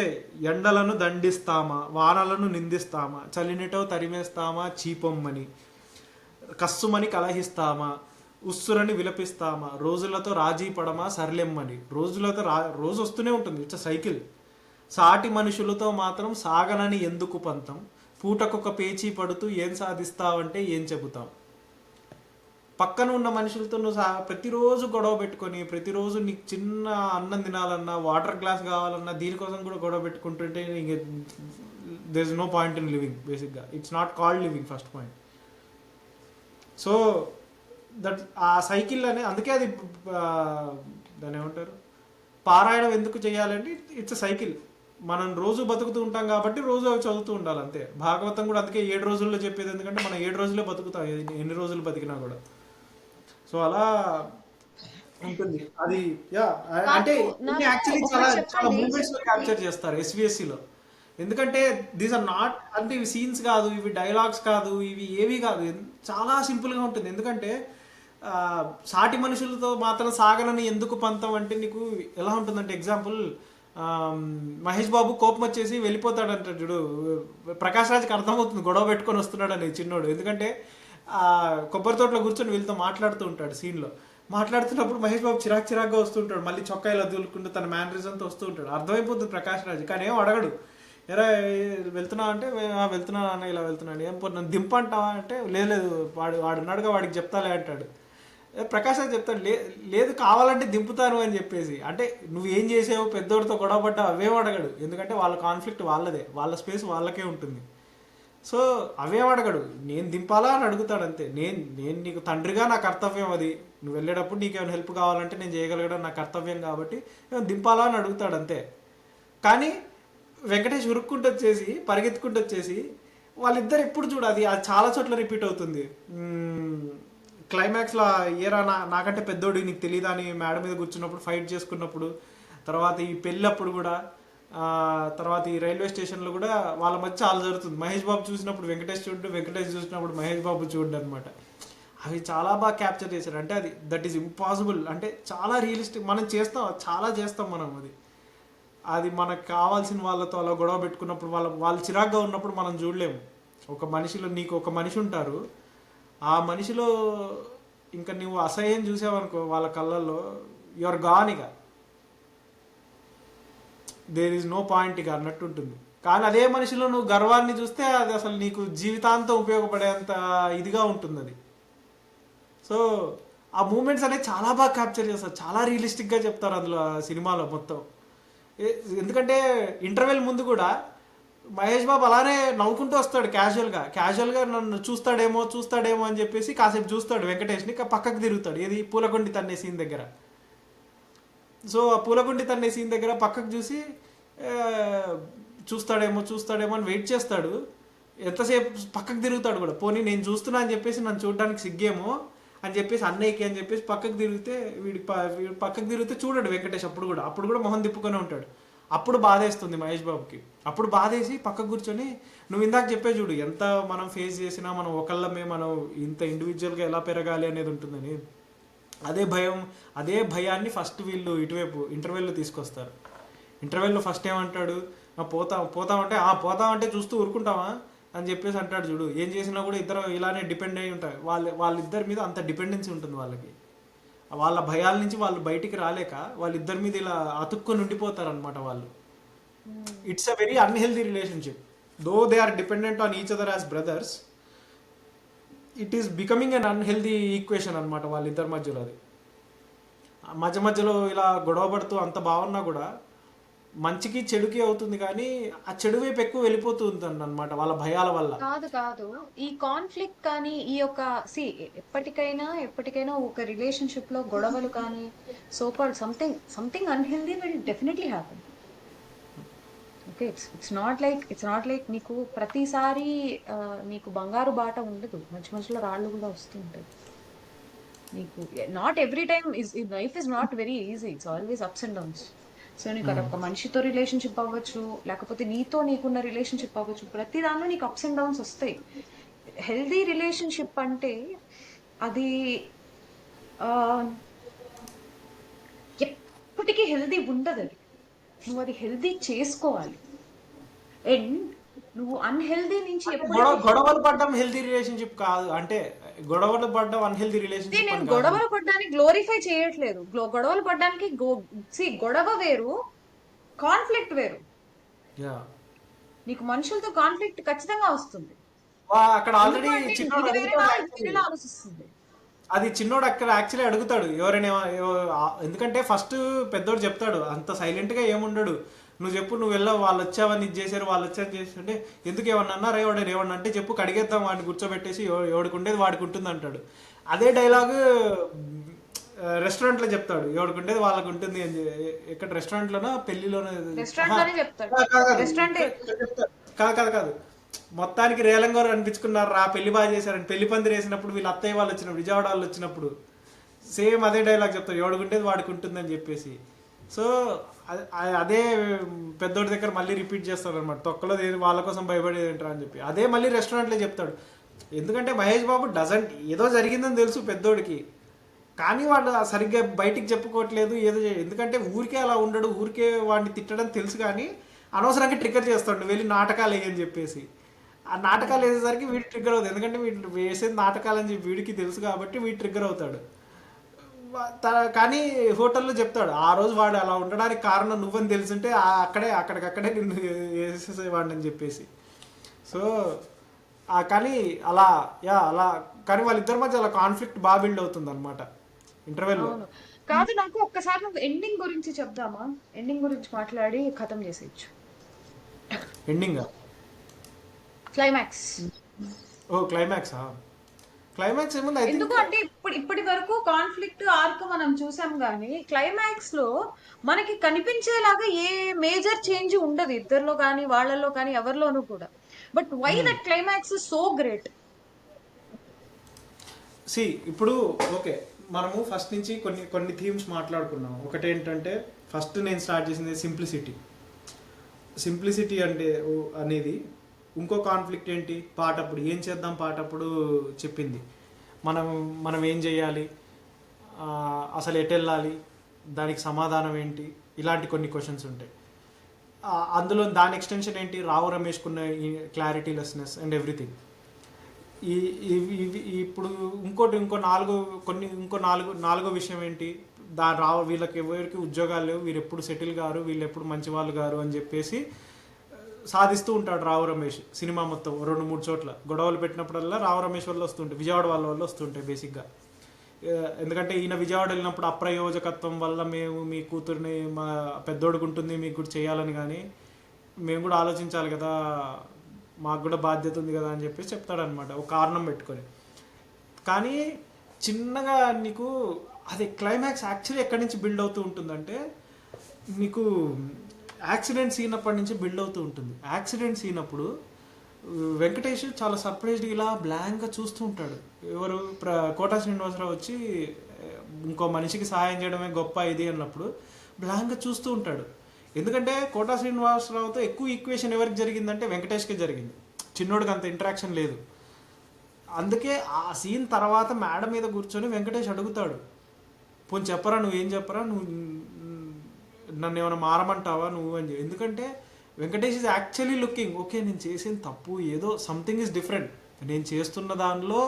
ఎండలను దండిస్తామా, వానలను నిందిస్తామా, చలినిటో తరిమేస్తామా చీపొమ్మని, కస్సుమని కలహిస్తామా, ఉస్సురని విలపిస్తామా, రోజులతో రాజీ పడమా సర్లెమ్మని. రోజు వస్తూనే ఉంటుంది, ఇట్స్ సైకిల్. సాటి మనుషులతో మాత్రం సాగనని ఎందుకు పంతం, పూటకొక పేచీ పడుతూ ఏం సాధిస్తావంటే ఏం చెబుతాం. పక్కన ఉన్న మనుషులతో నువ్వు ప్రతిరోజు గొడవ పెట్టుకొని, ప్రతిరోజు నీకు చిన్న అన్నం తినాలన్నా, వాటర్ గ్లాస్ కావాలన్నా, దీనికోసం కూడా గొడవ పెట్టుకుంటుంటే there is no point in living. బేసిక్గా it's not called living, first point. So ఆ సైకిల్ అందుకే అది దాన్ని ఏమంటారు, పారాయణం ఎందుకు చేయాలంటే ఇట్స్ అ సైకిల్. మనం రోజు బతుకుతూ ఉంటాం కాబట్టి రోజు అవి చదువుతూ ఉండాలి అంతే. భాగవతం కూడా అందుకే 7 రోజుల్లో చెప్పేది, ఎందుకంటే మనం 7 రోజులే బతుకుతాం ఎన్ని రోజులు బతికినా కూడా. సో అలా ఉంటుంది అది. యా, అంటే నాకు ఇది నాకు యాక్చువల్లీ చాలా ఒకటి చాలా చెప్పండి. మూమెంట్స్ లో క్యాప్చర్ చేస్తారు ఎస్విఎస్సిలో. ఎందుకంటే దీస్ ఆర్ నాట్, అంటే ఇవి సీన్స్ కాదు, ఇవి డైలాగ్స్ కాదు, ఇవి ఏవి కాదు, చాలా సింపుల్గా ఉంటుంది. ఎందుకంటే ఆ, సాటి మనుషులతో మాత్రం సాగనని ఎందుకు పంతం అంటే నీకు ఎలా ఉంటుందంటే ఎగ్జాంపుల్, మహేష్ బాబు కోపం వచ్చేసి వెళ్ళిపోతాడంట చూడు, ప్రకాష్ రాజ్కి అర్థమవుతుంది గొడవ పెట్టుకొని వస్తున్నాడని చిన్నోడు. ఎందుకంటే ఆ కొబ్బరి తోటలో కూర్చొని వీళ్ళతో మాట్లాడుతూ ఉంటాడు సీన్లో. మాట్లాడుతున్నప్పుడు మహేష్ బాబు చిరాకు చిరాకుగా వస్తుంటాడు, మళ్ళీ చొక్కా ఇలా దూలుకుంటూ తన మేనరిజంతో వస్తూ ఉంటాడు. అర్థమైపోతుంది ప్రకాష్ రాజ్, కానీ ఏం అడగడు. ఎరా వెళ్తున్నావు అంటే వెళ్తున్నా అన్న, ఇలా వెళ్తున్నాడు. ఏం నన్ను దింపంటావా అంటే లేదు వాడున్నాడుగా వాడికి చెప్తాలే అంటాడు. ప్రకాష్ రాజ్ చెప్తాడు లేదు కావాలంటే దింపుతాను అని చెప్పేసి. అంటే నువ్వేం చేసావు, పెద్దోడితో గొడవ పడ్డావు, అవేం అడగడు. ఎందుకంటే వాళ్ళ కాన్ఫ్లిక్ట్ వాళ్ళదే, వాళ్ళ స్పేస్ వాళ్ళకే ఉంటుంది. సో అవేం అడగడు, నేను దింపాలా అని అడుగుతాడు అంతే. నేను నీకు తండ్రిగా నా కర్తవ్యం అది, నువ్వు వెళ్ళేటప్పుడు నీకేమైనా హెల్ప్ కావాలంటే నేను చేయగలగడం నా కర్తవ్యం కాబట్టి దింపాలా అని అడుగుతాడు అంతే. కానీ వెంకటేష్ ఉరుక్కుంటూ వచ్చేసి పరిగెత్తుకుంటూ వచ్చేసి వాళ్ళిద్దరు ఎప్పుడు చూడ, అది చాలా చోట్ల రిపీట్ అవుతుంది. క్లైమాక్స్లో ఏరా నాకంటే పెద్దోడు నీకు తెలియదా అని మేడ మీద కూర్చున్నప్పుడు ఫైట్ చేసుకున్నప్పుడు, తర్వాత ఈ పెళ్ళప్పుడు కూడా, తర్వాత ఈ రైల్వే స్టేషన్లో కూడా వాళ్ళ మధ్య చాలా జరుగుతుంది. మహేష్ బాబు చూసినప్పుడు వెంకటేష్ చూడు, వెంకటేష్ చూసినప్పుడు మహేష్ బాబు చూడు అనమాట. అవి చాలా బాగా క్యాప్చర్ చేశారు. అంటే అది దట్ ఈస్ ఇంపాసిబుల్, అంటే చాలా రియలిస్టిక్. మనం చేస్తాం, చాలా చేస్తాం మనం. అది మనకు కావాల్సిన వాళ్ళతో అలా గొడవ పెట్టుకున్నప్పుడు, వాళ్ళు చిరాగ్గా ఉన్నప్పుడు మనం చూడలేము. ఒక మనిషిలో నీకు ఒక మనిషి ఉంటారు, ఆ మనిషిలో ఇంకా నువ్వు అసహ్యం చూసావనుకో వాళ్ళ కళ్ళల్లో, యువర్ గాన్ ఇక, దేర్ ఈజ్ నో పాయింట్ ఇక అన్నట్టు ఉంటుంది. కానీ అదే మనిషిలో నువ్వు గర్వాన్ని చూస్తే అది అసలు నీకు జీవితాంతం ఉపయోగపడేంత ఇదిగా ఉంటుంది అది. సో ఆ మూమెంట్స్ అనేవి చాలా బాగా క్యాప్చర్ చేస్తారు, చాలా రియలిస్టిక్గా చెప్తారు అందులో ఆ సినిమాలో మొత్తం. ఎందుకంటే ఇంటర్వెల్ ముందు కూడా మహేష్ బాబు అలానే నవ్వుకుంటూ వస్తాడు క్యాజువల్గా నన్ను చూస్తాడేమో అని చెప్పేసి కాసేపు చూస్తాడు వెంకటేష్ని, పక్కకు తిరుగుతాడు. ఏది పూలకొండి తన్నే సీన్ దగ్గర. సో ఆ పూలకొండి తన్నే సీన్ దగ్గర పక్కకు చూసి చూస్తాడేమో అని వెయిట్ చేస్తాడు. ఎంతసేపు పక్కకు తిరుగుతాడు కూడా, పోనీ నేను చూస్తున్నా అని చెప్పేసి నన్ను చూడడానికి సిగ్గేమో అని చెప్పేసి అన్నయ్యకి అని చెప్పేసి పక్కకు తిరిగితే వీడి పక్కకు తిరిగితే చూడడు వెంకటేష్. అప్పుడు కూడా మొహం తిప్పుకొని ఉంటాడు. అప్పుడు బాధేస్తుంది మహేష్ బాబుకి. అప్పుడు బాధేసి పక్కకు కూర్చొని, నువ్వు ఇందాక చెప్పే చూడు, ఎంత మనం ఫేస్ చేసినా మనం ఒకళ్ళమే, మనం ఇంత ఇండివిజువల్గా ఎలా పెరగాలి అనేది ఉంటుందని. అదే భయాన్ని ఫస్ట్ వీళ్ళు ఇటువైపు ఇంటర్వెల్లో తీసుకొస్తారు. ఇంటర్వెల్లో ఫస్ట్ ఏమంటాడు, పోతామంటే పోతామంటే చూస్తూ ఊరుకుంటావా అని చెప్పేసి అంటాడు చూడు. ఏం చేసినా కూడా ఇద్దరు ఇలానే డిపెండ్ అయి ఉంటారు. వాళ్ళిద్దరి మీద అంత డిపెండెన్సీ ఉంటుంది వాళ్ళకి. వాళ్ళ భయాల నుంచి వాళ్ళు బయటికి రాలేక వాళ్ళిద్దరి మీద ఇలా అతుక్కొని ఉండిపోతారు అనమాట వాళ్ళు. It's a very unhealthy relationship. Though they are dependent on each other as brothers, it is becoming an unhealthy equation అనమాట వాళ్ళిద్దరి మధ్యలో. అది మధ్యలో ఇలా గొడవ పడుతూ అంత బాగున్నా కూడా మంచికి చెడుకి అవుతుంది, కానీ ఆ చెడు వైపు ఎక్కువ వెళ్ళిపోతూ ఉంటుంది అనమాట వాళ్ళ భయాల వల్ల. కాదు ఈ కాన్ఫ్లిక్ట్ కానీ ఈ యొక్క ఎప్పటికైనా ఒక రిలేషన్షిప్ లో గొడవలు కానీ so called something unhealthy will definitely happen. Okay, it's not like నీకు ప్రతిసారి నీకు బంగారు బాట ఉండదు, మధ్యలో రాళ్ళు కూడా వస్తుంటాయి నీకు. Not every time life is not very easy, it's always ups and downs. So నీకు ఒక మనిషితో రిలేషన్షిప్ అవ్వచ్చు, లేకపోతే నీకున్న రిలేషన్షిప్ అవ్వచ్చు, ప్రతి దానిలో నీకు అప్స్ అండ్ డౌన్స్ వస్తాయి. హెల్దీ రిలేషన్షిప్ అంటే అది ఎప్పటికీ హెల్దీ ఉండదు. నువ్వు అది హెల్దీ చేసుకోవాలి. అండ్ నువ్వు అన్హెల్దీ నుంచి గొడవలు పడడం హెల్దీ రిలేషన్షిప్ కాదు, అంటే గొడవలు పడడం అన్హెల్దీ రిలేషన్షిప్. నేను గొడవలు పడడానికి గ్లోరిఫై చేయట్లేదు. గొడవలు పడడానికి గొడవ వేరు, కాన్ఫ్లిక్ట్ వేరు. నీకు మనుషులతో కాన్ఫ్లిక్ట్ ఖచ్చితంగా వస్తుంది. అక్కడ ఆల్రెడీ ఆలోచిస్తుంది. అది చిన్నోడు అక్కడ యాక్చువల్లీ అడుగుతాడు ఎవరైనా, ఎందుకంటే ఫస్ట్ పెద్దోడు చెప్తాడు, అంత సైలెంట్ గా ఏముండడు. నువ్వు చెప్పు, నువ్వు వెళ్ళావు, వాళ్ళు వచ్చావని ఇది చేశారు, వాళ్ళు వచ్చారని చేస్తుంటే ఎందుకు ఏమన్నా అన్నారా, ఏమన్నా అంటే చెప్పు, కడిగేద్దాం వాడిని కూర్చోబెట్టేసి, ఎవడికి ఉండేది వాడికి ఉంటుంది అంటాడు. అదే డైలాగ్ రెస్టారెంట్లో చెప్తాడు ఎవరికి ఉండేది వాళ్ళకు ఉంటుంది అని ఇక్కడ రెస్టారెంట్లోనో పెళ్లిలోనో రెస్టారెంట్ లోనే చెప్తాడు. కాదు రెస్టారెంట్ ఇక్కడ చెప్తాడు. కాదు కాదు కాదు మొత్తానికి రేలంగారు అనిపించుకున్నారు రా పెళ్లి బాగా చేశారని పెళ్లి పందిరి వేసినప్పుడు వీళ్ళ అత్తయ్య వాళ్ళు వచ్చినప్పుడు విజయవాడ వాళ్ళు వచ్చినప్పుడు సేమ్ అదే డైలాగ్ చెప్తారు ఎవడుకుంటేది వాడికి ఉంటుందని చెప్పేసి. సో అదే పెద్దోడి దగ్గర మళ్ళీ రిపీట్ చేస్తారు అనమాట తొక్కలో వాళ్ళ కోసం భయపడేది ఏంట్రా అని చెప్పి అదే మళ్ళీ రెస్టారెంట్లో చెప్తాడు. ఎందుకంటే మహేష్ బాబు డజంట్ ఏదో జరిగిందని తెలుసు పెద్దోడికి, కానీ వాడు సరిగ్గా బయటికి చెప్పుకోవట్లేదు ఏదో ఎందుకంటే ఊరికే అలా ఉండడు, ఊరికే వాడిని తిట్టడం తెలుసు కానీ అనవసరంగా ట్రిగ్గర్ చేస్తాడు వెళ్ళి నాటకాలు వేయని చెప్పేసి. ఆ నాటకాలు వేసేసరికి వీడు ట్రిగ్గర్ అవుతుంది ఎందుకంటే వీడు వేసేది నాటకాలు అని చెప్పి వీడికి తెలుసు కాబట్టి వీడు ట్రిగ్గర్ అవుతాడు. కానీ హోటల్లో చెప్తాడు ఆ రోజు వాడు అలా ఉండడానికి కారణం నువ్వని తెలుసుంటే అక్కడికక్కడే నిన్ను వేసేసేవాడిని అని చెప్పేసి. సో కానీ అలా అలా కానీ వాళ్ళిద్దరి మధ్య అలా కాన్ఫ్లిక్ట్ బాగా బిల్డ్ అవుతుంది అనమాట ఇంటర్వెల్లో. అవును. కాదు, నాకు ఒక్కసారి నువ్వు ఎండింగ్ గురించి చెప్దామా? ఎండింగ్ గురించి మాట్లాడి ఖతం చేసేయచ్చు. Ending climax. ఓ క్లైమాక్స్ క్లైమాక్స్ ఏముంది ఎందుకు అంటే ఇప్పటి వరకు కాన్ఫ్లిక్ట్ ఆర్క్ మనం చూసాం కానీ క్లైమాక్స్ లో మనకి కనిపించేలాగా ఏ మేజర్ చేంజ్ ఉండదు ఇద్దరిలో కానీ వాళ్ళలో కానీ ఎవరిలోనూ కూడా. But why that climax so great? See ఇప్పుడు ఓకే మనము ఫస్ట్ నుంచి కొన్ని థీమ్స్ మాట్లాడుకున్నాం. ఒకటి ఏంటంటే ఫస్ట్ నేను స్టార్ట్ చేసింది సింప్లిసిటీ అంటే అనేది. ఇంకో కాన్ఫ్లిక్ట్ ఏంటి పాటప్పుడు ఏం చేద్దాం పాటప్పుడు చెప్పింది మనం ఏం చేయాలి, అసలు ఎటు వెళ్ళాలి, దానికి సమాధానం ఏంటి, ఇలాంటి కొన్ని క్వశ్చన్స్ ఉంటాయి. అందులో దాని ఎక్స్టెన్షన్ ఏంటి రావు రమేష్కున్న క్లారిటీ లెస్నెస్ అండ్ ఎవ్రీథింగ్. ఇప్పుడు నాలుగో విషయం ఏంటి వీళ్ళకి ఎవరికి ఉద్యోగాలు లేవు, వీరు ఎప్పుడు సెటిల్ గారు, వీళ్ళు ఎప్పుడు మంచి వాళ్ళు గారు అని చెప్పేసి సాధిస్తూ ఉంటాడు రావు రమేష్. సినిమా మొత్తం 2-3 చోట్ల గొడవలు పెట్టినప్పుడల్లా రావు రమేష్ వల్ల వస్తుంటాయి, విజయవాడ వల్ల వస్తుంటాయి బేసిక్గా. ఎందుకంటే ఈయన విజయవాడ వెళ్ళినప్పుడు అప్రయోజకత్వం వల్ల మేము మీ కూతుర్ని మా పెద్దోడికి ఉంటుంది మీకు కూడా చేయాలని, కానీ మేము కూడా ఆలోచించాలి కదా, మాకు కూడా బాధ్యత ఉంది కదా అని చెప్పేసి చెప్తాడనమాట ఒక కారణం పెట్టుకొని. కానీ చిన్నగా నీకు అది క్లైమాక్స్ యాక్చువల్లీ ఎక్కడి నుంచి బిల్డ్ అవుతూ ఉంటుందంటే నీకు యాక్సిడెంట్ సీన్ అప్పటి నుంచి బిల్డ్ అవుతూ ఉంటుంది. యాక్సిడెంట్ సీన్ అప్పుడు వెంకటేష్ చాలా సర్ప్రైజ్డ్గా ఇలా బ్లాంక్గా చూస్తూ ఉంటాడు. ఎవరు కోటా శ్రీనివాసరావు వచ్చి ఇంకో మనిషికి సహాయం చేయడమే గొప్ప ఇది అన్నప్పుడు బ్లాంక్గా చూస్తూ ఉంటాడు. ఎందుకంటే కోటా శ్రీనివాసరావుతో ఎక్కువ ఈక్వేషన్ ఎవరికి జరిగిందంటే వెంకటేష్కే జరిగింది, చిన్నోడికి అంత ఇంటరాక్షన్ లేదు. అందుకే ఆ సీన్ తర్వాత మేడ మీద కూర్చొని వెంకటేష్ అడుగుతాడు, పోనీ చెప్పరా నువ్వేం చెప్పరా, నువ్వు నన్ను ఏమైనా మారమంటావా నువ్వు అని. ఎందుకంటే Venkatesh is actually looking okay నేను చేసిన తప్పు ఏదో సంథింగ్ ఈజ్ డిఫరెంట్, నేను చేస్తున్న దానిలో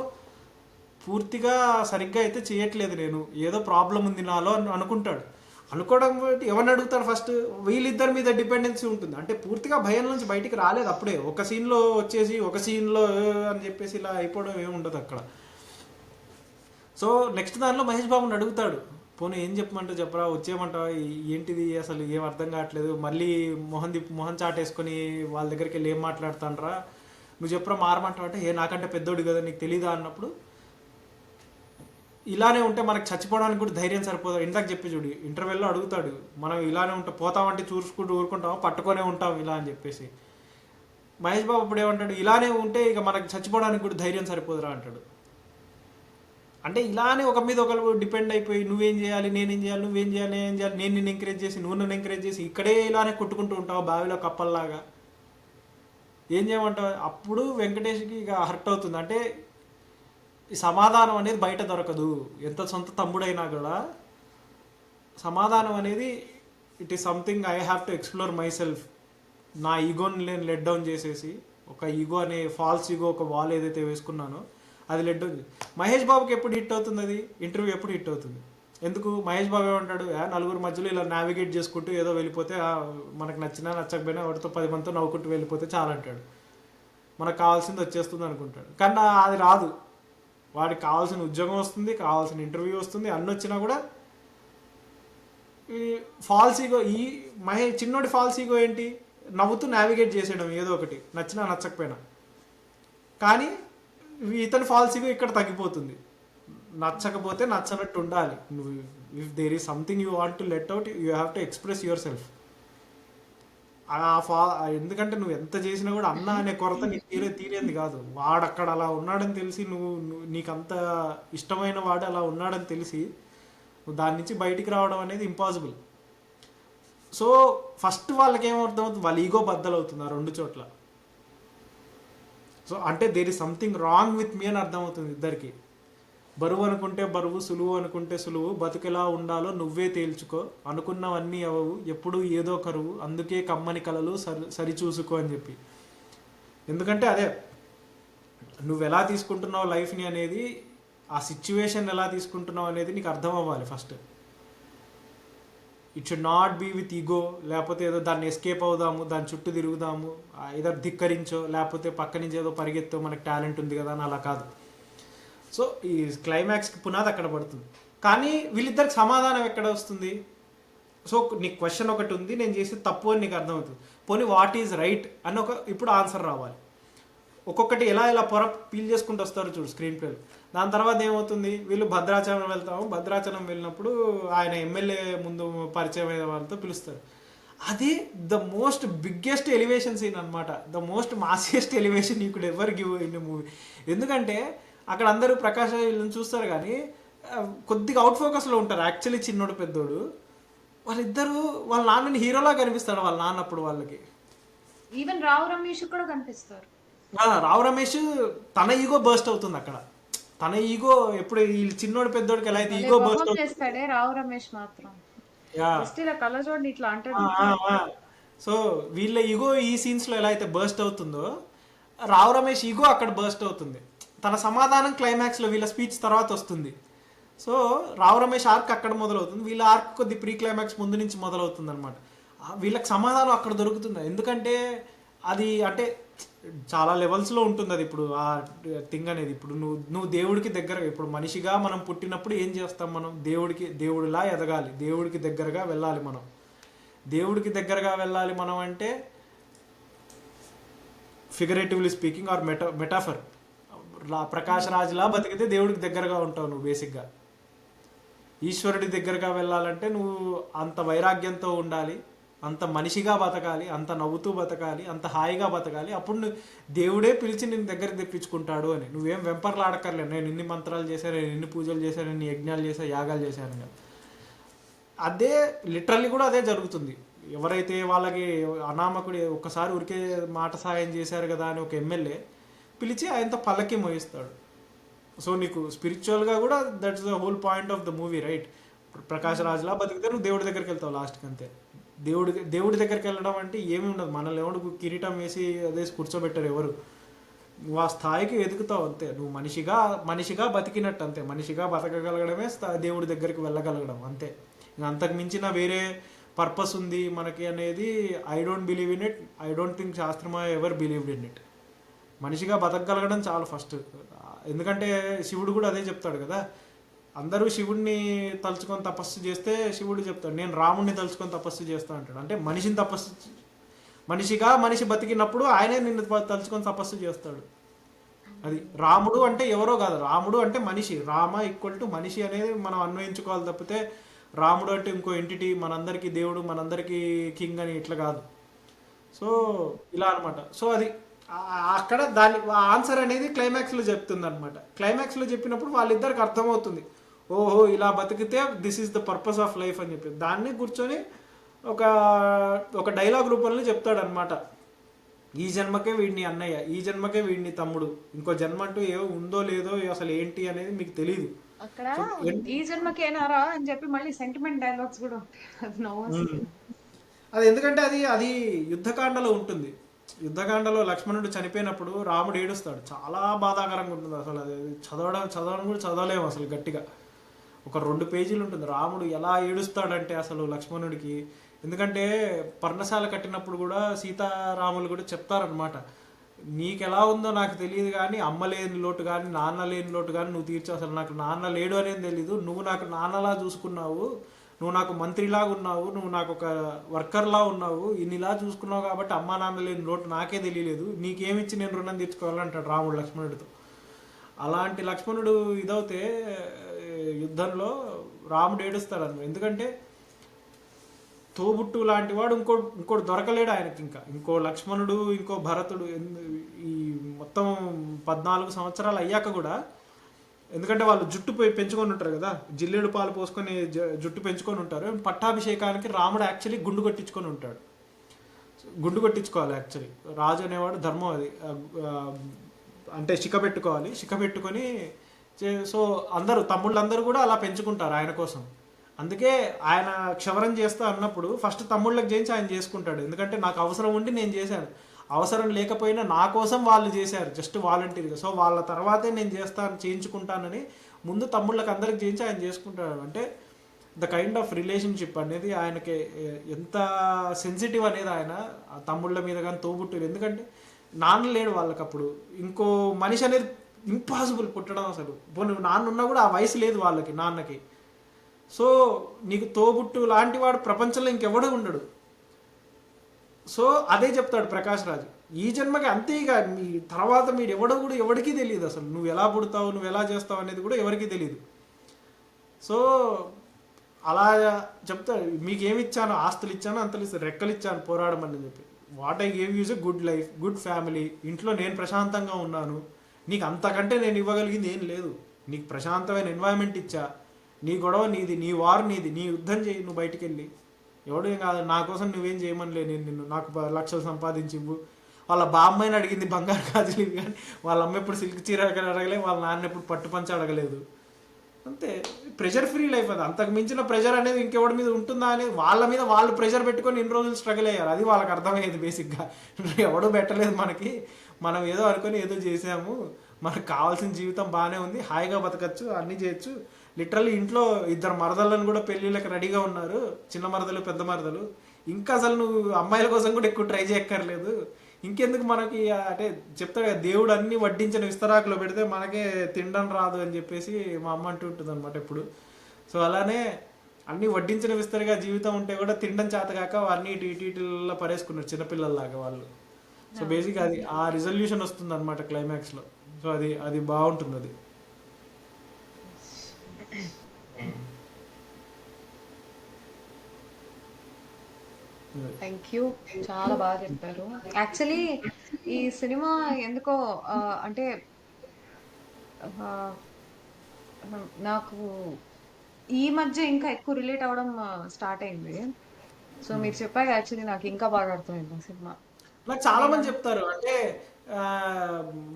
పూర్తిగా సరిగ్గా అయితే చేయట్లేదు, నేను ఏదో ప్రాబ్లం ఉంది నాలో అనుకుంటాడు. అనుకోవడం ఎవరిని అడుగుతాడు ఫస్ట్, వీళ్ళిద్దరి మీద డిపెండెన్సీ ఉంటుంది. అంటే పూర్తిగా భయం నుంచి బయటికి రాలేదు అప్పుడే, ఒక సీన్లో వచ్చేసి ఒక సీన్లో అని చెప్పేసి ఇలా అయిపోవడం ఏమి ఉండదు అక్కడ. సో నెక్స్ట్ దానిలో మహేష్ బాబుని అడుగుతాడు, పోనీ ఏం చెప్పమంటావు చెప్పరా, వచ్చేయమంటావా, ఏంటిది అసలు ఏం అర్థం కావట్లేదు, మళ్ళీ మొహం చాటేసుకొని వాళ్ళ దగ్గరికి వెళ్ళి ఏం మాట్లాడతానరా, నువ్వు చెప్పరా మారమంటావు అంటే నాకంటే పెద్దోడు కదా నీకు తెలీదా అన్నప్పుడు, ఇలానే ఉంటే మనకు చచ్చిపోవడానికి కూడా ధైర్యం సరిపోదు. ఇందాక చెప్పి చూడు ఇంటర్వెల్లో అడుగుతాడు, మనం ఇలానే ఉంటాం పోతామంటే చూసుకుంటూ ఊరుకుంటాం పట్టుకొనే ఉంటాం ఇలా అని చెప్పేసి. మహేష్ బాబు ఇప్పుడు ఏమంటాడు, ఇలానే ఉంటే ఇక మనకు చచ్చిపోవడానికి కూడా ధైర్యం సరిపోదురా అంటాడు. అంటే ఇలానే ఒక మీద ఒకరు డిపెండ్ అయిపోయి నువ్వేం చేయాలి నేనేం చేయాలి నువ్వేం చేయాలి నేనేం చేయాలి, నేను నిన్ను ఎంకరేజ్ చేసి నువ్వు నన్ను ఎంకరేజ్ చేసి ఇక్కడే ఇలానే కొట్టుకుంటూ ఉంటావు బావిలో కప్పల్లాగా, ఏం చేయమంటావు. అప్పుడు వెంకటేష్కి ఇక హర్ట్ అవుతుంది. అంటే ఈ సమాధానం అనేది బయట దొరకదు, ఎంత సొంత తమ్ముడైనా కూడా సమాధానం అనేది it is something I have to explore my self. నా ఈగోని నేను లెట్ డౌన్ చేసేసి ఒక ఈగో అనే ఫాల్స్ ఈగో ఒక వాల్ ఏదైతే వేసుకున్నానో అది లెట్ డౌన్. మహేష్ బాబుకి ఎప్పుడు హిట్ అవుతుంది, అది ఇంటర్వ్యూ ఎప్పుడు హిట్ అవుతుంది. ఎందుకు మహేష్ బాబు ఏమంటాడు, నలుగురు మధ్యలో ఇలా నావిగేట్ చేసుకుంటూ ఏదో వెళ్ళిపోతే మనకు నచ్చినా నచ్చకపోయినా వాటితో 10 మందితో నవ్వుకుంటూ వెళ్ళిపోతే చాలా అంటాడు, మనకు కావాల్సింది వచ్చేస్తుంది అనుకుంటాడు. కానీ అది రాదు, వాడికి కావాల్సిన ఉద్యోగం వస్తుంది, కావాల్సిన ఇంటర్వ్యూ వస్తుంది, అన్నీ వచ్చినా కూడా ఈ ఫాల్స్ ఈగో, ఈ చిన్నోడి ఫాల్స్ ఈగో ఏంటి, నవ్వుతూ నావిగేట్ చేసేయడం ఏదో ఒకటి నచ్చినా నచ్చకపోయినా. కానీ ఇతని ఫాల్స్ ఈగో ఇక్కడ తగ్గిపోతుంది, నచ్చకపోతే నచ్చనట్టు ఉండాలి. నువ్వు if there is something you want to let out, you have to express yourself. ఆ ఫా ఎందుకంటే నువ్వు ఎంత చేసినా కూడా అన్న అనే కొరత నీకు తీరేది కాదు. వాడు అక్కడ అలా ఉన్నాడని తెలిసి నీకు అంత ఇష్టమైన వాడు అలా ఉన్నాడని తెలిసి నువ్వు దాని నుంచి బయటికి రావడం అనేది ఇంపాసిబుల్. సో ఫస్ట్ వాళ్ళకి ఏమర్థమవుతుంది, వాళ్ళ ఈగో బద్దలవుతుంది ఆ రెండు చోట్ల. సో అంటే there is something wrong with me అని అర్థమవుతుంది ఇద్దరికి. బరువు అనుకుంటే బరువు, సులువు అనుకుంటే సులువు, బతుకెలా ఉండాలో నువ్వే తేల్చుకో, అనుకున్నవన్నీ అవవు, ఎప్పుడూ ఏదో కరువు, అందుకే కమ్మని కలలు సరిచూసుకో అని చెప్పి. ఎందుకంటే అదే నువ్వు ఎలా తీసుకుంటున్నావు లైఫ్ని అనేది, ఆ సిచ్యువేషన్ ఎలా తీసుకుంటున్నావు అనేది నీకు అర్థం అవ్వాలి first. It should not be with ego, లేకపోతే ఏదో దాన్ని ఎస్కేప్ అవుదాము, దాని చుట్టూ తిరుగుదాము, ఏదో ధిక్కరించో, లేకపోతే పక్క నుంచి ఏదో పరిగెత్తో మనకు టాలెంట్ ఉంది కదా అని అలా కాదు. సో ఈ క్లైమాక్స్కి పునాది అక్కడ పడుతుంది. కానీ వీళ్ళిద్దరికి సమాధానం ఎక్కడ వస్తుంది? సో నీకు క్వశ్చన్ ఒకటి ఉంది, నేను చేసేది తప్పు అని నీకు అర్థమవుతుంది. పోనీ వాట్ ఈజ్ రైట్ అని ఇప్పుడు ఆన్సర్ రావాలి. ఒక్కొక్కటి ఎలా పొర పీల్ చేసుకుంటూ వస్తారు చూడు స్క్రీన్ ప్లేలో. దాని తర్వాత ఏమవుతుంది, వీళ్ళు భద్రాచలం వెళ్తాము, భద్రాచలం వెళ్ళినప్పుడు ఆయన ఎమ్మెల్యే ముందు పరిచయం అయిన వాళ్ళతో పిలుస్తారు. అది the most biggest elevation scene అనమాట, the most massiest elevation you could ever give in movie. ఎందుకంటే అక్కడ అందరూ ప్రకాష్ వీళ్ళని చూస్తారు కానీ కొద్దిగా అవుట్ ఫోకస్లో ఉంటారు. యాక్చువల్లీ చిన్నోడు పెద్దోడు వాళ్ళిద్దరూ వాళ్ళ నాన్నని హీరోలా కనిపిస్తాడు వాళ్ళ నాన్న. అప్పుడు వాళ్ళకి ఈవెన్ రావు రమేష్ కూడా కనిపిస్తారు. రావు రమేష్ తన ఈగో బర్స్ట్ అవుతుంది అక్కడ. తన ఈగో ఎప్పుడు వీళ్ళు చిన్నోడు పెద్దోడికి ఎలా అయితే ఈగో బర్స్ట్ చేస్తాడే రావు రమేష్ మాత్రం కళ్ళజోడిని ఇట్లా అంటాడు. సో వీళ్ళ ఈగో ఈ సీన్స్ లో ఎలా అయితే బర్స్ట్ అవుతుందో, రావు రమేష్ ఈగో అక్కడ బర్స్ట్ అవుతుంది. తన సమాధానం క్లైమాక్స్ లో వీళ్ళ స్పీచ్ తర్వాత వస్తుంది. సో రావు రమేష్ ఆర్క్ అక్కడ మొదలవుతుంది, వీళ్ళ ఆర్క్ కొద్ది ప్రీ క్లైమాక్స్ ముందు నుంచి మొదలవుతుంది అనమాట. వీళ్ళకి సమాధానం అక్కడ దొరుకుతుంది. ఎందుకంటే అది అంటే చాలా లెవెల్స్లో ఉంటుంది అది. ఇప్పుడు ఆ థింగ్ అనేది ఇప్పుడు నువ్వు దేవుడికి దగ్గర, ఇప్పుడు మనిషిగా మనం పుట్టినప్పుడు ఏం చేస్తాం, మనం దేవుడిలా ఎదగాలి, దేవుడికి దగ్గరగా వెళ్ళాలి మనం. దేవుడికి దగ్గరగా వెళ్ళాలి మనం అంటే figuratively speaking or metaphor, Prakash రాజ్లా బతికితే దేవుడికి దగ్గరగా ఉంటావు నువ్వు బేసిక్గా. ఈశ్వరుడి దగ్గరగా వెళ్ళాలంటే నువ్వు అంత వైరాగ్యంతో ఉండాలి, అంత మనిషిగా బతకాలి, అంత నవ్వుతూ బతకాలి, అంత హాయిగా బతకాలి. అప్పుడు దేవుడే పిలిచి నేను దగ్గరికి తెప్పించుకుంటాడు అని. నువ్వేం వెంపర్లాడక్కర్లేదు, నేను ఇన్ని మంత్రాలు చేశాను, నేను ఇన్ని పూజలు చేశాను, ఇన్ని యజ్ఞాలు చేశాను, యాగాలు చేశాను కదా. అదే లిటరల్లీ కూడా అదే జరుగుతుంది. ఎవరైతే వాళ్ళకి అనామకుడి ఒక్కసారి ఉరికే మాట సాయం చేశారు కదా అని ఒక ఎమ్మెల్యే పిలిచి ఆయనతో పల్లకి మోయిస్తాడు. సో నీకు స్పిరిచువల్గా కూడా that's the whole point of the movie, right? Prakash రాజ్లా బతికితే నువ్వు దేవుడి దగ్గరికి వెళ్తావు లాస్ట్కి, అంతే. దేవుడి దగ్గరికి వెళ్ళడం అంటే ఏమీ ఉండదు. మనల్ని ఎవడు కిరీటం వేసి అదేసి కూర్చోబెట్టారు ఎవరు. నువ్వు ఆ స్థాయికి ఎదుగుతావు అంతే. నువ్వు మనిషిగా బతికినట్టు అంతే. మనిషిగా బతకగలగడమే దేవుడి దగ్గరికి వెళ్ళగలగడం అంతే. ఇంకా అంతకు మించిన వేరే పర్పస్ ఉంది మనకి అనేది I don't believe in it. I don't think శాస్త్రమా ఎవర్ బిలీవ్డ్ ఇన్ ఇట్. మనిషిగా బతకగలగడం చాలా ఫస్ట్. ఎందుకంటే శివుడు కూడా అదే చెప్తాడు కదా, అందరూ శివుడిని తలుచుకొని తపస్సు చేస్తే శివుడు చెప్తాడు నేను రాముడిని తలుచుకొని తపస్సు చేస్తా అంటాడు. అంటే మనిషి బతికినప్పుడు ఆయనే నిన్ను తలుచుకొని తపస్సు చేస్తాడు. అది రాముడు అంటే ఎవరో కాదు, రాముడు అంటే మనిషి. రామ ఈక్వల్ టు మనిషి అనేది మనం అన్వయించుకోవాలి తప్పితే రాముడు అంటే ఇంకో ఎంటిటీ, మనందరికీ దేవుడు, మనందరికీ కింగ్ అని ఇట్లా కాదు. సో ఇలా అనమాట. సో అది అక్కడ దాని ఆన్సర్ అనేది క్లైమాక్స్లో చెప్తుంది అనమాట. క్లైమాక్స్లో చెప్పినప్పుడు వాళ్ళిద్దరికి అర్థమవుతుంది, ఓహో ఇలా బతికితే this is the purpose of life అని చెప్పి. దాన్ని కూర్చొని ఒక డైలాగ్ రూపంలో చెప్తాడు అనమాట. ఈ జన్మకే వీడిని అన్నయ్య, ఈ జన్మకే వీడిని తమ్ముడు, ఇంకో జన్మ అంటూ ఏవో ఉందో లేదో అసలు ఏంటి అనేది మీకు తెలియదు. అక్కడ ఈ జన్మకేనారా అని చెప్పి మళ్ళీ సెంటిమెంట్ డైలాగ్స్ కూడా ఉంటాయి. అది ఎందుకంటే అది యుద్ధకాండలో ఉంటుంది. యుద్ధకాండలో లక్ష్మణుడు చనిపోయినప్పుడు రాముడు ఏడుస్తాడు, చాలా బాధాకరంగా ఉంటుంది. అసలు అది చదవడం కూడా చదవలేము అసలు గట్టిగా. ఒక 2 పేజీలు ఉంటుంది రాముడు ఎలా ఏడుస్తాడంటే అసలు లక్ష్మణుడికి. ఎందుకంటే పర్ణశాల కట్టినప్పుడు కూడా సీతారాములు కూడా చెప్తారనమాట, నీకు ఎలా ఉందో నాకు తెలియదు కానీ అమ్మ లేని లోటు కానీ నాన్న లేని లోటు కానీ నువ్వు తీర్చావు. అసలు నాకు నాన్న లేడు అనేది తెలీదు, నువ్వు నాకు నాన్నలా చూసుకున్నావు, నువ్వు నాకు మంత్రిలాగా ఉన్నావు, నువ్వు నాకు ఒక వర్కర్లా ఉన్నావు, ఇన్నిలా చూసుకున్నావు కాబట్టి అమ్మా నాన్న లేని లోటు నాకే తెలియలేదు, నీకేమిచ్చి నేను రుణం తీర్చుకోవాలంటాడు రాముడు లక్ష్మణుడితో. అలాంటి లక్ష్మణుడు ఇదవుతే యుద్ధంలో రాముడు ఏడుస్తాడు అనమాట. ఎందుకంటే తోబుట్టు లాంటి వాడు ఇంకోటి దొరకలేడు ఆయనకి. ఇంకో లక్ష్మణుడు, ఇంకో భరతుడు ఈ మొత్తం 14 సంవత్సరాలు అయ్యాక కూడా, ఎందుకంటే వాళ్ళు జుట్టు పెంచుకొని ఉంటారు కదా, జిల్లేడు పాలు పోసుకొని జుట్టు పెంచుకొని ఉంటారు. పట్టాభిషేకానికి రాముడు యాక్చువల్లీ గుండు కొట్టించుకొని ఉంటాడు. గుండు కొట్టించుకోవాలి యాక్చువల్లీ. రాజు అనేవాడు ధర్మం అది, అంటే శిఖ పెట్టుకోవాలి. శిఖ పెట్టుకొని సో అందరూ తమ్ముళ్ళందరూ కూడా అలా పెంచుకుంటారు ఆయన కోసం. అందుకే ఆయన క్షవరం చేస్తా అన్నప్పుడు ఫస్ట్ తమ్ముళ్ళకి చేయించి ఆయన చేసుకుంటాడు. ఎందుకంటే నాకు అవసరం ఉండి నేను చేశాను, అవసరం లేకపోయినా నా కోసం వాళ్ళు చేశారు జస్ట్ వాలంటీర్గా. సో వాళ్ళ తర్వాతే నేను చేయించుకుంటానని ముందు తమ్ముళ్ళకి అందరికి చేయించి ఆయన చేసుకుంటాడు. అంటే ద కైండ్ ఆఫ్ రిలేషన్షిప్ అనేది ఆయనకి ఎంత సెన్సిటివ్ అనేది ఆయన తమ్ముళ్ళ మీద కానీ తోబుట్టులు. ఎందుకంటే నాన్న లేడు వాళ్ళకి అప్పుడు, ఇంకో మనిషి అనేది ఇంపాసిబుల్ పుట్టడం అసలు. నాన్న ఉన్నా కూడా ఆ వయసు లేదు వాళ్ళకి, నాన్నకి. సో నీకు తోబుట్టు లాంటి వాడు ప్రపంచంలో ఇంకెవడూ ఉండడు. సో అదే చెప్తాడు ప్రకాష్ రాజ్, ఈ జన్మకి అంతే, ఇక మీ తర్వాత మీరు ఎవడో కూడా ఎవరికీ తెలియదు అసలు. నువ్వు ఎలా పుడతావు, నువ్వు ఎలా చేస్తావు అనేది కూడా ఎవరికీ తెలియదు. సో అలా చెప్తాడు, మీకు ఏమి ఇచ్చాను, ఆస్తులు ఇచ్చాను, అంతలు ఇస్తాను, రెక్కలు ఇచ్చాను పోరాడమని చెప్పి. What I gave use a good life, good family, ఇంట్లో నేను ప్రశాంతంగా ఉన్నాను, నీకు అంతకంటే నేను ఇవ్వగలిగింది ఏం లేదు. నీకు ప్రశాంతమైన ఎన్వైరన్మెంట్ ఇచ్చా, నీ గొడవ నీది, నీ వారు నీది, నీ యుద్ధం చేయి, నువ్వు బయటికి వెళ్ళి. ఎవడేం కాదు, నా కోసం నువ్వేం చేయమనిలే, నేను నిన్ను నాకు లక్షలు సంపాదించివ్వు. వాళ్ళ బామ్మాయిని అడిగింది బంగారు గాజులు ఇవి, కానీ వాళ్ళ అమ్మ ఎప్పుడు సిల్క్ చీర అడగలేదు, వాళ్ళ నాన్న ఎప్పుడు పట్టు పంచ అడగలేదు. అంతే, ప్రెషర్ ఫ్రీ లైఫ్ అది. అంతకు మించిన ప్రెషర్ అనేది ఇంకెవడి మీద ఉంటుందా అనేది వాళ్ళ మీద వాళ్ళు ప్రెషర్ పెట్టుకొని ఇన్ని రోజులు స్ట్రగుల్ అయ్యారు. అది వాళ్ళకి అర్థమయ్యేది బేసిక్గా. ఎవడూ పెట్టలేదు మనకి, మనం ఏదో అనుకొని ఏదో చేసాము, మనకు కావాల్సిన జీవితం బాగానే ఉంది, హాయిగా బతకచ్చు, అన్నీ చేయొచ్చు. లిటరల్లీ ఇంట్లో 2 మరదలను కూడా పెళ్ళిళ్ళకి రెడీగా ఉన్నారు, చిన్న మరదలు పెద్ద మరదలు. ఇంకా అసలు నువ్వు అమ్మాయిల కోసం కూడా ఎక్కువ ట్రై చేయక్కర్లేదు, ఇంకెందుకు మనకి. అంటే చెప్తాడు కదా, దేవుడు అన్ని వడ్డించిన విస్తరాకులో పెడితే మనకే తినడం రాదు అని చెప్పేసి మా అమ్మ అంటూ ఉంటుంది అనమాట ఎప్పుడు. సో అలానే అన్ని వడ్డించిన విస్తరిగా జీవితం ఉంటే కూడా తినడం చేతగాక అన్ని ఇటీటీలో పరేసుకున్నారు చిన్నపిల్లల్లాగా వాళ్ళు. సో బేసిక్ అది ఆ రిజల్యూషన్ వస్తుంది అనమాట క్లైమాక్స్లో. సో అది బాగుంటుంది. అది థ్యాంక్ యూ, చాలా బాగా చెప్పారు. యాక్చువల్లీ ఈ సినిమా ఎందుకో అంటే ఆ, నాకు ఈ మధ్య ఇంకా ఎక్కువ రిలేట్ అవ్వడం స్టార్ట్ అయింది. సో మీరు చెప్పాక యాక్చువల్లీ నాకు ఇంకా బాగా అర్థమైంది ఆ సినిమా. నాకు చాలా నేను మంది చెప్తారు, అంటే ఆ,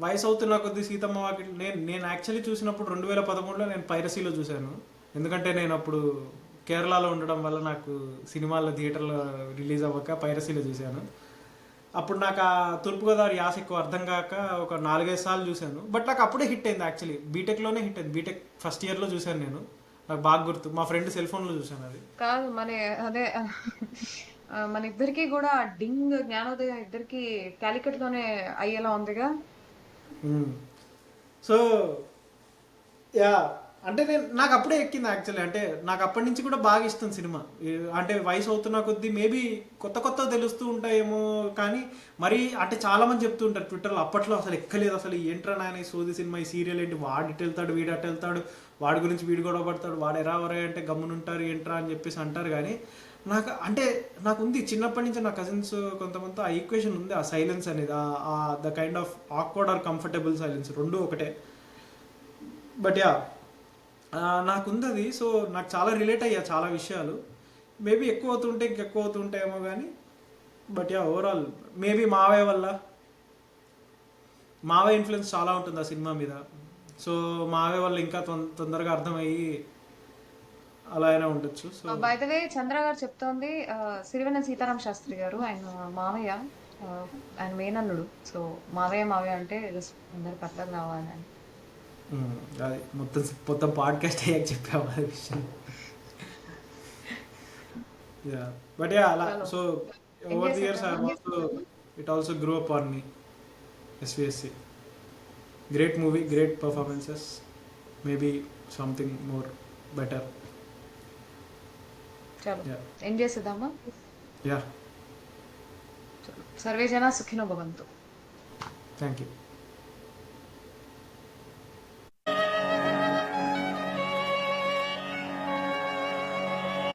వయసు అవుతున్న కొద్ది సీతమ్మ వాకిట్లో నేను యాక్చువల్లీ చూసినప్పుడు 2013లో నేను పైరసీలో చూశాను. ఎందుకంటే నేను అప్పుడు కేరళలో ఉండడం వల్ల నాకు సినిమాల్లో థియేటర్లో రిలీజ్ అవ్వక పైరసీలో చూశాను. అప్పుడు నాకు ఆ తూర్పుగోదావరి యాస ఎక్కువ అర్థం కాక ఒక 4-5 సార్లు చూశాను. బట్ నాకు అప్పుడే హిట్ అయింది, యాక్చువల్లీ బీటెక్లోనే హిట్ అయింది. బీటెక్ ఫస్ట్ ఇయర్లో చూశాను నేను, నాకు బాగా గుర్తు. మా ఫ్రెండ్ సెల్ ఫోన్లో చూశాను అది. కాదు మన అదే మన ఇద్దరికి కూడా డింగ్ జ్ఞానోదయం ఇద్దరికి క్యాలికట్ లోనే అయ్యేలా ఉందిగా. సో యా, అంటే నాకు అప్పుడే ఎక్కింది యాక్చువల్లీ. అంటే నాకు అప్పటి నుంచి కూడా బాగా ఇష్టం సినిమా. అంటే వయసు అవుతున్న కొద్దీ మేబీ కొత్త తెలుస్తూ ఉంటాయేమో, కానీ మరి అంటే చాలామంది చెప్తూ ఉంటారు ట్విట్టర్లో, అప్పట్లో అసలు ఎక్కలేదు, అసలు ఏంట్రా నాయన ఈ సోది సినిమా, ఈ సీరియల్ ఏంటి, వాడు ఇటు వెళ్తాడు వీడు అటు వెళ్తాడు, వాడి గురించి వీడు గొడవ పడతాడు, వాడు ఎరావరే అంటే గమ్మునుంటారు ఏంట్రా అని చెప్పేసి అంటారు. కానీ నాకు ఉంది చిన్నప్పటి నుంచి, నా కజిన్స్ కొంతమందితో ఆ ఈక్వేషన్ ఉంది, ఆ సైలెన్స్ అనేది, the kind of awkward or comfortable silence, రెండూ ఒకటే. బట్ యా, నాకుంది అది. సో నాకు చాలా రిలేట్ అయ్యా చాలా విషయాలు. మేబీ ఎక్కువ అవుతుంటే ఇంకెక్కువ అవుతుంటాయేమో కానీ, బట్ యా ఓవరాల్ మేబీ మావయ్య ఇన్ఫ్లుయెన్స్ చాలా ఉంటుంది ఆ సినిమా మీద. సో మావయ్య వల్ల ఇంకా తొందరగా అర్థమయ్యి అలా అయినా ఉండొచ్చు. సో బై ద వే చంద్ర గారు చెప్తోంది సిరివెన్నెల సీతారామ శాస్త్రి గారు, ఆయన మావయ్య, ఆయన మేనల్లుడు. సో మావయ్య అంటే జస్ట్ అందరికి అర్థం కావాలని. అది మొత్తం పాడ్కాస్ట్ అయ్యాక చెప్పాము ఆ విషయం. యా, బట్ యా అలా. So over the years it also grow up on me. SVSC great movie, great performances, maybe something more better. చలో ఎండ్ చేసేద్దామా? యా, సర్వే జన సుఖినో భవంతు. Thank you.